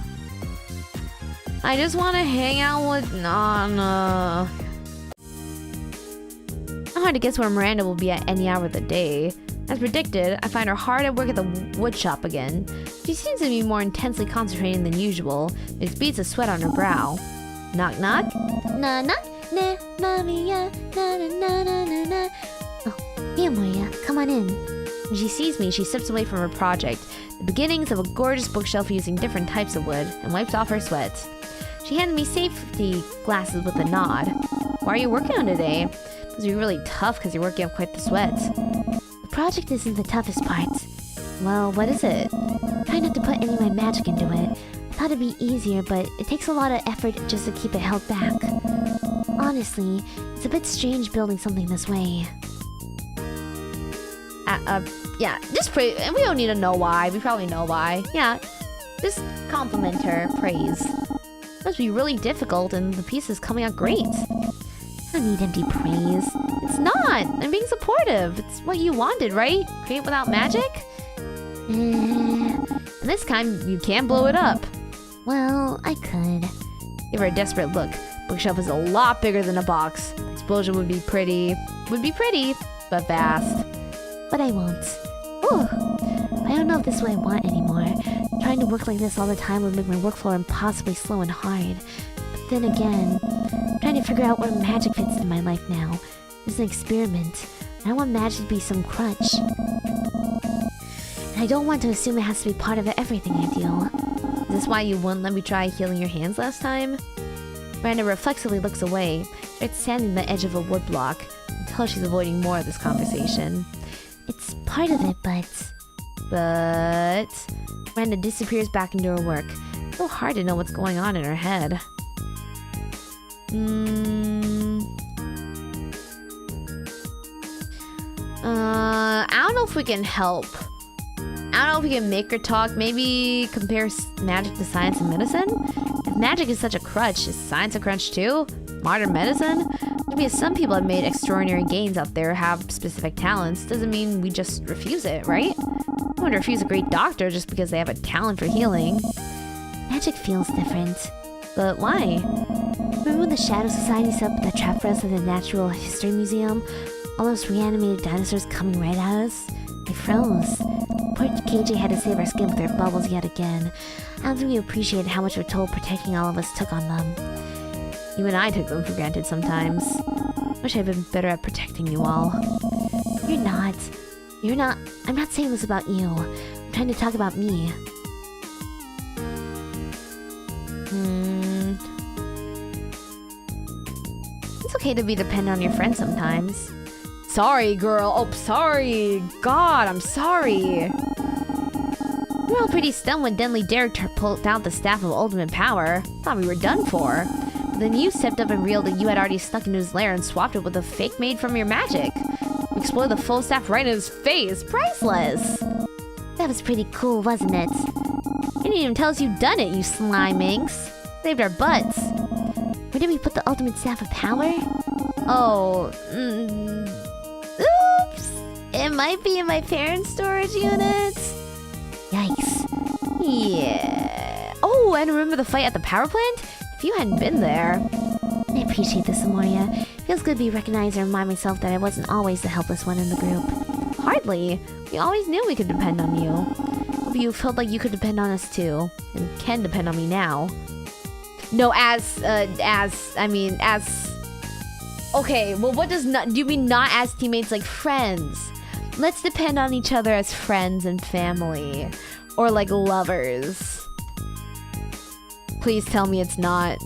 I just want to hang out with Nana. Not hard to guess where Miranda will be at any hour of the day. As predicted, I find her hard at work at the wood shop again. She seems to be more intensely concentrating than usual. There's beads of sweat on her brow. Knock knock? Na na na Maria na na na na na na. Oh, hey Maria, come on in. When she sees me, she steps away from her project, the beginnings of a gorgeous bookshelf using different types of wood, and wipes off her sweat. She handed me safety glasses with a nod. Why are you working on today? It must be really tough because you're working up quite the sweat. The project isn't the toughest part. Well, what is it? Try not to put any of my magic into it. I thought it'd be easier, but it takes a lot of effort just to keep it held back. Honestly, it's a bit strange building something this way. Yeah, just praise. We don't need to know why. We probably know why. Yeah, just compliment her, praise. It must be really difficult, and the piece is coming out great. I don't need empty praise. It's not. I'm being supportive. It's what you wanted, right? Create without magic? And this time, you can't blow it up. Well, I could. Give her a desperate look. Bookshelf is a lot bigger than a box. The explosion would be pretty, but fast. But I won't. Ooh, I don't know if this is what I want anymore. Trying to work like this all the time would make my workflow impossibly slow and hard. But then again, I'm trying to figure out where magic fits in my life now. It's an experiment. I don't want magic to be some crutch. And I don't want to assume it has to be part of everything I do. Is this why you wouldn't let me try healing your hands last time? Miranda reflexively looks away, starts standing at the edge of a wood block, until she's avoiding more of this conversation. It's part of it, but... Miranda disappears back into her work. It's so hard to know what's going on in her head. I don't know if we can help. I don't know if we can make her talk. Maybe compare magic to science and medicine? If magic is such a crutch, is science a crutch too? Modern medicine? Maybe some people have made extraordinary gains out there, have specific talents. Doesn't mean we just refuse it, right? I wouldn't refuse a great doctor just because they have a talent for healing. Magic feels different. But why? Remember when the Shadow Society set up the trap for us at the Natural History Museum? All those reanimated dinosaurs coming right at us? I froze. Poor KJ had to save our skin with their bubbles yet again. I don't think we appreciated how much of a toll protecting all of us took on them. Even I took them for granted sometimes. Wish I'd been better at protecting you all. You're not. You're not. I'm not saying this about you. I'm trying to talk about me. It's okay to be dependent on your friends sometimes. Sorry, girl. Oh, sorry. God, I'm sorry. We were all pretty stunned when Denley dared to pull out the staff of ultimate power. Thought we were done for. But then you stepped up and revealed that you had already snuck into his lair and swapped it with a fake made from your magic. We explored the full staff right in his face. Priceless. That was pretty cool, wasn't it? You didn't even tell us you'd done it, you slime minx. Saved our butts. Where did we put the ultimate staff of power? Oh, oops. It might be in my parents' storage unit. Yikes. Yeah. Oh, and remember the fight at the power plant? If you hadn't been there. I appreciate this, Amoria. Feels good to be recognized and remind myself that I wasn't always the helpless one in the group. Hardly. We always knew we could depend on you. Hope you felt like you could depend on us too. And can depend on me now. No, okay, well, what does not... Do you mean not as teammates, like friends? Let's depend on each other as friends and family. Or like lovers. Please tell me it's not.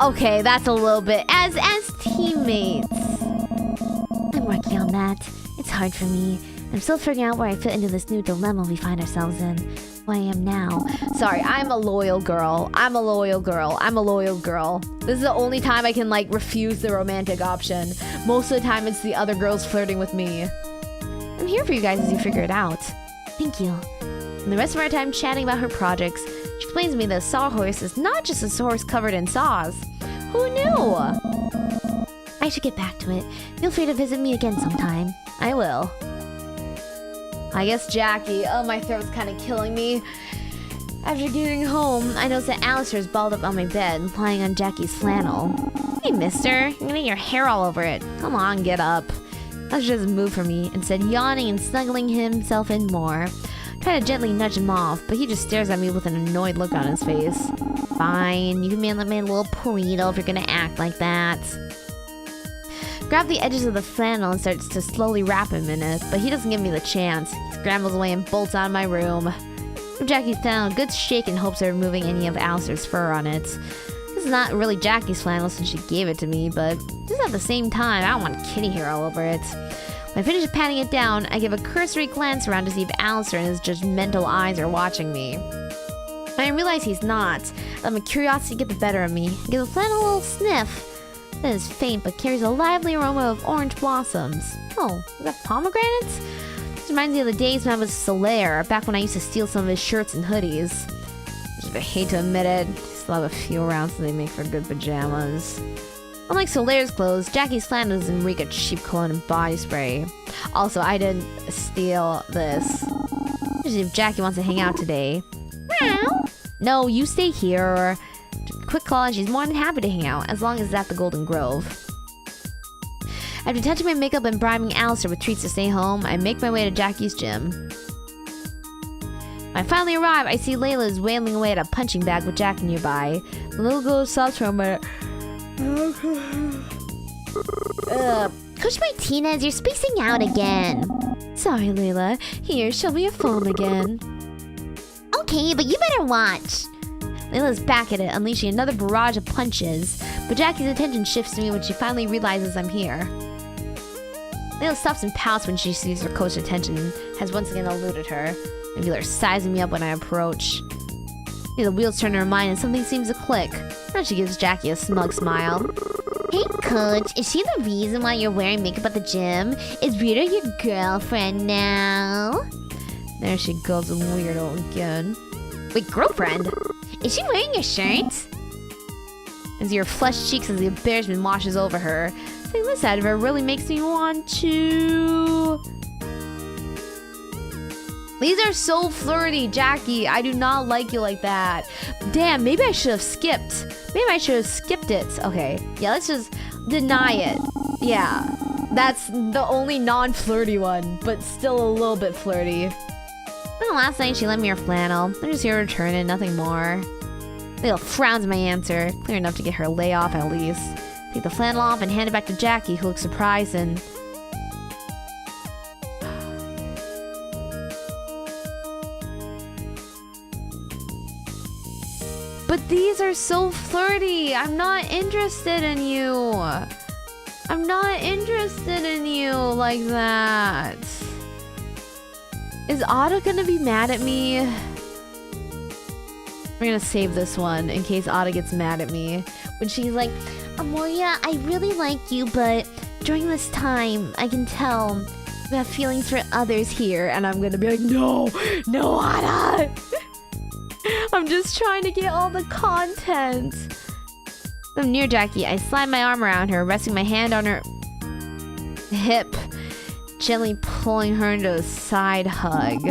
Okay, that's a little bit... As teammates. I'm working on that. It's hard for me. I'm still figuring out where I fit into this new dilemma we find ourselves in. who I am now. Sorry, I'm a loyal girl. I'm a loyal girl. I'm a loyal girl. This is the only time I can, like, refuse the romantic option. Most of the time, it's the other girls flirting with me. I'm here for you guys as you figure it out. Thank you. And the rest of our time chatting about her projects, she explains to me that a sawhorse is not just a horse covered in saws. Who knew? I should get back to it. Feel free to visit me again sometime. I will. I guess Jackie. Oh, my throat's kind of killing me. After getting home, I noticed that Alistair's balled up on my bed, lying on Jackie's flannel. Hey, mister, you're gonna get your hair all over it. Come on, get up. Alistair doesn't move from me, instead yawning and snuggling himself in more. I try to gently nudge him off, but he just stares at me with an annoyed look on his face. Fine, you can be my little burrito if you're gonna act like that. Grab the edges of the flannel and starts to slowly wrap him in it, but he doesn't give me the chance. He scrambles away and bolts out of my room. Jackie's flannel, a good shake in hopes of removing any of Alistair's fur on it. This is not really Jackie's flannel since she gave it to me, but just at the same time, I don't want kitty hair all over it. When I finish patting it down, I give a cursory glance around to see if Alistair and his judgmental eyes are watching me. I realize he's not. Let my curiosity get the better of me. I give the flannel a little sniff. It is faint, but carries a lively aroma of orange blossoms. Oh, is that pomegranates? This reminds me of the days when I was Solaire, back when I used to steal some of his shirts and hoodies. I hate to admit it, I still have a few around so they make for good pajamas. Unlike Solaire's clothes, Jackie's flannel doesn't reek of cheap cologne and body spray. Also, I didn't steal this. Just if Jackie wants to hang out today. Meow. No, you stay here. Quick call and she's more than happy to hang out, as long as it's at the Golden Grove. After touching my makeup and bribing Alistair with treats to stay home, I make my way to Jackie's gym. When I finally arrive, I see Layla is wailing away at a punching bag with Jackie nearby. The little girl sobs for a minute. Coach Martinez, you're spacing out again. Sorry, Layla. Here, show me your phone again. Okay, but you better watch. Layla's back at it, unleashing another barrage of punches, but Jackie's attention shifts to me when she finally realizes I'm here. Layla stops and pouts when she sees her coach's attention and has once again eluded her. I feel her sizing me up when I approach. The wheels turn in her mind and something seems to click. Now she gives Jackie a smug smile. Hey, Coach, is she the reason why you're wearing makeup at the gym? Is Rita your girlfriend now? There she goes, weirdo again. Wait, girlfriend? Is she wearing your shirt? I see her flushed cheeks as the embarrassment washes over her. Seeing this side of her really makes me want to... These are so flirty, Jackie. I do not like you like that. Damn, maybe I should have skipped. Maybe I should have skipped it. Okay, yeah, let's just deny it. Yeah, that's the only non-flirty one, but still a little bit flirty. Well, last night she lent me her flannel. I'm just here to return it, nothing more. Layla frowns at my answer. Clear enough to get her lay off at least. Take the flannel off and hand it back to Jackie, who looks surprised and... But these are so flirty. I'm not interested in you. I'm not interested in you like that. Is Ada gonna be mad at me? We're gonna save this one in case Ada gets mad at me. When she's like, Amoria, I really like you, but during this time, I can tell you have feelings for others here. and I'm gonna be like, no, no, Ada. I'm just trying to get all the content. I'm near Jackie. I slide my arm around her, resting my hand on her hip, gently pulling her into a side hug.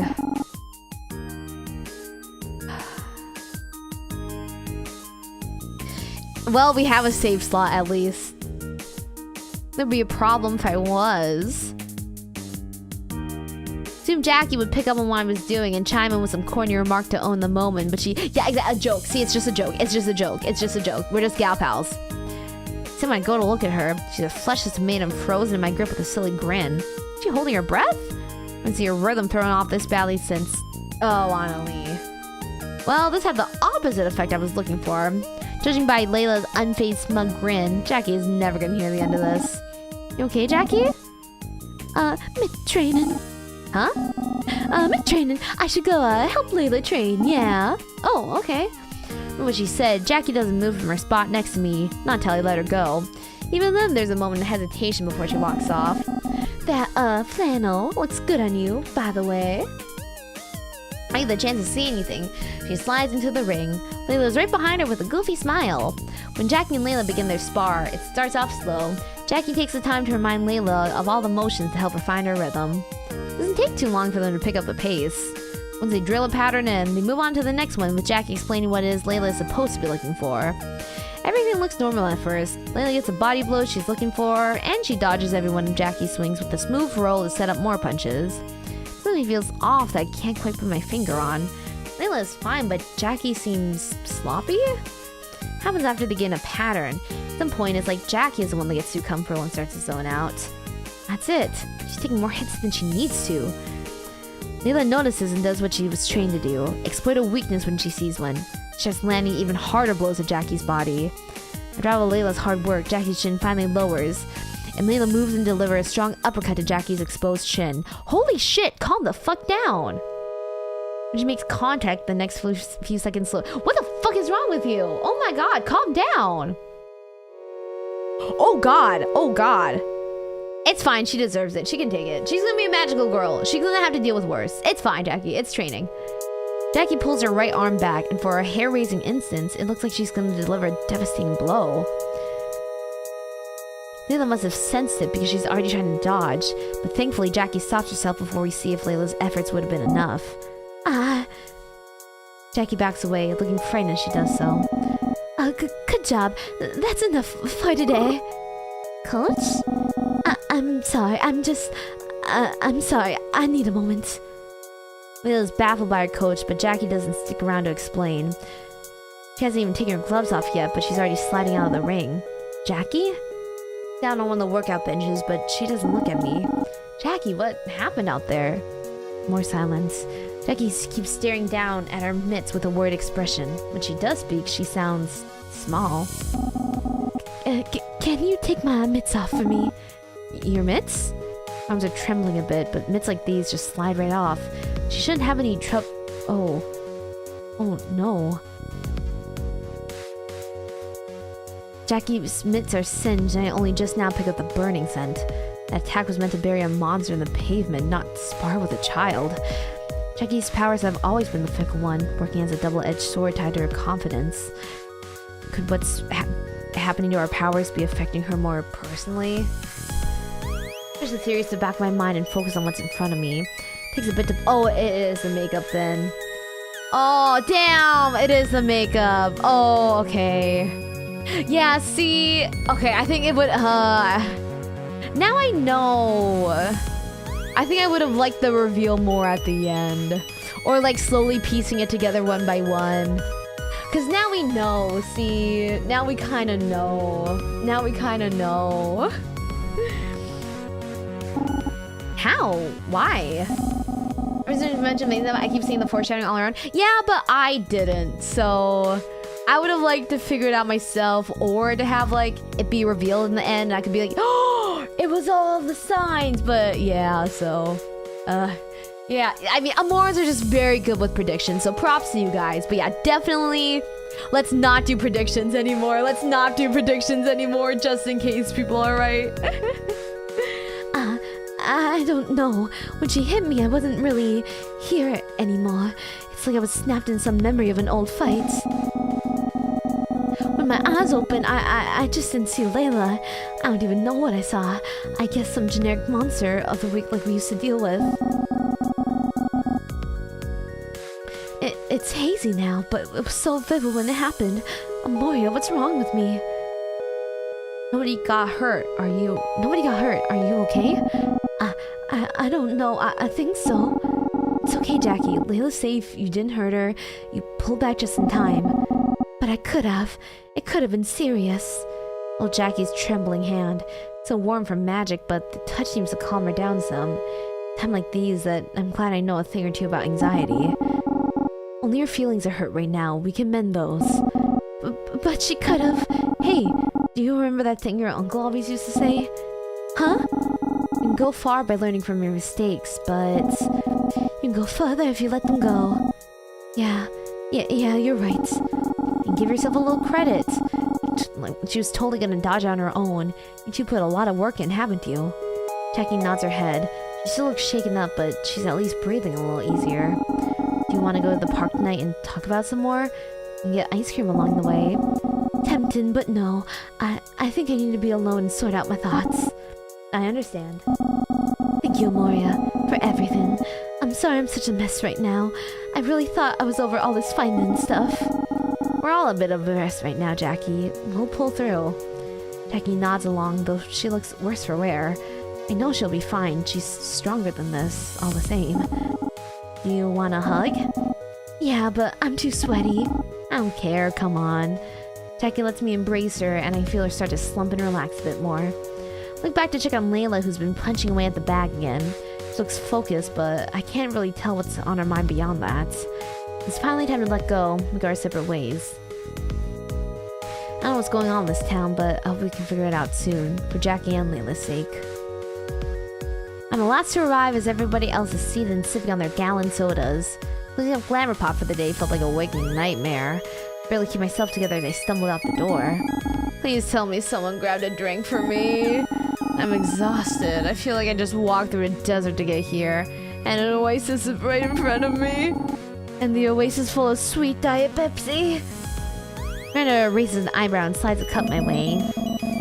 Well, we have a save slot at least. There'd be a problem if I was. Assumed Jackie would pick up on what I was doing and chime in with some corny remark to own the moment, but she... Yeah, exactly, a joke. See, it's just a joke. It's just a joke. It's just a joke. We're just gal pals. So when I go to look at her, she's as flesh as tomato and frozen in my grip with a silly grin. Is she holding her breath? I haven't seen her rhythm thrown off this badly since... Oh, Annalie. Well, this had the opposite effect I was looking for. Judging by Layla's unfazed smug grin, Jackie is never gonna hear the end of this. You okay, Jackie? Mid-training. Huh? Training. I should go help Layla train, yeah. Oh, okay. From what she said, Jackie doesn't move from her spot next to me, not until I let her go. Even then, there's a moment of hesitation before she walks off. That, flannel looks good on you, by the way. I get the chance to see anything. She slides into the ring. Layla's right behind her with a goofy smile. When Jackie and Layla begin their spar, it starts off slow. Jackie takes the time to remind Layla of all the motions to help her find her rhythm. It doesn't take too long for them to pick up the pace. Once they drill a pattern in, they move on to the next one, with Jackie explaining what it is Layla is supposed to be looking for. Everything looks normal at first. Layla gets a body blow she's looking for, and she dodges every one of Jackie's swings with a smooth roll to set up more punches. Something feels off that I can't quite put my finger on. Layla is fine, but Jackie seems sloppy? Happens after they gain a pattern. At some point, it's like Jackie is the one that gets too comfortable and starts to zone out. That's it. She's taking more hits than she needs to. Layla notices and does what she was trained to do. Exploit a weakness when she sees one. She starts landing even harder blows at Jackie's body. After all Layla's hard work, Jackie's chin finally lowers, and Layla moves and delivers a strong uppercut to Jackie's exposed chin. Holy shit, calm the fuck down! When she makes contact, the next few seconds slow. What the fuck is wrong with you? Oh my god, calm down! Oh god, oh god. It's fine, she deserves it. She can take it. She's gonna be a magical girl. She's gonna have to deal with worse. It's fine, Jackie. It's training. Jackie pulls her right arm back, and for a hair-raising instant, it looks like she's gonna deliver a devastating blow. Layla must have sensed it because she's already trying to dodge, but thankfully Jackie stops herself before we see if Layla's efforts would have been enough. Jackie backs away, looking frightened as she does so. Good job. That's enough for today. Coach? I'm sorry. I'm sorry. I need a moment. Layla's baffled by her coach, but Jackie doesn't stick around to explain. She hasn't even taken her gloves off yet, but she's already sliding out of the ring. Jackie? Down on one of the workout benches, but she doesn't look at me. Jackie, what happened out there? More silence. Jackie keeps staring down at her mitts with a worried expression. When she does speak, she sounds small. Can you take my mitts off for me? Your mitts? Arms are trembling a bit, but mitts like these just slide right off. She shouldn't have any trouble. Oh no. Jackie's mitts are singed, and I only just now pick up the burning scent. That attack was meant to bury a monster in the pavement, not spar with a child. Jackie's powers have always been the fickle one, working as a double-edged sword tied to her confidence. Could what's happening to our powers be affecting her more personally? There's the theories to back my mind and focus on what's in front of me. Takes a bit to— oh, it is the makeup then. Oh, damn! It is the makeup. Oh, okay. Yeah, see? Okay, I think it would— now I know. I think I would have liked the reveal more at the end. Or like slowly piecing it together one by one. Because now we know, see? Now we kind of know. Now we kind of know. How? Why? I was going to mention that I keep seeing the foreshadowing all around. Yeah, but I didn't. So I would have liked to figure it out myself, or to have like it be revealed in the end. And I could be like, oh, it was all the signs. But yeah, so yeah, I mean, Amorons are just very good with predictions, so props to you guys. But yeah, definitely, let's not do predictions anymore. Let's not do predictions anymore, just in case people are right. I don't know. When she hit me, I wasn't really here anymore. It's like I was snapped in some memory of an old fight. When my eyes opened, I just didn't see Layla. I don't even know what I saw. I guess some generic monster of the week like we used to deal with. It's hazy now, but it was so vivid when it happened. Amoria, what's wrong with me? Nobody got hurt. Nobody got hurt. Are you okay? I don't know. I think so. It's okay, Jackie. Layla's safe. You didn't hurt her. You pulled back just in time. But I could have. It could have been serious. Old Jackie's trembling hand. So warm from magic, but the touch seems to calm her down some. Time like these that I'm glad I know a thing or two about anxiety. Only your feelings are hurt right now. We can mend those. But she could have. Hey, do you remember that thing your uncle always used to say? Huh? can go far by learning from your mistakes, but you can go further if you let them go. Yeah, you're right. And give yourself a little credit. Like, she was totally gonna dodge on her own. You two put a lot of work in, haven't you? Jackie nods her head. She still looks shaken up, but she's at least breathing a little easier. Do you want to go to the park tonight and talk about some more? And get ice cream along the way? Tempting, but no. I think I need to be alone and sort out my thoughts. I understand. Thank you, Moria, for everything. I'm sorry I'm such a mess right now. I really thought I was over all this finding stuff. We're all a bit of a mess right now, Jackie. We'll pull through. Jackie nods along, though she looks worse for wear. I know she'll be fine. She's stronger than this, all the same. Do you want a hug? Yeah, but I'm too sweaty. I don't care, come on. Jackie lets me embrace her, and I feel her start to slump and relax a bit more. Look back to check on Layla, who's been punching away at the bag again. She looks focused, but I can't really tell what's on her mind beyond that. It's finally time to let go, and go our separate ways. I don't know what's going on in this town, but I hope we can figure it out soon, for Jackie and Layla's sake. I'm the last to arrive as everybody else is seated and sipping on their gallon sodas. Losing up Glamour Pop for the day felt like a waking nightmare. Barely keep myself together as I stumbled out the door. Please tell me someone grabbed a drink for me. I'm exhausted. I feel like I just walked through a desert to get here, and an oasis is right in front of me. And the oasis full of sweet Diet Pepsi. Miranda raises an eyebrow and slides a cup my way.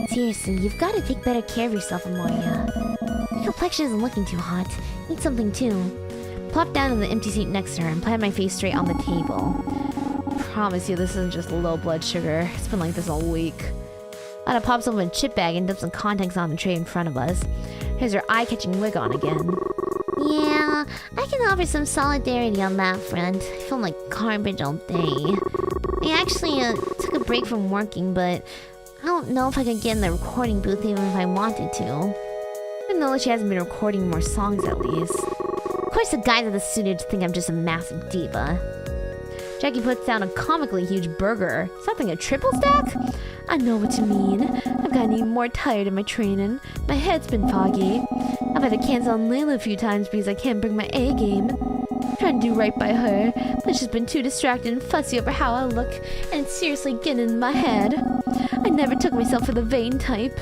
Seriously, you've got to take better care of yourself, Amoria. Your complexion isn't looking too hot. Need something too. Plop down in the empty seat next to her and plant my face straight on the table. Promise you this isn't just low blood sugar. It's been like this all week. Lana pops open a chip bag and dumps some contacts on the tray in front of us. Here's her eye-catching wig on again. Yeah, I can offer some solidarity on that front. I feel like garbage all day. I actually took a break from working, but I don't know if I could get in the recording booth even if I wanted to. I know that she hasn't been recording more songs at least. Of course the guys at the studio think I'm just a massive diva. Jackie puts down a comically huge burger. Something a triple stack? I know what you mean. I've gotten even more tired in my training. My head's been foggy. I've had to cancel on Layla a few times because I can't bring my A game. I'm trying to do right by her, but she's been too distracted and fussy over how I look, and it's seriously getting in my head. I never took myself for the vain type,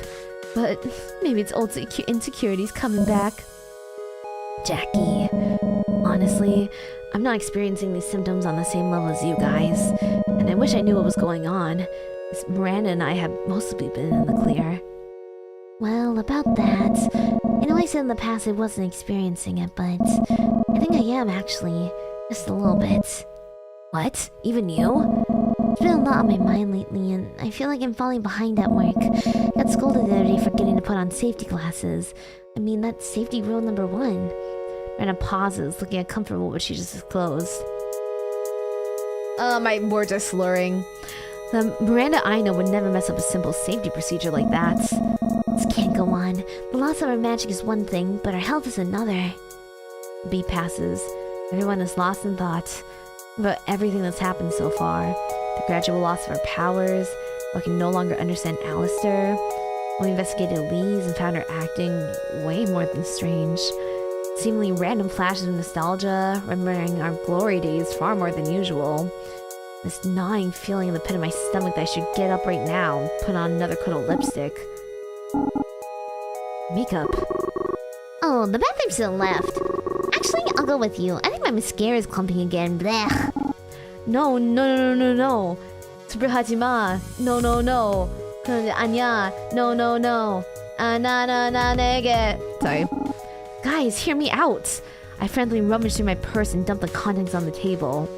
but maybe it's old insecurities coming back. Jackie, honestly, I'm not experiencing these symptoms on the same level as you guys, and I wish I knew what was going on. Miranda and I have mostly been in the clear. Well, about that, I know I said in the past I wasn't experiencing it, but I think I am actually, just a little bit. What? Even you? There's been a lot on my mind lately, and I feel like I'm falling behind at work. Got scolded the other day for forgetting to put on safety glasses. I mean, that's safety rule number 1. Miranda pauses, looking uncomfortable what she just disclosed. My words are slurring. The Miranda I know would never mess up a simple safety procedure like that. This can't go on. The loss of our magic is one thing, but our health is another. The beat passes. Everyone is lost in thought about everything that's happened so far. The gradual loss of our powers, we can no longer understand Alistair. We investigated Elise and found her acting way more than strange. Seemingly random flashes of nostalgia, remembering our glory days far more than usual. This gnawing feeling in the pit of my stomach that I should get up right now and put on another coat of lipstick. Makeup. Oh, the bathroom's to the left. Actually, I'll go with you. I think my mascara is clumping again. Blech. No. Super Hachima. No. Anya. No. Nege. Sorry. Guys, hear me out. I frantically rummaged through my purse and dumped the contents on the table.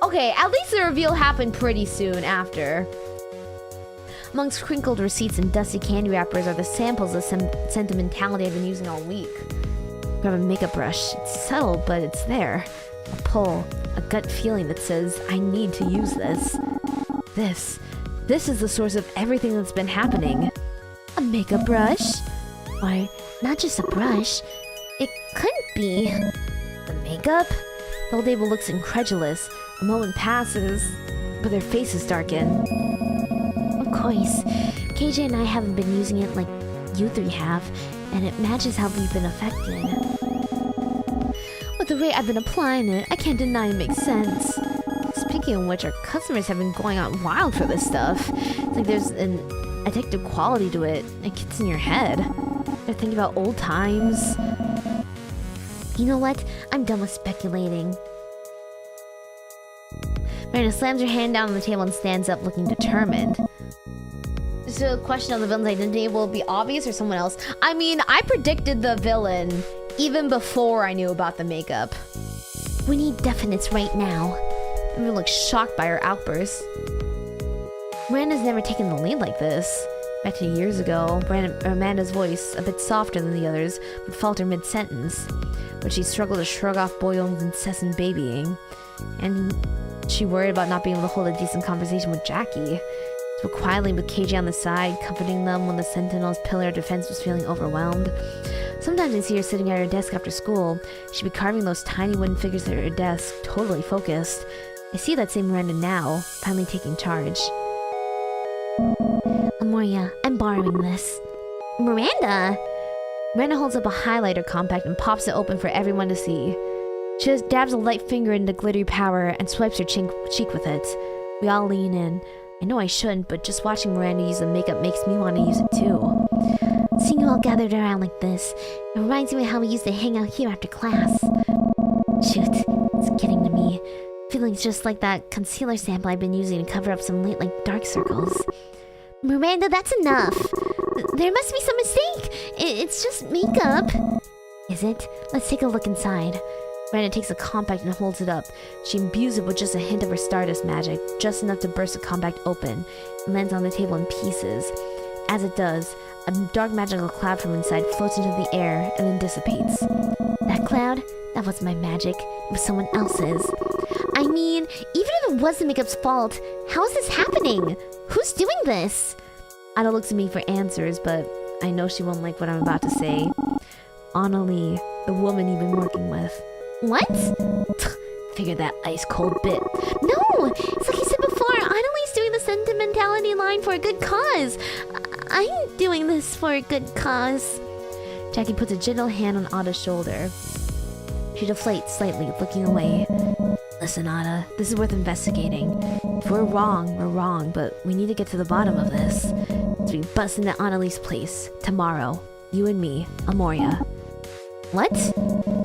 Okay, at least the reveal happened pretty soon after. Amongst crinkled receipts and dusty candy wrappers are the samples of some sentimentality I've been using all week. Grab a makeup brush. It's subtle, but it's there. A pull, a gut feeling that says, I need to use this. This is the source of everything that's been happening. A makeup brush? Or not just a brush. It couldn't be. The makeup? The old Abel looks incredulous. A moment passes, but their faces darken. Of course, KJ and I haven't been using it like you three have, and it matches how we've been affected. With the rate I've been applying it, I can't deny it makes sense. Speaking of which, our customers have been going out wild for this stuff. It's like there's an addictive quality to it. It gets in your head. They're thinking about old times. You know what? I'm done with speculating. Miranda slams her hand down on the table and stands up, looking determined. So the question of the villain's identity will be obvious or someone else? I mean, I predicted the villain even before I knew about the makeup. We need definites right now. Everyone looks shocked by her outburst. Miranda's never taken the lead like this. Back to years ago, Amanda's voice, a bit softer than the others, would falter mid-sentence, but she struggled to shrug off Boyong's incessant babying. And she worried about not being able to hold a decent conversation with Jackie. Spoke quietly with KJ on the side, comforting them when the Sentinel's pillar of defense was feeling overwhelmed. Sometimes I see her sitting at her desk after school. She'd be carving those tiny wooden figures at her desk, totally focused. I see that same Miranda now, finally taking charge. Amoria, I'm borrowing this. Miranda? Miranda holds up a highlighter compact and pops it open for everyone to see. She just dabs a light finger into glittery powder and swipes her cheek with it. We all lean in. I know I shouldn't, but just watching Miranda use the makeup makes me want to use it too. Seeing you all gathered around like this, it reminds me of how we used to hang out here after class. Shoot, it's getting to me. Feelings just like that concealer sample I've been using to cover up some late dark circles. Miranda, that's enough. There must be some mistake. It's just makeup. Is it? Let's take a look inside. Miranda takes a compact and holds it up. She imbues it with just a hint of her Stardust magic, just enough to burst the compact open, and lands on the table in pieces. As it does, a dark magical cloud from inside floats into the air and then dissipates. That cloud? That wasn't my magic. It was someone else's. I mean, even if it was the makeup's fault, how is this happening? Who's doing this? Ada looks at me for answers, but I know she won't like what I'm about to say. Annalie, the woman you've been working with. What? Figured that ice-cold bit. No! It's like I said before, Annalie's doing the sentimentality line for a good cause. I'm doing this for a good cause. Jackie puts a gentle hand on Ada's shoulder. She deflates slightly, looking away. Listen, Ada, this is worth investigating. If we're wrong, but we need to get to the bottom of this. So we bust into Annalie's place. Tomorrow. You and me, Amoria. What?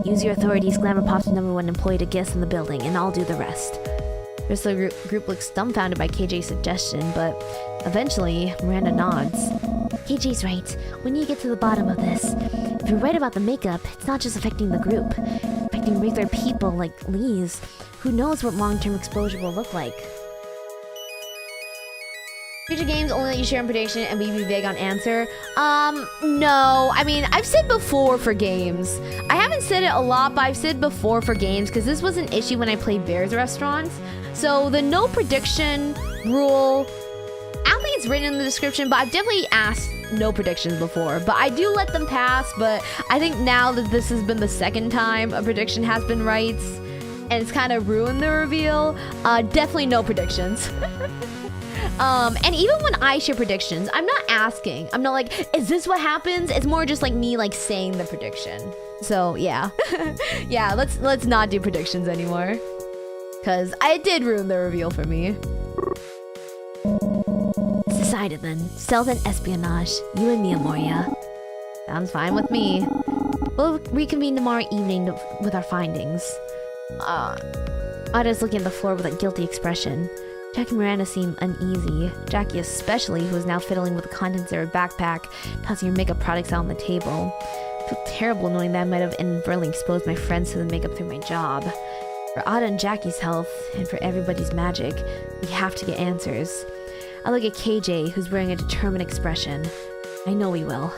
Use your authorities, Glamour Pop's #1 employee to get us in the building, and I'll do the rest. The rest of the group looks dumbfounded by KJ's suggestion, but eventually, Miranda nods. KJ's right. We need to get to the bottom of this. If you're right about the makeup, it's not just affecting the group. It's affecting regular people like Lee's. Who knows what long-term exposure will look like? Future games only let you share in prediction and be vague on answer. No. I mean, I've said before for games. I haven't said it a lot, but I've said before for games because this was an issue when I played Bears Restaurants. So the no prediction rule, I don't think it's written in the description, but I've definitely asked no predictions before. But I do let them pass, but I think now that this has been the second time a prediction has been right, and it's kind of ruined the reveal, definitely no predictions. And even when I share predictions, I'm not asking. I'm not like, is this what happens? It's more just like me saying the prediction. So yeah. Yeah, let's not do predictions anymore. Cause it did ruin the reveal for me. It's decided then. Stealth and espionage. You and me, Amoria. Sounds fine with me. We'll reconvene tomorrow evening with our findings. Ada's looking at the floor with a guilty expression. Jackie and Miranda seem uneasy. Jackie especially, who is now fiddling with the contents of her backpack, tossing her makeup products out on the table. I feel terrible knowing that I might have inadvertently exposed my friends to the makeup through my job. For Ada and Jackie's health, and for everybody's magic, we have to get answers. I look at KJ, who's wearing a determined expression. I know we will.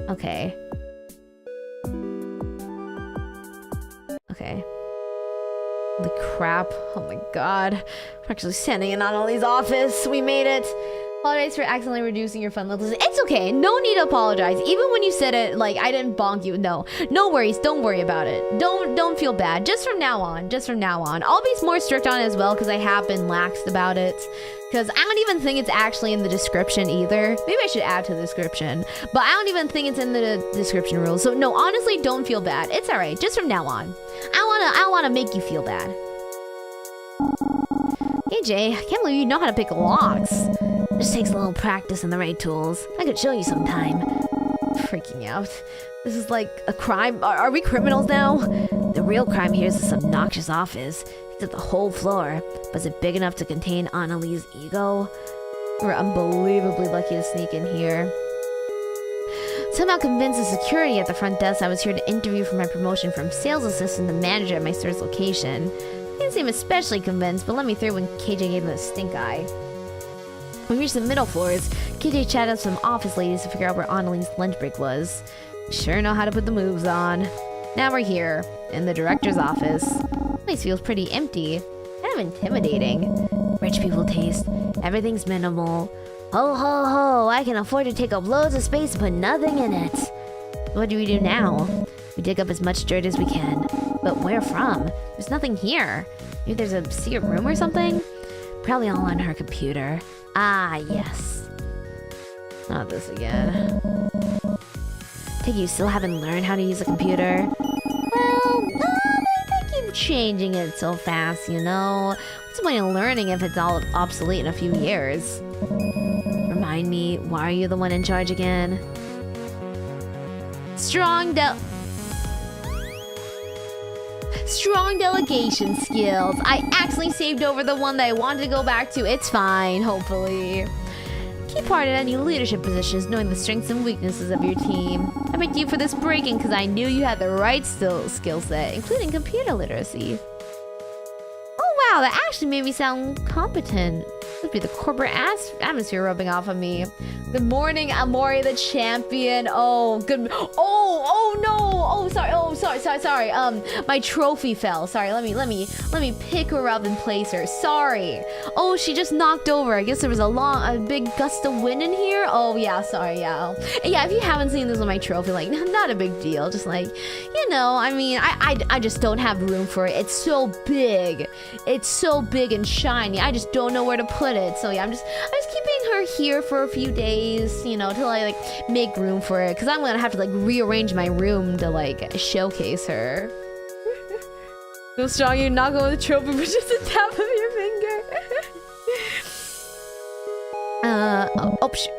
Okay. Okay. Holy crap. Oh my god. We're actually standing in Annalie's office. We made it. Apologize for accidentally reducing your fun levels. It's okay. No need to apologize. Even when you said it, I didn't bonk you. No. No worries. Don't worry about it. Don't feel bad. Just from now on. I'll be more strict on it as well because I have been laxed about it. Because I don't even think it's actually in the description either. Maybe I should add to the description. But I don't even think it's in the description rules. So no, honestly, don't feel bad. It's alright, just from now on. I don't wanna make you feel bad. Hey Jay, I can't believe you know how to pick locks. It just takes a little practice and the right tools. I could show you sometime. Freaking out. This is like a crime. Are we criminals now? The real crime here is this obnoxious office. It's at the whole floor. But is it big enough to contain Annalie's ego? We're unbelievably lucky to sneak in here. Somehow convinced the security at the front desk I was here to interview for my promotion from sales assistant to manager at my store's location. He didn't seem especially convinced, but let me through when KJ gave him the stink eye. When we reached the middle floors, KJ chatted with some office ladies to figure out where Annalie's lunch break was. Sure know how to put the moves on. Now we're here, in the director's office. The place feels pretty empty. Kind of intimidating. Rich people taste. Everything's minimal. Ho ho ho, I can afford to take up loads of space and put nothing in it. What do we do now? We dig up as much dirt as we can. But where from? There's nothing here. Maybe there's a secret room or something? Probably all on her computer. Ah, yes. Not this again. Take you still haven't learned how to use a computer? Well, they keep changing it so fast, you know. What's the point of learning if it's all obsolete in a few years? Remind me, why are you the one in charge again? Strong delegation skills. I actually saved over the one that I wanted to go back to. It's fine, hopefully. Key part in any leadership position is knowing the strengths and weaknesses of your team. I picked you for this break-in because I knew you had the right skill set, including computer literacy. Oh wow, that actually made me sound competent. Could be the corporate atmosphere rubbing off on me. Good morning, Amori the champion. Oh, good. Oh no. Sorry. My trophy fell. Sorry. Let me pick her up and place her. Sorry. Oh, she just knocked over. I guess there was a big gust of wind in here. Oh yeah. Sorry. Yeah. Yeah. If you haven't seen this on my trophy, like, not a big deal. Just like, you know. I mean, I just don't have room for it. It's so big. It's so big and shiny. I just don't know where to put it. So yeah, I'm just keeping her here for a few days, you know, till I like make room for it, because I'm gonna have to like rearrange my room to like showcase her. So strong, you're not going with the trophy with just a tap of your finger.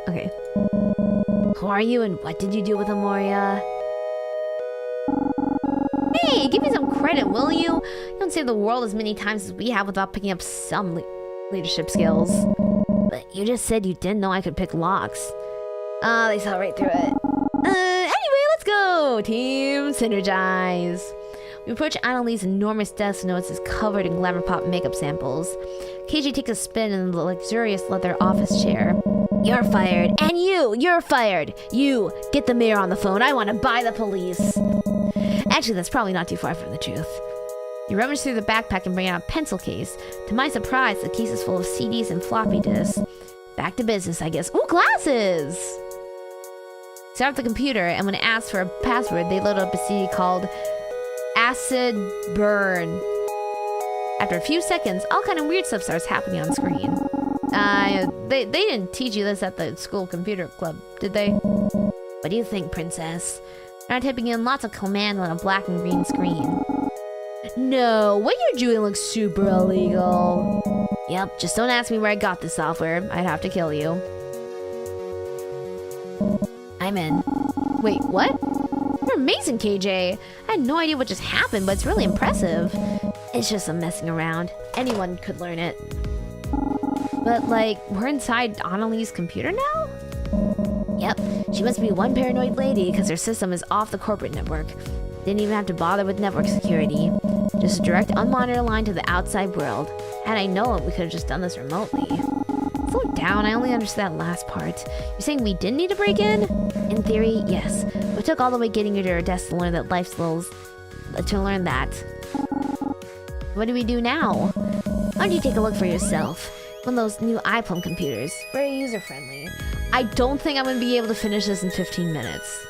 Okay. Who are you and what did you do with Amoria? Hey, give me some credit, will you? You don't save the world as many times as we have without picking up some leadership skills. But you just said you didn't know I could pick locks. They saw right through it. Anyway, let's go! Team synergize. We approach Annalie's enormous desk and notice it's covered in glamour pop makeup samples. KJ takes a spin in the luxurious leather office chair. You're fired. And you're fired. You, get the mayor on the phone. I want to buy the police. Actually, that's probably not too far from the truth. You rummage through the backpack and bring out a pencil case. To my surprise, the case is full of CDs and floppy disks. Back to business, I guess. Ooh, glasses! Start up the computer, and when it asks for a password, they load up a CD called Acid Burn. After a few seconds, all kind of weird stuff starts happening on screen. They didn't teach you this at the school computer club, did they? What do you think, princess? They're typing in lots of commands on a black and green screen. No, what you're doing looks super illegal. Yep, just don't ask me where I got this software. I'd have to kill you. I'm in. Wait, what? You're amazing, KJ. I had no idea what just happened, but it's really impressive. It's just some messing around. Anyone could learn it. But, like, we're inside Annalie's computer now? Yep, she must be one paranoid lady because her system is off the corporate network. Didn't even have to bother with network security. Just a direct unmonitored line to the outside world. Had I known, we could have just done this remotely. Slow down, I only understand that last part. You're saying we didn't need to break in? In theory, yes. We took all the way getting you to our desk to learn that life skills. To learn that. What do we do now? Why don't you take a look for yourself? One of those new iPlum computers. Very user-friendly. I don't think I'm going to be able to finish this in 15 minutes.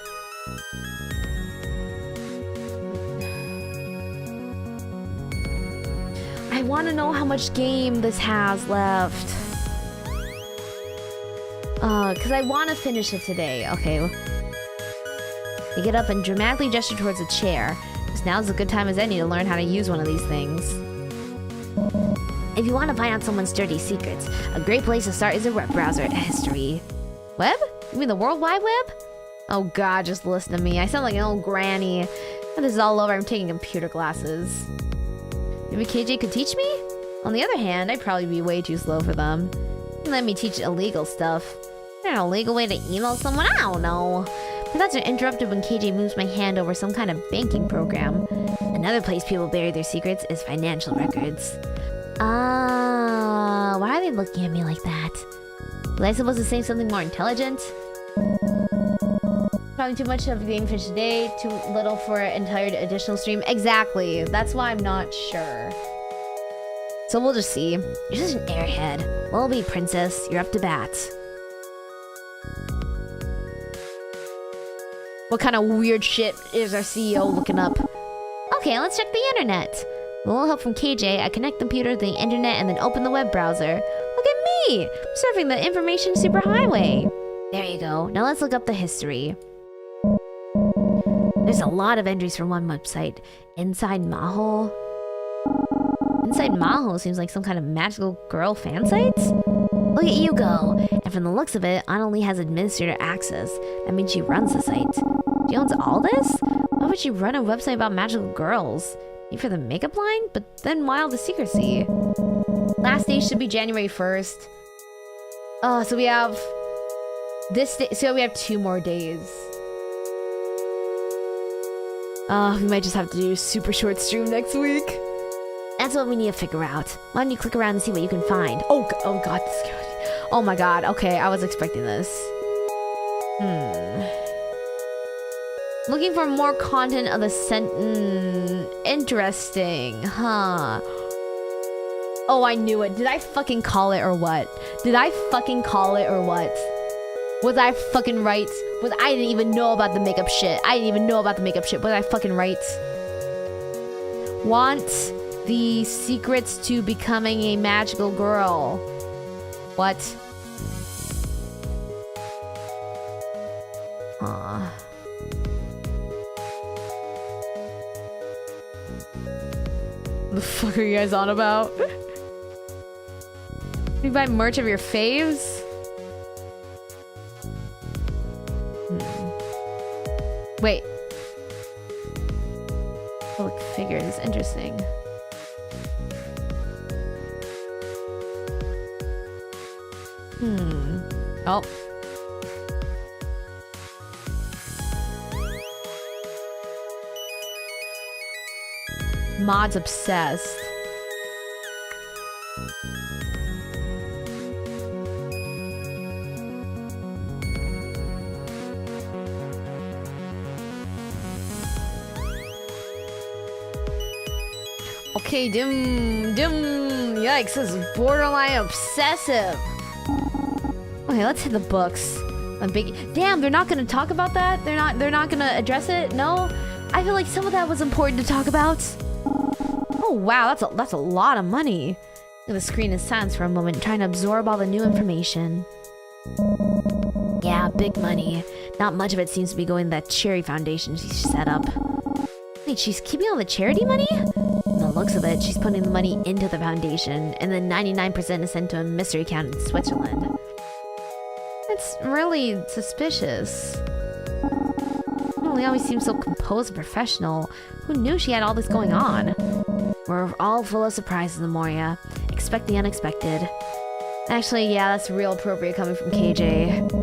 I want to know how much game this has left. Because I want to finish it today. Okay. You get up and dramatically gesture towards a chair. Because now's a good time as any to learn how to use one of these things. If you want to find out someone's dirty secrets, a great place to start is a web browser history. Web? You mean the World Wide Web? Oh god, just listen to me. I sound like an old granny. When this is all over, I'm taking computer classes. Maybe KJ could teach me? On the other hand, I'd probably be way too slow for them. Let me teach illegal stuff. Is there an illegal way to email someone? I don't know. My thoughts are interrupted when KJ moves my hand over some kind of banking program. Another place people bury their secrets is financial records. Why are they looking at me like that? Was I supposed to say something more intelligent? Probably too much of the game fish today, too little for an entire additional stream. Exactly. That's why I'm not sure. So we'll just see. You're just an airhead. Well be, princess. You're up to bat. What kind of weird shit is our CEO looking up? Okay, let's check the internet. With a little help from KJ, I connect the computer to the internet and then open the web browser. Look at me! I'm surfing the information superhighway. There you go. Now let's look up the history. There's a lot of entries from one website. Inside Maho. Inside Maho seems like some kind of magical girl fan site? Look at you go. And from the looks of it, Annalie has administrator access. That means she runs the site. She owns all this? Why would she run a website about magical girls? Maybe for the makeup line? But then why all the secrecy? Last day should be January 1st. So we have this day, so we have 2 more days. We might just have to do a super short stream next week. That's what we need to figure out. Why don't you click around and see what you can find? Oh god, this scared me. Oh my god, okay, I was expecting this. Looking for more content of the interesting, huh? Oh, I knew it. Did I fucking call it or what? Did I fucking call it or what? Was I fucking right? I didn't even know about the makeup shit. Was I fucking right? Want the secrets to becoming a magical girl. What? The fuck are you guys on about? You buy merch of your faves? Wait. Public figures, interesting. Oh. Mod's obsessed. Okay, yikes, this is borderline obsessive. Okay, let's hit the books. Damn, they're not gonna talk about that? They're not gonna address it? No? I feel like some of that was important to talk about. Oh wow, that's a lot of money. Look at the screen in silence for a moment, trying to absorb all the new information. Yeah, big money. Not much of it seems to be going to that charity foundation she set up. Wait, she's keeping all the charity money? From the looks of it, she's putting the money into the foundation, and then 99% is sent to a mystery account in Switzerland. That's really suspicious. Emily always seems so composed and professional. Who knew she had all this going on? We're all full of surprises, Amoria. Expect the unexpected. Actually, yeah, that's real appropriate coming from KJ.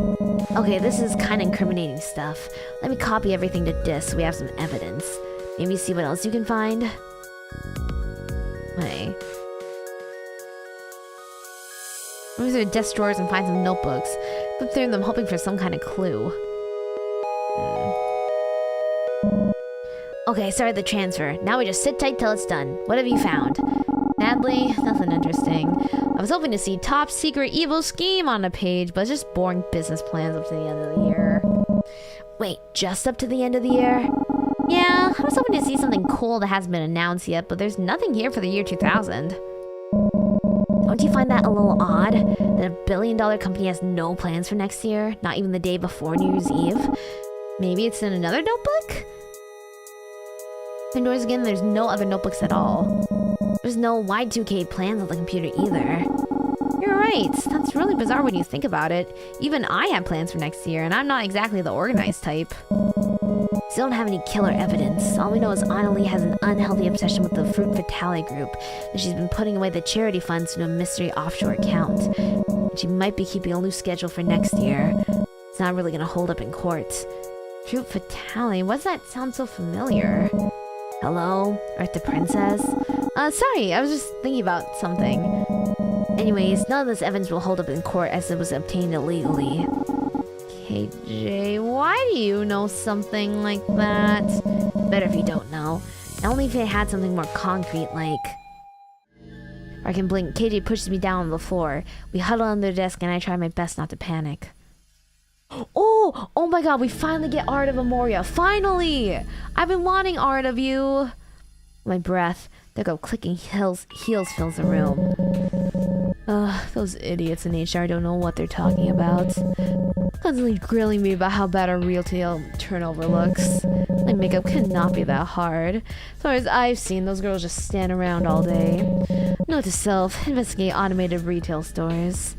Okay, this is kind of incriminating stuff. Let me copy everything to disk so we have some evidence. Maybe see what else you can find? Hey. Move through the desk drawers and find some notebooks. Flip through them hoping for some kind of clue. Okay, started the transfer. Now we just sit tight till it's done. What have you found? Sadly, nothing interesting. I was hoping to see top secret evil scheme on a page, but it's just boring business plans up to the end of the year. Wait, just up to the end of the year? Yeah, I was hoping to see something cool that hasn't been announced yet, but there's nothing here for the year 2000. Don't you find that a little odd? That a billion-dollar company has no plans for next year? Not even the day before New Year's Eve? Maybe it's in another notebook? Indoors again, there's no other notebooks at all. There's no Y2K plans on the computer either. You're right, that's really bizarre when you think about it. Even I have plans for next year, and I'm not exactly the organized type. Still don't have any killer evidence. All we know is Annalie has an unhealthy obsession with the Fruit Fatality group, and she's been putting away the charity funds into a mystery offshore account. And she might be keeping a loose schedule for next year. It's not really gonna hold up in court. Fruit Fatality, why does that sound so familiar? Hello? Earth the Princess? Sorry, I was just thinking about something. Anyways, none of this evidence will hold up in court as it was obtained illegally. KJ, why do you know something like that? Better if you don't know. Only if it had something more concrete, like... I can blink. KJ pushes me down on the floor. We huddle under the desk and I try my best not to panic. Oh my god, we finally get Art of Amoria. Finally! I've been wanting art of you. My breath. There go clicking heels fills the room. Those idiots in HR don't know what they're talking about. Constantly grilling me about how bad our retail turnover looks. Like makeup cannot be that hard. As far as I've seen, those girls just stand around all day. Note to self, investigate automated retail stores.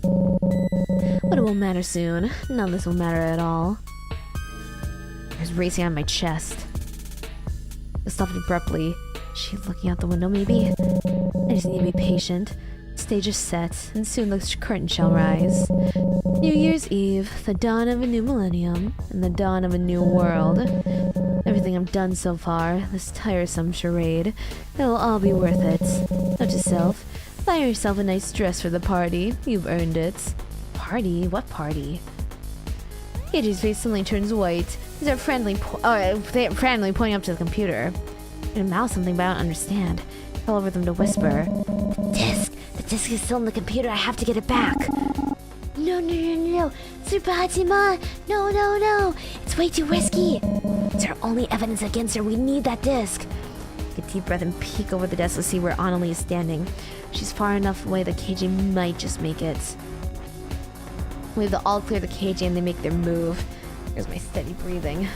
But it won't matter soon. None of this will matter at all. I was racing on my chest. I stopped abruptly. She's looking out the window, maybe? I just need to be patient. Stage is set, and soon the curtain shall rise. New Year's Eve, the dawn of a new millennium, and the dawn of a new world. Everything I've done so far, this tiresome charade, it'll all be worth it. Note to self, buy yourself a nice dress for the party. You've earned it. Party? What party? KJ's face suddenly turns white. These are friendly pointing up to the computer. I'm gonna mouth something, but I don't understand. I call over them to whisper. The disc is still in the computer. I have to get it back. No. Super Hatima. No. It's way too risky. It's our only evidence against her. We need that disc. Take a deep breath and peek over the desk to see where Annalie is standing. She's far enough away that KJ might just make it. Wave the all clear to KJ and they make their move. Here's my steady breathing.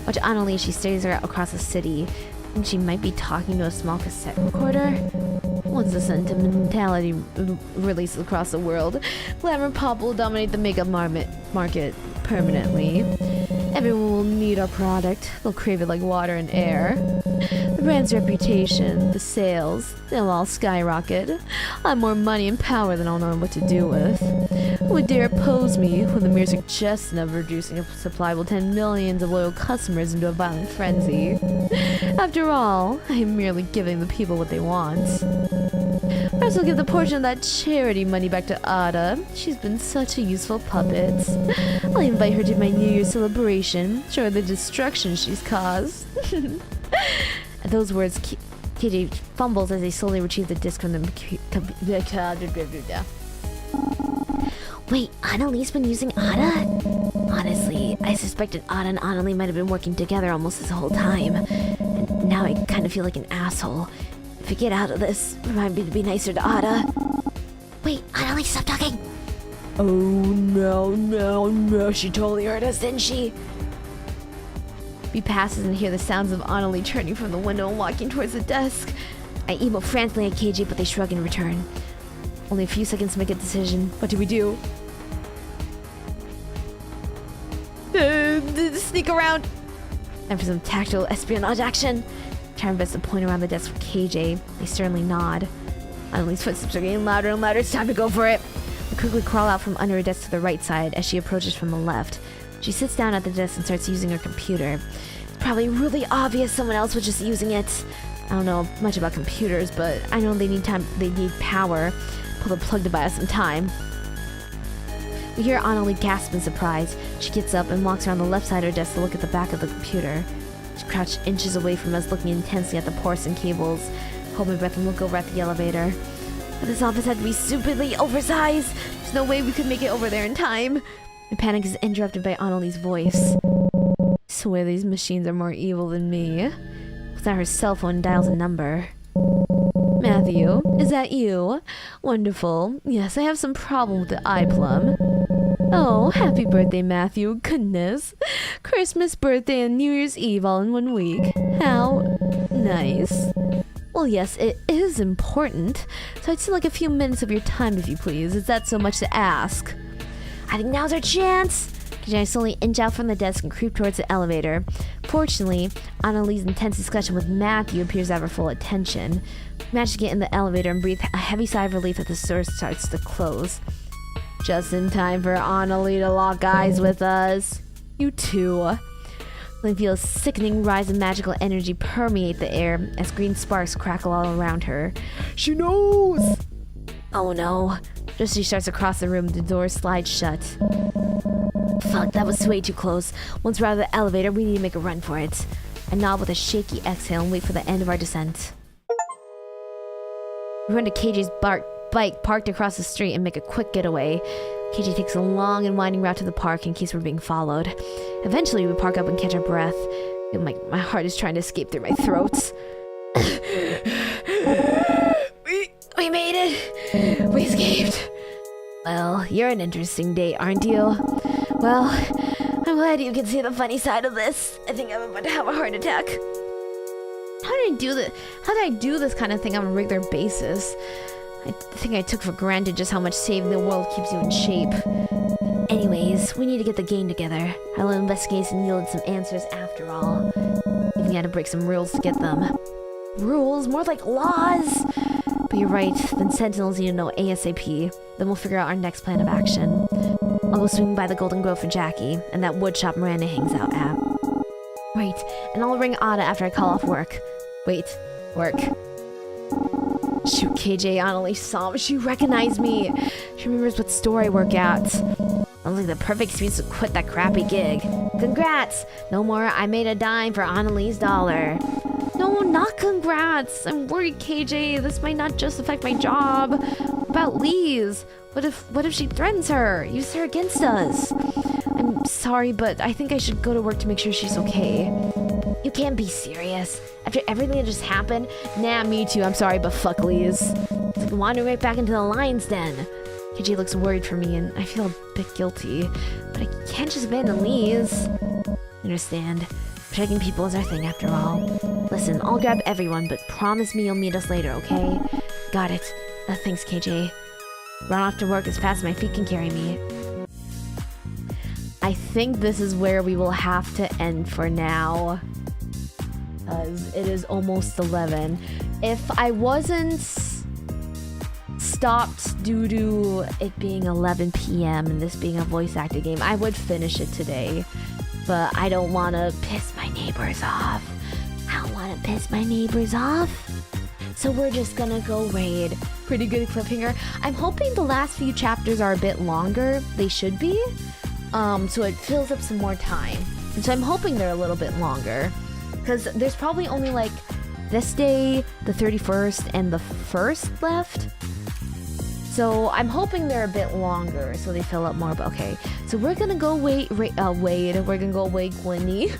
Watch Annalie, she stares her out across the city. And she might be talking to a small cassette recorder. Once the sentimentality releases across the world, glamour pop will dominate the makeup market permanently. Everyone will need our product. They'll crave it like water and air. The brand's reputation, the sales, they'll all skyrocket. I have more money and power than I'll know what to do with. Who would dare oppose me when the mere suggestion of reducing a supply will turn millions of loyal customers into a violent frenzy? After all, I am merely giving the people what they want. Perhaps I'll give the portion of that charity money back to Ada. She's been such a useful puppet. I'll invite her to my New Year's celebration, show her the destruction she's caused. At those words, KJ fumbles as they slowly retrieve the disc from the Wait, Annalie's been using Ada? Honestly, I suspected Ada and Annalie might have been working together almost this whole time. And now I kind of feel like an asshole. If I get out of this, remind me to be nicer to Ada. Wait, Annalie, stop talking! Oh no, she totally heard us, didn't she? We passes and hear the sounds of Annalie turning from the window and walking towards the desk. I emo frantically at KJ, but they shrug in return. Only a few seconds to make a decision. What do we do? Sneak around! Time for some tactical espionage action. Try my best to point around the desk for KJ. They sternly nod. Annalie's footsteps are getting louder and louder. It's time to go for it. I quickly crawl out from under her desk to the right side as she approaches from the left. She sits down at the desk and starts using her computer. It's probably really obvious someone else was just using it. I don't know much about computers, but I know they need power. Pull the plug to buy us some time. We hear Annalie gasp in surprise. She gets up and walks around the left side of her desk to look at the back of the computer. She crouched inches away from us, looking intensely at the porcelain cables. Hold my breath and look over at the elevator. But this office had to be stupidly oversized. There's no way we could make it over there in time. My panic is interrupted by Annalie's voice. I swear these machines are more evil than me. Looks at her cell phone and dials a number. Matthew, is that you? Wonderful. Yes, I have some problem with the eye plum. Oh, happy birthday, Matthew. Goodness. Christmas, birthday, and New Year's Eve all in 1 week. How nice. Well, yes, it is important. So I'd still like a few minutes of your time, if you please. Is that so much to ask? I think now's our chance. I slowly inch out from the desk and creep towards the elevator. Fortunately, Annalie's intense discussion with Matthew appears to have her full attention. I manage to get in the elevator and breathe a heavy sigh of relief as the door starts to close. Just in time for Annalie to lock eyes with us. You too. I feel a sickening rise of magical energy permeate the air as green sparks crackle all around her. She knows! Oh no. Just as she starts to cross the room, the door slides shut. Fuck, that was way too close. Once we're out of the elevator, we need to make a run for it. I nod with a shaky exhale and wait for the end of our descent. We run to KJ's bike parked across the street and make a quick getaway. KJ takes a long and winding route to the park in case we're being followed. Eventually, we park up and catch our breath. My heart is trying to escape through my throat. We made it! We escaped! Well, you're an interesting date, aren't you? Well, I'm glad you can see the funny side of this. I think I'm about to have a heart attack. How did I do this kind of thing on a regular basis? I think I took for granted just how much saving the world keeps you in shape. Anyways, we need to get the game together. Our little investigation yielded some answers after all. Even had to break some rules to get them. Rules? More like laws! But you're right, then Sentinels need to know ASAP. Then we'll figure out our next plan of action. I'll go swing by the Golden Grove for Jackie, and that wood shop Miranda hangs out at. Right, and I'll ring Ada after I call off work. Wait, work. Shoot, KJ, Annalie saw me. She recognized me. She remembers what store I work at. Sounds like the perfect excuse to quit that crappy gig. Congrats! No more I made a dime for Annalie's dollar. No, not congrats. I'm worried, KJ. This might not just affect my job. What about Lee's? What if she threatens her? Use her against us? I'm sorry, but I think I should go to work to make sure she's okay. You can't be serious. After everything that just happened? Nah, me too. I'm sorry, but fuck Lee's. It's like wandering right back into the lion's den. KJ looks worried for me, and I feel a bit guilty. But I can't just abandon Lee's. Understand. Protecting people is our thing after all. Listen, I'll grab everyone, but promise me you'll meet us later, okay? Got it. Thanks, KJ. Run off to work as fast as my feet can carry me. I think this is where we will have to end for now. Because it is almost 11. If I wasn't stopped due to it being 11 p.m. and this being a voice acted game, I would finish it today. But I don't want to piss my neighbors off. I don't want to piss my neighbors off. So we're just gonna go raid. Pretty good cliffhanger. I'm hoping the last few chapters are a bit longer. They should be. So it fills up some more time. And so I'm hoping they're a little bit longer. Because there's probably only like this day, the 31st, and the 1st left. So I'm hoping they're a bit longer so they fill up more. But okay, so we're gonna go wade. We're gonna go wade Gwynny.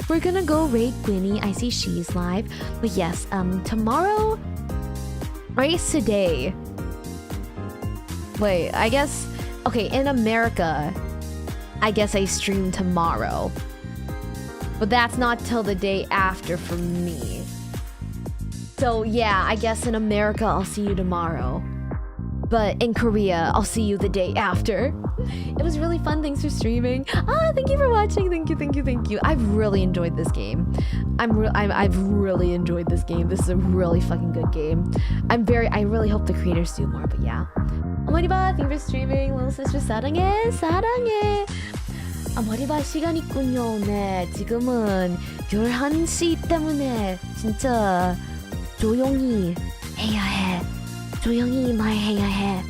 We're gonna go raid Gwynny. I see she's live. But yes, tomorrow, race today. Wait, I guess, okay, in America, I guess I stream tomorrow. But that's not till the day after for me. So yeah, I guess in America, I'll see you tomorrow. But in Korea, I'll see you the day after. It was really fun. Thanks for streaming. Thank you for watching. Thank you. I've really enjoyed this game. I've really enjoyed this game. This is a really fucking good game. I really hope the creators do more, but yeah. 어머니바, thank you for streaming. Little sister 사랑해. 머리바 시간 있군요. 네, 지금은 11시 때문에 진짜 조용히 해야 해. 조용히 말해야 해.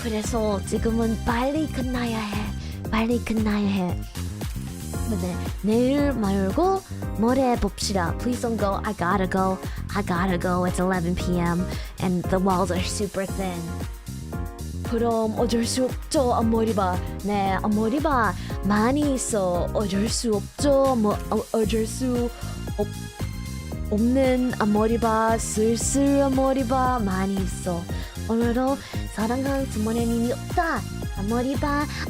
그래서 지금은 빨리 끝나야 해. 네, 내일 말고 모레 봅시다. Please don't go. I gotta go. It's 11 p.m. and the walls are super thin. 그럼 어쩔 수 없죠, 앞머리바. 네, 앞머리바 많이 있어. 어쩔 수 없죠. 어쩔 수 없는 앞머리봐 쓸쓸 앞머리봐 많이 있어. 오늘도 사랑하는 부모님이 없다.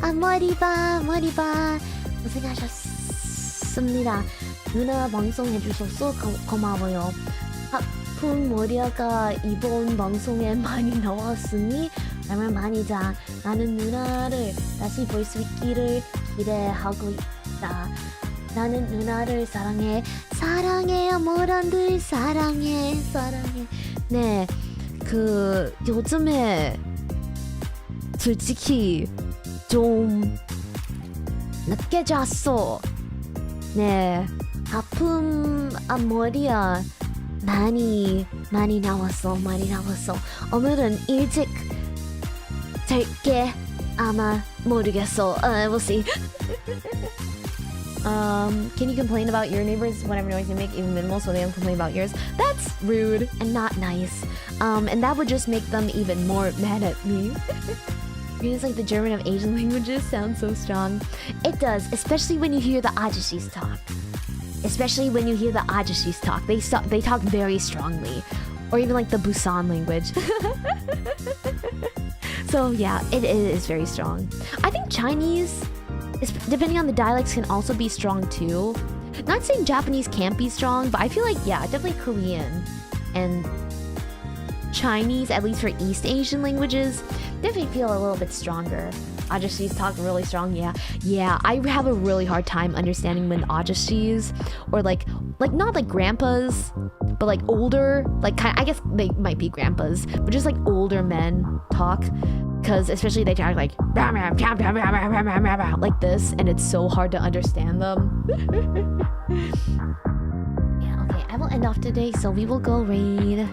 앞머리봐 고생하셨습니다. 누나 방송 해주셔서 고마워요. 아픈 머리가 이번 방송에 많이 나왔으니 잠을 많이 자. 나는 누나를 다시 볼 수 있기를 기대하고 있다. 나는 누나를 사랑해. 사랑해 아모란들 사랑해. 네, 그 요즘에 솔직히 좀 늦게 잤어. 네, 아픈 앞머리야 많이 나왔어. 오늘은 일찍 잘게. 아마 모르겠어. We'll see. Can you complain about your neighbors whatever noise you make, even minimal, so they don't complain about yours? That's rude and not nice. And that would just make them even more mad at me. It's like the German of Asian languages sounds so strong. It does, especially when you hear the Ajishis talk. They talk very strongly. Or even like the Busan language. So yeah, it is very strong. I think Chinese, depending on the dialects, can also be strong too. Not saying Japanese can't be strong, but I feel like, yeah, definitely Korean and Chinese, at least for East Asian languages, definitely feel a little bit stronger. Ajishis talk really strong, yeah. I have a really hard time understanding when Ajishis, or like not like grandpas, but like older, like I guess they might be grandpas, but just like older men talk, because especially they talk like this, and it's so hard to understand them. Yeah, okay, I will end off today, so we will go raid.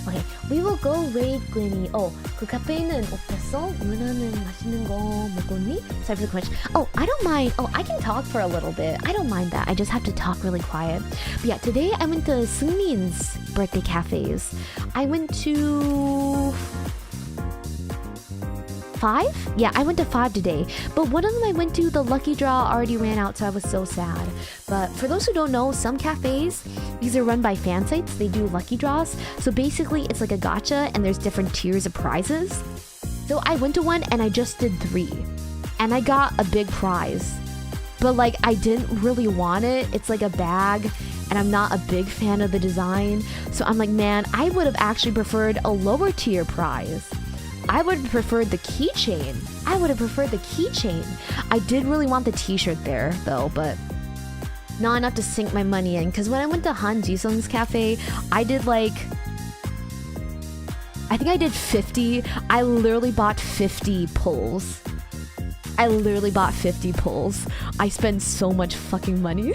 Okay, we will go raid Gwynny. Oh, 그 카페인은 어땠어? 누나는 맛있는 거 먹었니? Sorry for the question. Oh, I don't mind. Oh, I can talk for a little bit. I don't mind that. I just have to talk really quiet. But yeah, today I went to Seungmin's birthday cafes. I went to 5? Yeah, I went to 5 today. But one of them I went to, the lucky draw already ran out, so I was so sad. But for those who don't know, some cafes, these are run by fan sites, they do lucky draws. So basically, it's like a gacha, and there's different tiers of prizes. So I went to one, and I just did 3. And I got a big prize. But like, I didn't really want it. It's like a bag, and I'm not a big fan of the design. So I'm like, man, I would have actually preferred a lower tier prize. I would have preferred the keychain. I did really want the t-shirt there though, but not enough to sink my money in. Because when I went to Han Jisung's cafe, I did like, I think I did 50. I literally bought 50 pulls. I spent so much fucking money.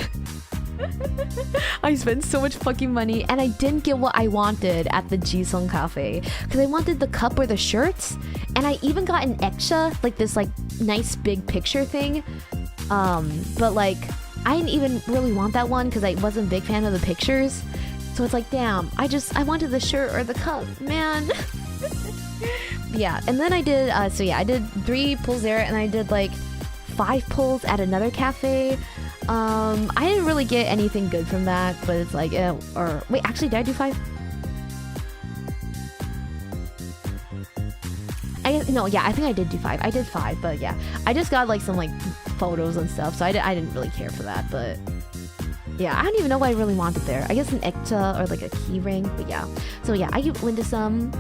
And I didn't get what I wanted at the Jisung cafe, because I wanted the cup or the shirts, and I even got an extra, like this like nice big picture thing, but like I didn't even really want that one because I wasn't a big fan of the pictures. So it's like, damn, I wanted the shirt or the cup, man. Yeah, and then I did I did 3 pulls there, and I did like 5 pulls at another cafe. I didn't really get anything good from that, but it's like, or wait, actually, did I do 5? I think I did do 5. I did 5, but yeah, I just got like some like photos and stuff, so I didn't really care for that, but yeah, I don't even know what I really wanted there. I guess an ekta or like a key ring, but yeah. So yeah, I went to some.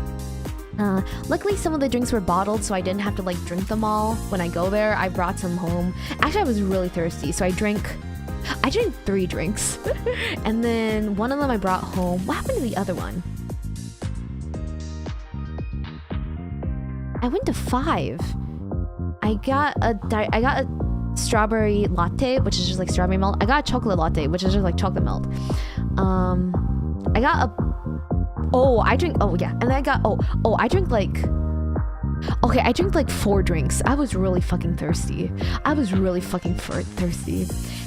Luckily some of the drinks were bottled, so I didn't have to like drink them all when I go there. I brought some home. Actually, I was really thirsty, so I drank 3 drinks. And then one of them I brought home. What happened to the other one? I went to 5. I got a strawberry latte, which is just like strawberry milk. I got a chocolate latte, which is just like chocolate milk. I got a I drank like 4 drinks. I was really fucking thirsty.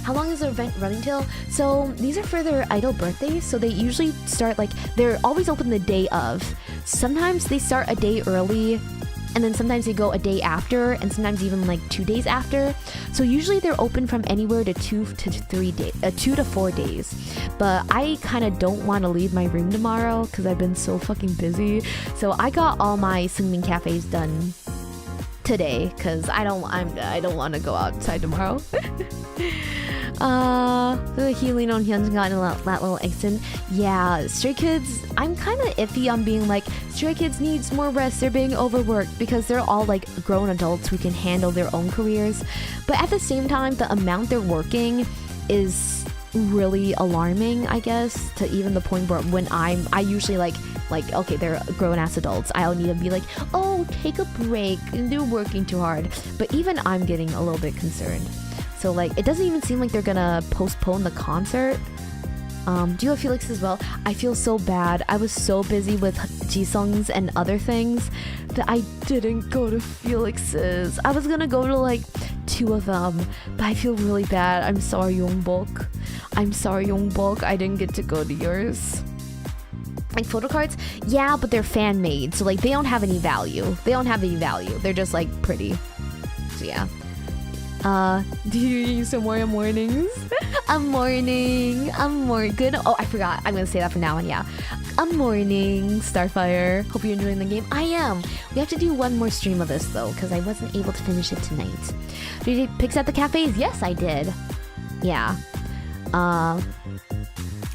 How long is the event running till? So these are for their idol birthdays, so they usually start like, they're always open the day of. Sometimes they start a day early, and then sometimes they go a day after, and sometimes even like 2 days after. So usually they're open from anywhere to 2 to 4 days. But I kind of don't want to leave my room tomorrow because I've been so fucking busy. So I got all my Seungmin cafes done today because I don't want to go outside tomorrow. The healing on Hyun's gotten that little accent. Yeah, Stray Kids, I'm kind of iffy on being like, Stray Kids needs more rest, they're being overworked, because they're all like grown adults who can handle their own careers. But at the same time, the amount they're working is really alarming, I guess, to even the point where when I usually like okay, they're grown-ass adults, I'll need to be like, oh, take a break, they're working too hard. But even I'm getting a little bit concerned. So like, it doesn't even seem like they're gonna postpone the concert. Do you have Felix as well? I feel so bad. I was so busy with Jisung's and other things that I didn't go to Felix's. I was gonna go to like 2 of them, but I feel really bad. I'm sorry, Yongbok. I didn't get to go to yours. Like photo cards? Yeah, but they're fan made, so like they don't have any value. They're just like pretty. So yeah. Do you use some more mornings? I'm good. Oh, I forgot. I'm gonna say that from now on, yeah. Morning, Starfire. Hope you're enjoying the game. I am. We have to do one more stream of this though, because I wasn't able to finish it tonight. Did you pick at the cafes? Yes, I did. Yeah.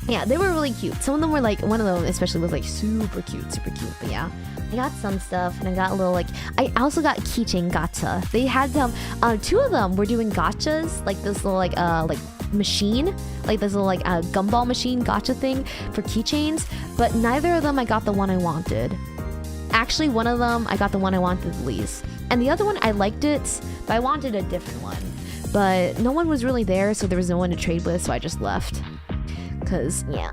Yeah, they were really cute. Some of them were like, one of them especially was like super cute. But yeah, I got some stuff, and I got a little like, I also got keychain gacha. They had some, 2 of them were doing gachas, like this little like machine, like this little like gumball machine gacha thing for keychains. But neither of them I got the one I wanted. Actually, one of them I got the one I wanted the least, and the other one I liked it, but I wanted a different one. But no one was really there, so there was no one to trade with, so I just left. Cause yeah.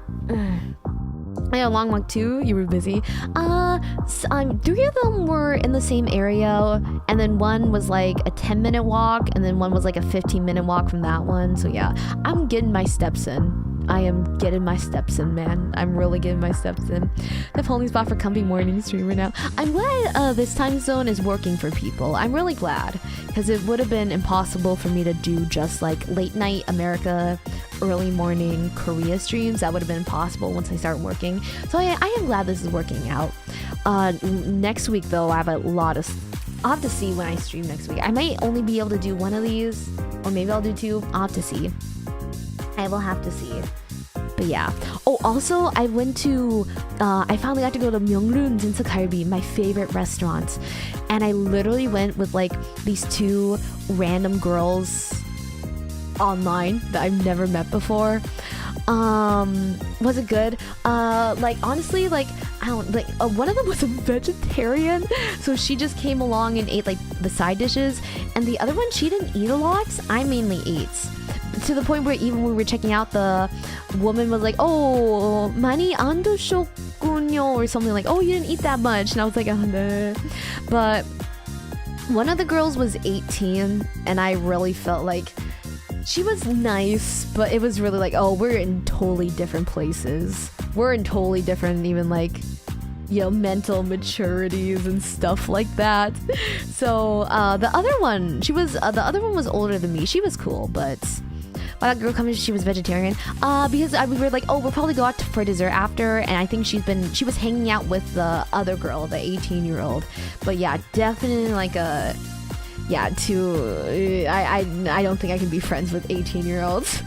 I had a long walk too. You were busy. 3 of them were in the same area, and then one was like a 10-minute walk, and then one was like a 15-minute walk from that one. So yeah, I'm getting my steps in. I am getting my steps in, man. I'm really getting my steps in. The only spot for comfy morning streamer now. I'm glad this time zone is working for people. I'm really glad, because it would have been impossible for me to do just like late night America, early morning Korea streams. That would have been impossible once I start working. So I am glad this is working out. Next week though, I have a lot of I'll have to see when I stream next week. I might only be able to do 1 of these, or maybe I'll do 2. I'll have to see. I will have to see. But yeah. Oh, also I went to I finally got to go to Myeongrun's in Seokgalbi, my favorite restaurant, and I literally went with like these 2 random girls online that I've never met before. Was it good? Like honestly, like I don't like one of them was a vegetarian, so she just came along and ate like the side dishes, and the other one, she didn't eat a lot. I mainly ate, to the point where even when we were checking out, the woman was like, oh, 많이 안 드셨군요, or something like, oh, you didn't eat that much, and I was like, oh, no. But one of the girls was 18, and I really felt like she was nice, but it was really like, oh, we're in totally different places. We're in totally different, even like, you know, mental maturities and stuff like that. So the other one was older than me. She was cool, but that girl coming, she was vegetarian. Because we were like, oh, we'll probably go out for dessert after, and I think she was hanging out with the other girl, the 18-year-old. But yeah, definitely like a. Yeah, I don't think I can be friends with 18-year-olds.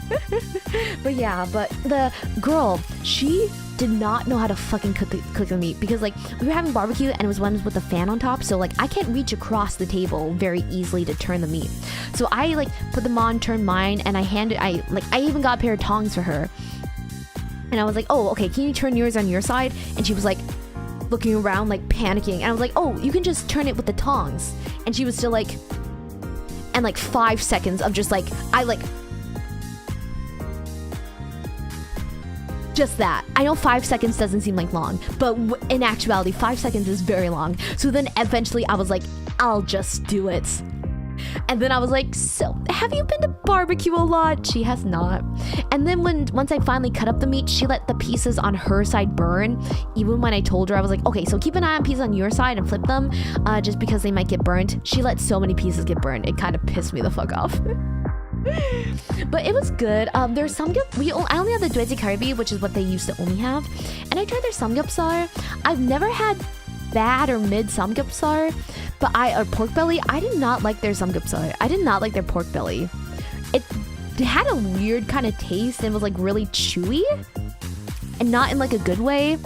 But yeah, but the girl, she did not know how to fucking cook the meat, because like we were having barbecue and it was one with a fan on top, so like I can't reach across the table very easily to turn the meat. So I like put them on, turned mine, and I even got a pair of tongs for her. And I was like, oh, okay, can you turn yours on your side? And she was like looking around like panicking, and I was like, oh, you can just turn it with the tongs. And she was still like, and like 5 seconds of just like, just that. I know 5 seconds doesn't seem like long, but in actuality 5 seconds is very long. So then eventually I was like, I'll just do it. And then I was like, so have you been to barbecue a lot? She has not. And then once I finally cut up the meat, she let the pieces on her side burn. Even when I told her, I was like, okay, so keep an eye on pieces on your side and flip them, just because they might get burnt. She let so many pieces get burned. It kind of pissed me the fuck off. But it was good. There's samgyeop. I only have the dwezi kalbi, which is what they used to only have, and I tried their samgyeopsal. I've never had bad or mid samgyeopsal, but or pork belly. I did not like their samgyeopsal. I did not like their pork belly. It had a weird kind of taste and was like really chewy, and not in like a good way.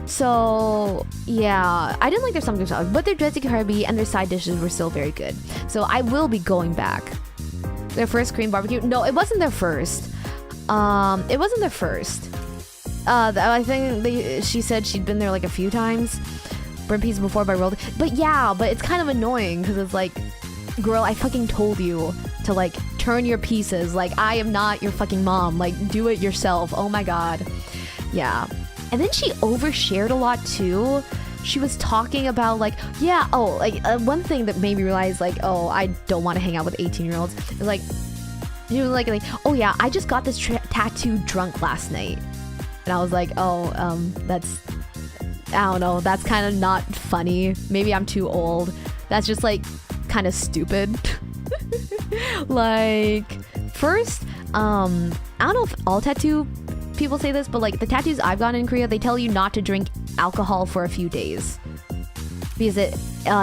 So yeah, I didn't like their samgyeopsal, but their dwezi kalbi and their side dishes were still very good. So I will be going back. Their first Korean barbecue? No, it wasn't their first. It wasn't their first. I think she said she'd been there like a few times. Burnt pieces before by rolled. But yeah, but it's kind of annoying because it's like, girl, I fucking told you to like turn your pieces. Like, I am not your fucking mom. Like, do it yourself. Oh my god. Yeah. And then she overshared a lot too. She was talking about like, yeah, one thing that made me realize like, oh, I don't want to hang out with 18-year-olds. It was like, she was like, oh yeah, I just got this tattoo drunk last night. And I was like, oh, that's, I don't know, that's kind of not funny. Maybe I'm too old. That's just like kind of stupid. Like, first, I don't know if all tattoo people say this, but like the tattoos I've gotten in Korea, they tell you not to drink alcohol for a few days because it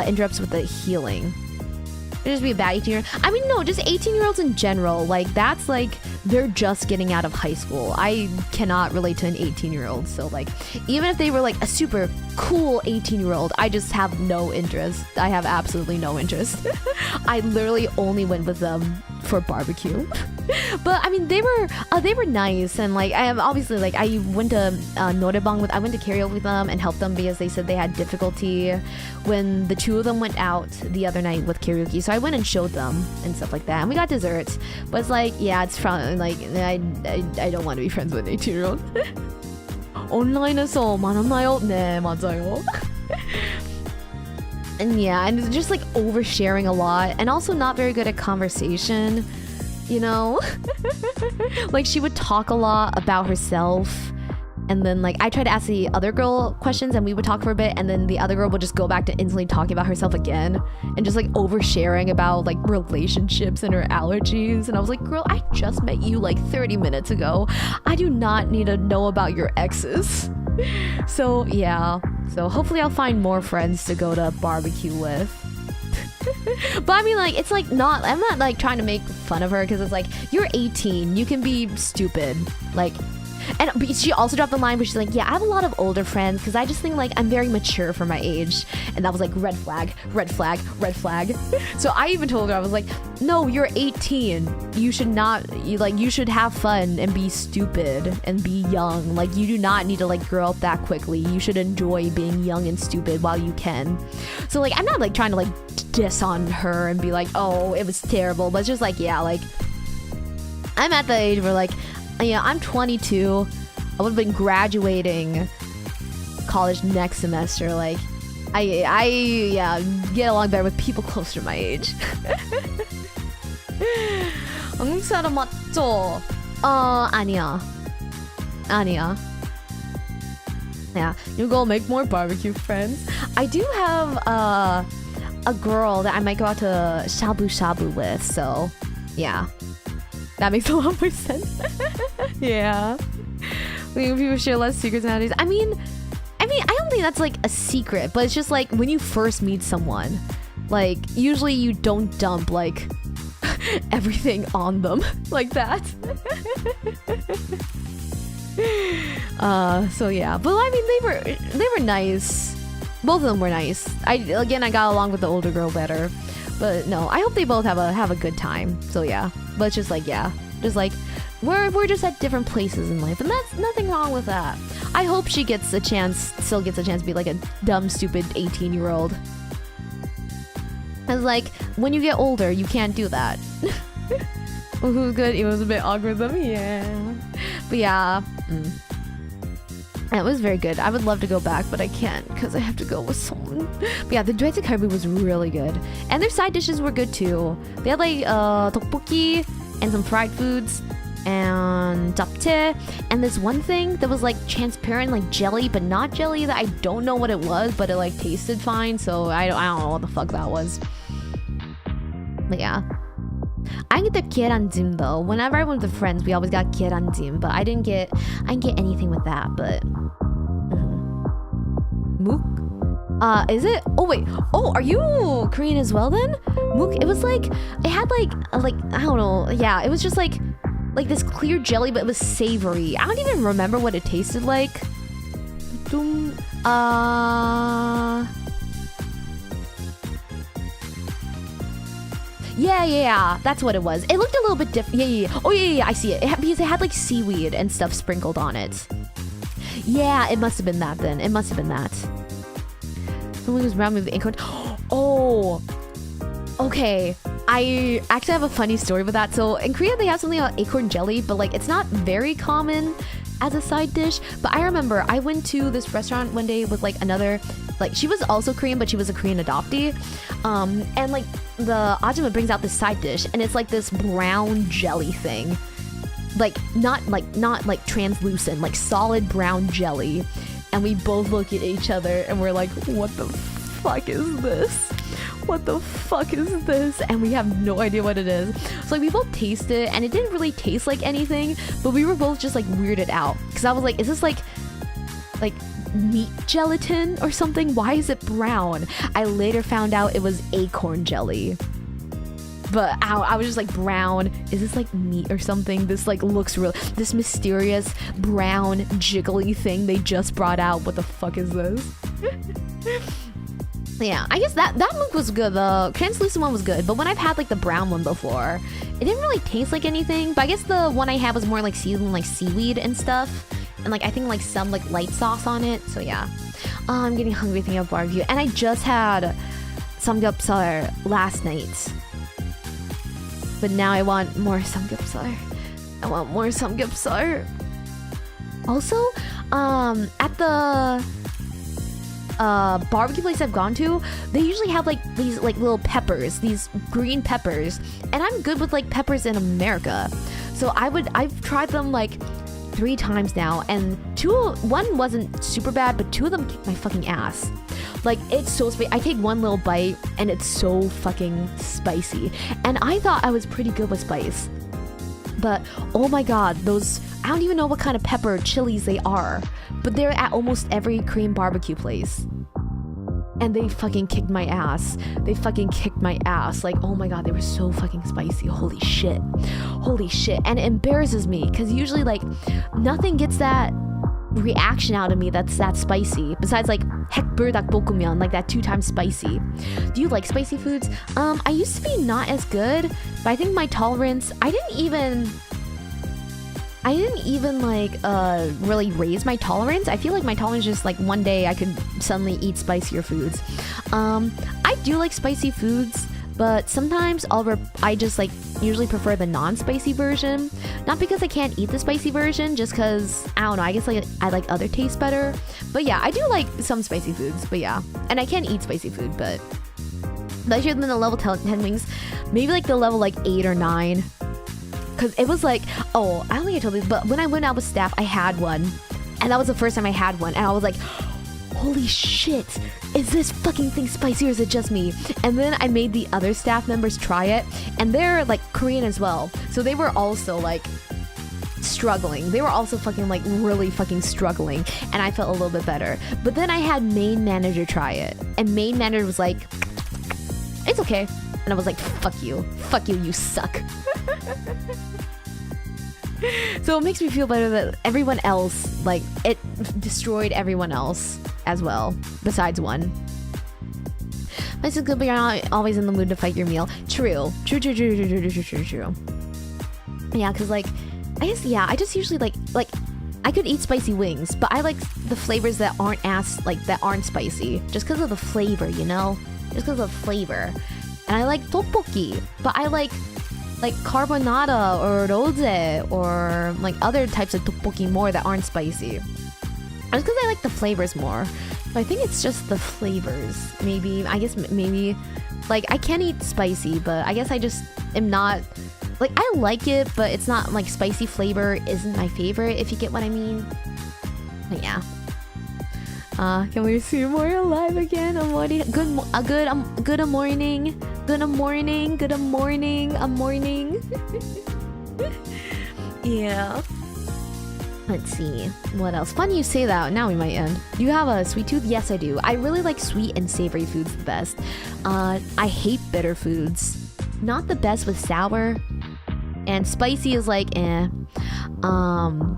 interrupts with the healing. It'd just be a bad 18-year-old. I mean, no, just 18-year-olds in general. Like, that's like, they're just getting out of high school. I cannot relate to an 18-year-old. So like, even if they were like a super cool 18-year-old, I just have no interest. I have absolutely no interest. I literally only went with them for barbecue. But I mean, they were nice, and like, I am obviously like, I went to noraebang I went to karaoke with them and helped them because they said they had difficulty when the two of them went out the other night with karaoke. So I went and showed them and stuff like that, and we got desserts. But it's like, yeah, it's from like, I don't want to be friends with an 18-year-old. 온라인에서 만났나요? 네, 맞아요. And yeah, and just like oversharing a lot, and also not very good at conversation, you know? Like, she would talk a lot about herself, and then like I tried to ask the other girl questions and we would talk for a bit, and then the other girl would just go back to instantly talking about herself again and just like oversharing about like relationships and her allergies. And I was like, girl, I just met you like 30 minutes ago. I do not need to know about your exes. So yeah, so hopefully I'll find more friends to go to barbecue with. But I mean, like, it's like I'm not like trying to make fun of her, because it's like, you're 18, you can be stupid, like. And she also dropped the line where she's like, yeah, I have a lot of older friends because I just think like I'm very mature for my age. And that was like, red flag, red flag, red flag. So I even told her, I was like, no, you're 18. You should not, you should have fun and be stupid and be young. Like, you do not need to like grow up that quickly. You should enjoy being young and stupid while you can. So like, I'm not like trying to like diss on her and be like, oh, it was terrible. But it's just like, yeah, like, I'm at the age where like, yeah, I'm 22. I would have been graduating college next semester. Like, I get along better with people closer to my age. 한국 사람 맞죠? 아니야. Yeah, you go make more barbecue friends. I do have a girl that I might go out to shabu shabu with. So, yeah. That makes a lot more sense. Yeah. When people share less secrets nowadays. I mean, I don't think that's like a secret, but it's just like when you first meet someone, like usually you don't dump like everything on them like that. So yeah, but I mean, they were nice. Both of them were nice. I got along with the older girl better. But no, I hope they both have a good time. So yeah, but it's just like, yeah, just like we're just at different places in life, and that's nothing wrong with that. I hope she still gets a chance to be like a dumb, stupid 18-year-old. Cause like when you get older, you can't do that. Who's good? It was a bit awkward though, yeah. But yeah. It was very good. I would love to go back, but I can't because I have to go with someone. But yeah, the dwezi kalbi was really good, and their side dishes were good too. They had like tteokbokki and some fried foods and japchae and this one thing that was like transparent like jelly but not jelly that I don't know what it was, but it like tasted fine, so I don't know what the fuck that was. But yeah, I didn't get the keranjim though. Whenever I went with friends, we always got keranjim, but I didn't get anything with that. But mook, is it? Oh wait, oh, are you Korean as well then? Mook, it was like, it had like I don't know, yeah, it was just like this clear jelly, but it was savory. I don't even remember what it tasted like. Yeah, that's what it was. It looked a little bit different. Yeah. Oh yeah, I see it. Because it had like seaweed and stuff sprinkled on it. Yeah, it must have been that then. It must have been that. Someone was around with the acorn. Oh, okay. I actually have a funny story with that. So in Korea, they have something called acorn jelly, but like it's not very common as a side dish. But I remember I went to this restaurant one day with like another, like she was also Korean, but she was a Korean adoptee. And like the ajumma brings out this side dish, and it's like this brown jelly thing, like not translucent, like solid brown jelly. And we both look at each other and we're like, what the fuck is this? What the fuck is this? And we have no idea what it is. So like we both tasted it and it didn't really taste like anything, but we were both just like weirded out because I was like, is this like meat gelatin or something? Why is it brown? I later found out it was acorn jelly. But I was just like, brown, is this like meat or something? This like looks real, this mysterious brown jiggly thing they just brought out. What the fuck is this? Yeah, I guess that mook was good. The translucent one was good, but when I've had like the brown one before, it didn't really taste like anything. But I guess the one I had was more like seasoned like seaweed and stuff, and like I think like some like light sauce on it. So yeah, I'm getting hungry thinking of barbecue, and I just had samgyeopsal last night, but now I want more samgyeopsal. I want more samgyeopsal. Also, at the barbecue place I've gone to, they usually have like these like little peppers, these green peppers, and I'm good with like peppers in America, so I've tried them like 3 times now, and one wasn't super bad, but 2 of them kicked my fucking ass. Like, it's so spicy. I take one little bite and it's so fucking spicy, and I thought I was pretty good with spice, but oh my god, those, I don't even know what kind of pepper chilies they are, but they're at almost every Korean barbecue place. And they fucking kicked my ass. They fucking kicked my ass. Like, oh my god, they were so fucking spicy. Holy shit. Holy shit. And it embarrasses me, because usually, like, nothing gets that reaction out of me that's that spicy. Besides, like, hekbuldak like that 2 times spicy. Do you like spicy foods? I used to be not as good, but I think my tolerance, I didn't even like really raise my tolerance. I feel like my tolerance just like one day I could suddenly eat spicier foods. I do like spicy foods, but sometimes I just like usually prefer the non-spicy version. Not because I can't eat the spicy version, just because I don't know, I guess like I like other tastes better. But yeah, I do like some spicy foods, but yeah. And I can eat spicy food, but larger than the level 10 wings, maybe like the level like 8 or 9. Because it was like, oh, I don't think I told you, but when I went out with staff, I had one. And that was the first time I had one. And I was like, holy shit, is this fucking thing spicy or is it just me? And then I made the other staff members try it. And they're like Korean as well. So they were also like struggling. They were also fucking like really fucking struggling. And I felt a little bit better. But then I had main manager try it. And main manager was like, it's okay. And I was like, fuck you, you suck. So it makes me feel better that everyone else, like, it destroyed everyone else as well, besides one. This is good, but you're not always in the mood to fight your meal. True. Yeah, because, like, I guess, yeah, I just usually, like, I could eat spicy wings, but I like the flavors that aren't that aren't spicy, just because of the flavor, you know? Just because of flavor. And I like tteokbokki, but I like carbonara or rose or like other types of tteokbokki more that aren't spicy. Just because I like the flavors more. But I think it's just the flavors. Maybe, I guess maybe, like I can eat spicy, but I guess I just am not Like, I like it, but it's not like spicy flavor isn't my favorite, if you get what I mean. But yeah. Can we see more alive again? I'm already good morning. Good morning. Yeah. Let's see. What else? Funny you say that. Now we might end. Do you have a sweet tooth? Yes, I do. I really like sweet and savory foods the best. I hate bitter foods. Not the best with sour. And spicy is like, eh.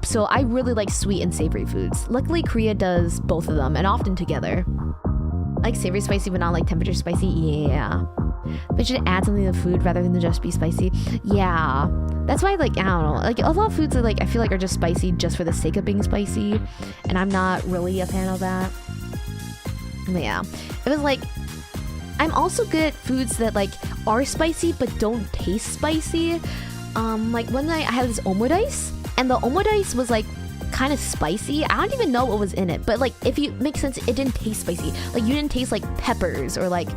So I really like sweet and savory foods. Luckily, Korea does both of them, and often together. Like savory spicy, but not like temperature spicy. Yeah. But should add something to the food rather than just be spicy. Yeah. That's why, like, I don't know. Like, a lot of foods are like, I feel like are just spicy just for the sake of being spicy. And I'm not really a fan of that. But yeah. It was like, I'm also good at foods that like are spicy but don't taste spicy. Like one night I had this omurice, and the omurice was like kind of spicy. I don't even know what was in it, but like if you make sense, it didn't taste spicy. Like you didn't taste like peppers or like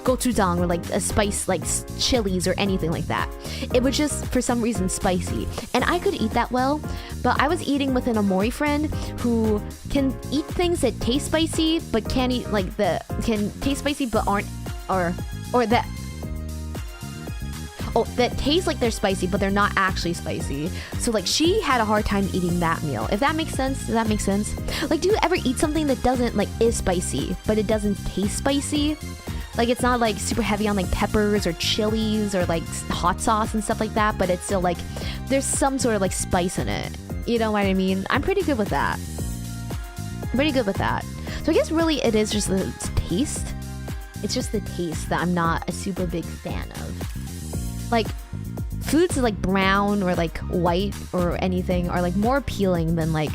gochujang or like a spice like chilies or anything like that. It was just for some reason spicy, and I could eat that well. But I was eating with an Amori friend who can eat things that taste spicy but can't eat like can taste spicy but aren't or that. Oh, that taste like they're spicy, but they're not actually spicy. So, like, she had a hard time eating that meal. If that makes sense? Does that make sense? Like, do you ever eat something that doesn't, like, is spicy, but it doesn't taste spicy? Like, it's not, like, super heavy on, like, peppers or chilies or, like, hot sauce and stuff like that, but it's still, like, there's some sort of, like, spice in it. You know what I mean? I'm pretty good with that. So I guess really it is just the taste. It's just the taste that I'm not a super big fan of. Like, foods like brown or like white or anything are like more appealing than like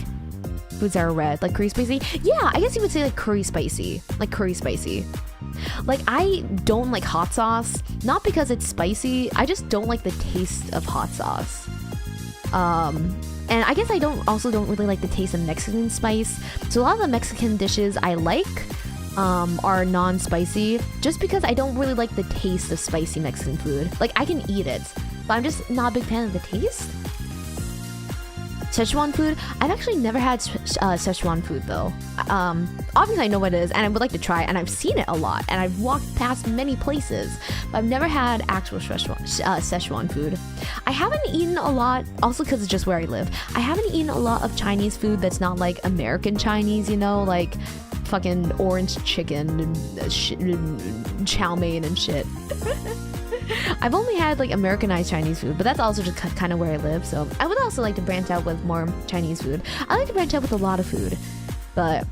foods that are red, like curry spicy. Yeah, I guess you would say like curry spicy. Like I don't like hot sauce, not because it's spicy, I just don't like the taste of hot sauce. And I guess I don't really like the taste of Mexican spice. So a lot of the Mexican dishes I like are non-spicy, just because I don't really like the taste of spicy Mexican food. Like, I can eat it, but I'm just not a big fan of the taste. Szechuan food, I've actually never had Szechuan food though. Obviously I know what it is and I would like to try it, and I've seen it a lot and I've walked past many places, but I've never had actual Szechuan food. I haven't eaten a lot, also because it's just where I live. I haven't eaten a lot of Chinese food that's not like American Chinese, you know, like fucking orange chicken and chow mein and shit. I've only had like Americanized Chinese food, but that's also just kind of where I live, so I would also like to branch out with more Chinese food. I like to branch out with a lot of food, but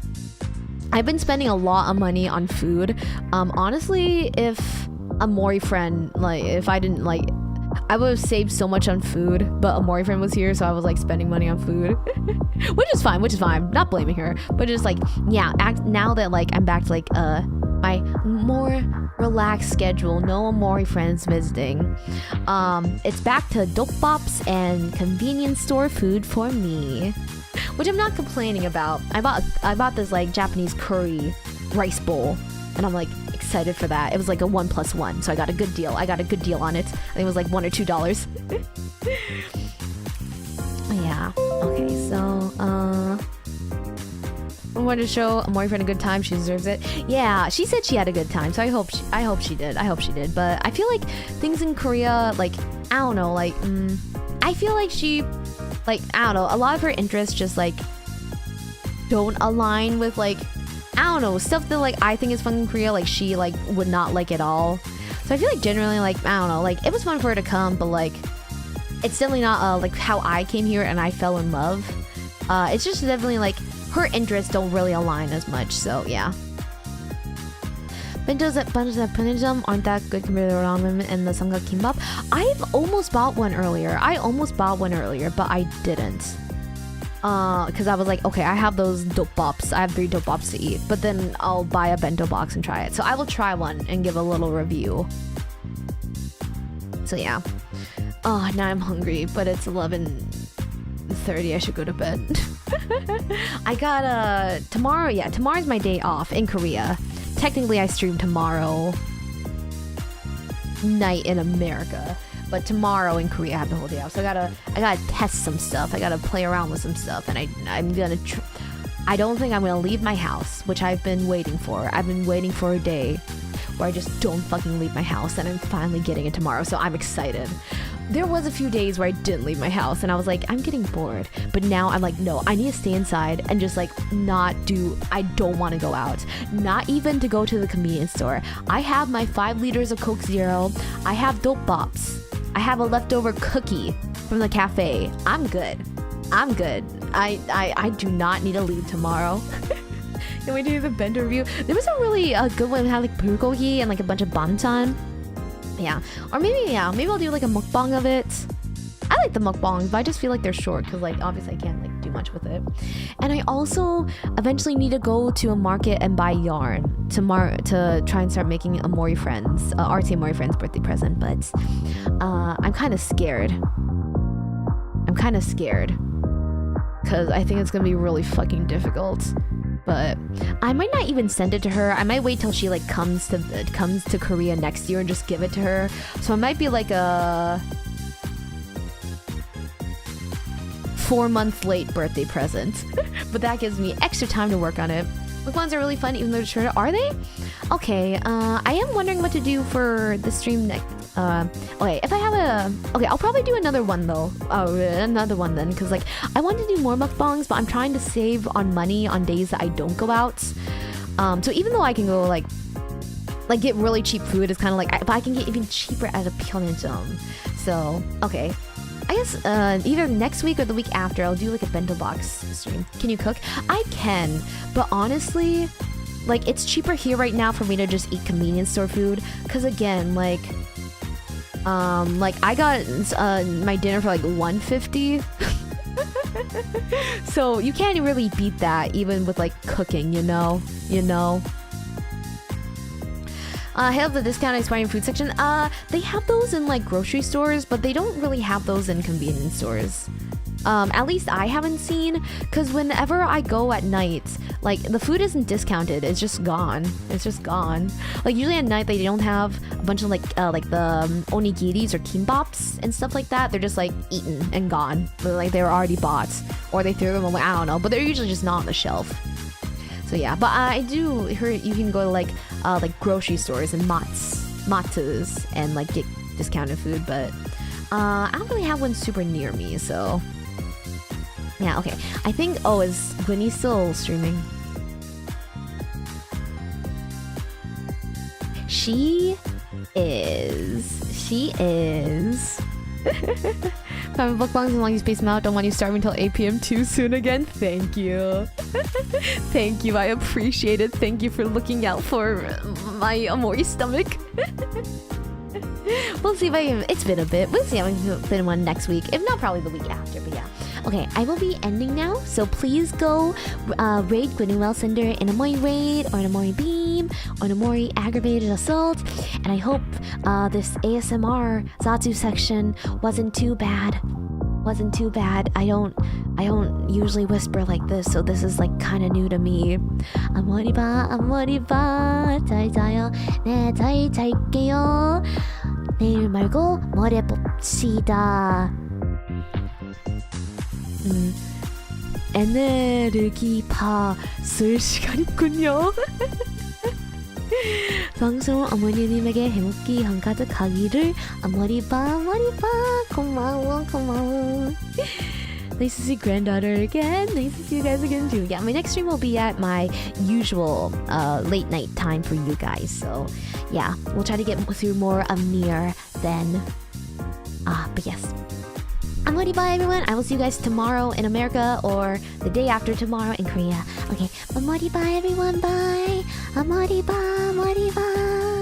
I've been spending a lot of money on food. Honestly, if a Mori friend, like if I didn't like, I would have saved so much on food, but a Mori friend was here, so I was like spending money on food. which is fine, not blaming her, but just like, yeah, now that like I'm back to like my more relaxed schedule, no Amori friends visiting, it's back to dope bops and convenience store food for me, which I'm not complaining about. I bought this like Japanese curry rice bowl, and I'm like excited for that. It was like a 1+1, so I got a good deal. on it. I think it was like $1 or $2. Yeah. Okay, so I wanted to show a boyfriend a good time. She deserves it. Yeah, she said she had a good time, so I hope she did. But I feel like things in Korea, like, I don't know, like, I feel like she, like, I don't know, a lot of her interests just like don't align with like, I don't know, stuff that like I think is fun in Korea, like she like would not like at all. So I feel like generally, like, I don't know, like it was fun for her to come, but like it's definitely not like how I came here and I fell in love. It's just definitely like her interests don't really align as much, so yeah. Bentos at Punijam aren't that good compared to the ramen and the samgak kimbap. I've almost bought one earlier. But I didn't. Because I was like, okay, I have those dope bops. I have 3 dope bops to eat, but then I'll buy a bento box and try it. So I will try one and give a little review. So yeah. Oh, now I'm hungry, but it's 11:30. I should go to bed. I got tomorrow's my day off in Korea. Technically I stream tomorrow night in America, But tomorrow in Korea I have the whole day off. So I gotta test some stuff. I gotta play around with some stuff, and I'm gonna. I don't think I'm gonna leave my house, which I've been waiting for. I've been waiting for a day where I just don't fucking leave my house, and I'm finally getting it tomorrow. So I'm excited. There was a few days where I didn't leave my house and I was like, I'm getting bored. But now I'm like, no, I need to stay inside and just like I don't want to go out. Not even to go to the convenience store. I have my 5 liters of Coke Zero. I have dope bops. I have a leftover cookie from the cafe. I'm good. I do not need to leave tomorrow. Can we do the bento review? There was a really good one that had like bulgogi and like a bunch of banchan. Yeah, or maybe I'll do like a mukbang of it. I like the mukbangs, but I just feel like they're short because like obviously I can't like do much with it. And I also eventually need to go to a market and buy yarn to try and start making Amori friends, RT Amori friends birthday present. But I'm kind of scared. Because I think it's gonna be really fucking difficult. But I might not even send it to her. I might wait till she like comes to Korea next year and just give it to her. So it might be like a 4-month late birthday present. But that gives me extra time to work on it. Mukbangs are really fun, even though they're shorter. Are they? Okay, I am wondering what to do for the stream next. Okay, if I have I'll probably do another one though. Another one then, because like I want to do more mukbangs, but I'm trying to save on money on days that I don't go out. So even though I can go like get really cheap food, it's kind of like if I can get even cheaper at a Pyeongjong. So okay, I guess either next week or the week after I'll do like a bento box stream. Can you cook? I can, but honestly, like it's cheaper here right now for me to just eat convenience store food. Cause again, like I got my dinner for like $150. So you can't really beat that even with like cooking, you know. Hail the discount expiring food section. They have those in like grocery stores, but they don't really have those in convenience stores. At least I haven't seen, because whenever I go at night, like the food isn't discounted, it's just gone. Like usually at night they don't have a bunch of like the onigiris or kimbaps and stuff like that. They're just like eaten and gone. Like they were already bought, or they threw them away, I don't know, but they're usually just not on the shelf. So yeah, but I do hear you can go to like grocery stores and matsas and like get discounted food, but I don't really have one super near me, so yeah. Okay, I think is Winnie still streaming? She is. Private bookbangs and long you space them out. Don't want you starving until 8 p.m. too soon again. Thank you. Thank you. I appreciate it. Thank you for looking out for my Amori stomach. We'll see if it's been a bit. We'll see how it's been one next week. If not, probably the week after, but yeah. Okay, I will be ending now, so please go raid Gwynwell Cinder in a Amori raid, or an Amori beam, or an Amori aggravated assault, and I hope this ASMR Zatsu section wasn't too bad. I don't usually whisper like this, so this is like kind of new to me. Amori ba, 잘 자요. 네, 잘 잘게요. 내일 말고 모레 봅시다. 에네르기 파쓸 시간이군요. 방송 어머니님에게 행복이 한가득하기를. 아머리바 고마워. Nice to see granddaughter again. Nice to see you guys again too. Yeah, my next stream will be at my usual late night time for you guys. So yeah, we'll try to get through more of Nier then. But yes. Amori bye everyone. I will see you guys tomorrow in America, or the day after tomorrow in Korea. Okay, Amori bye everyone. Bye. Amori bye.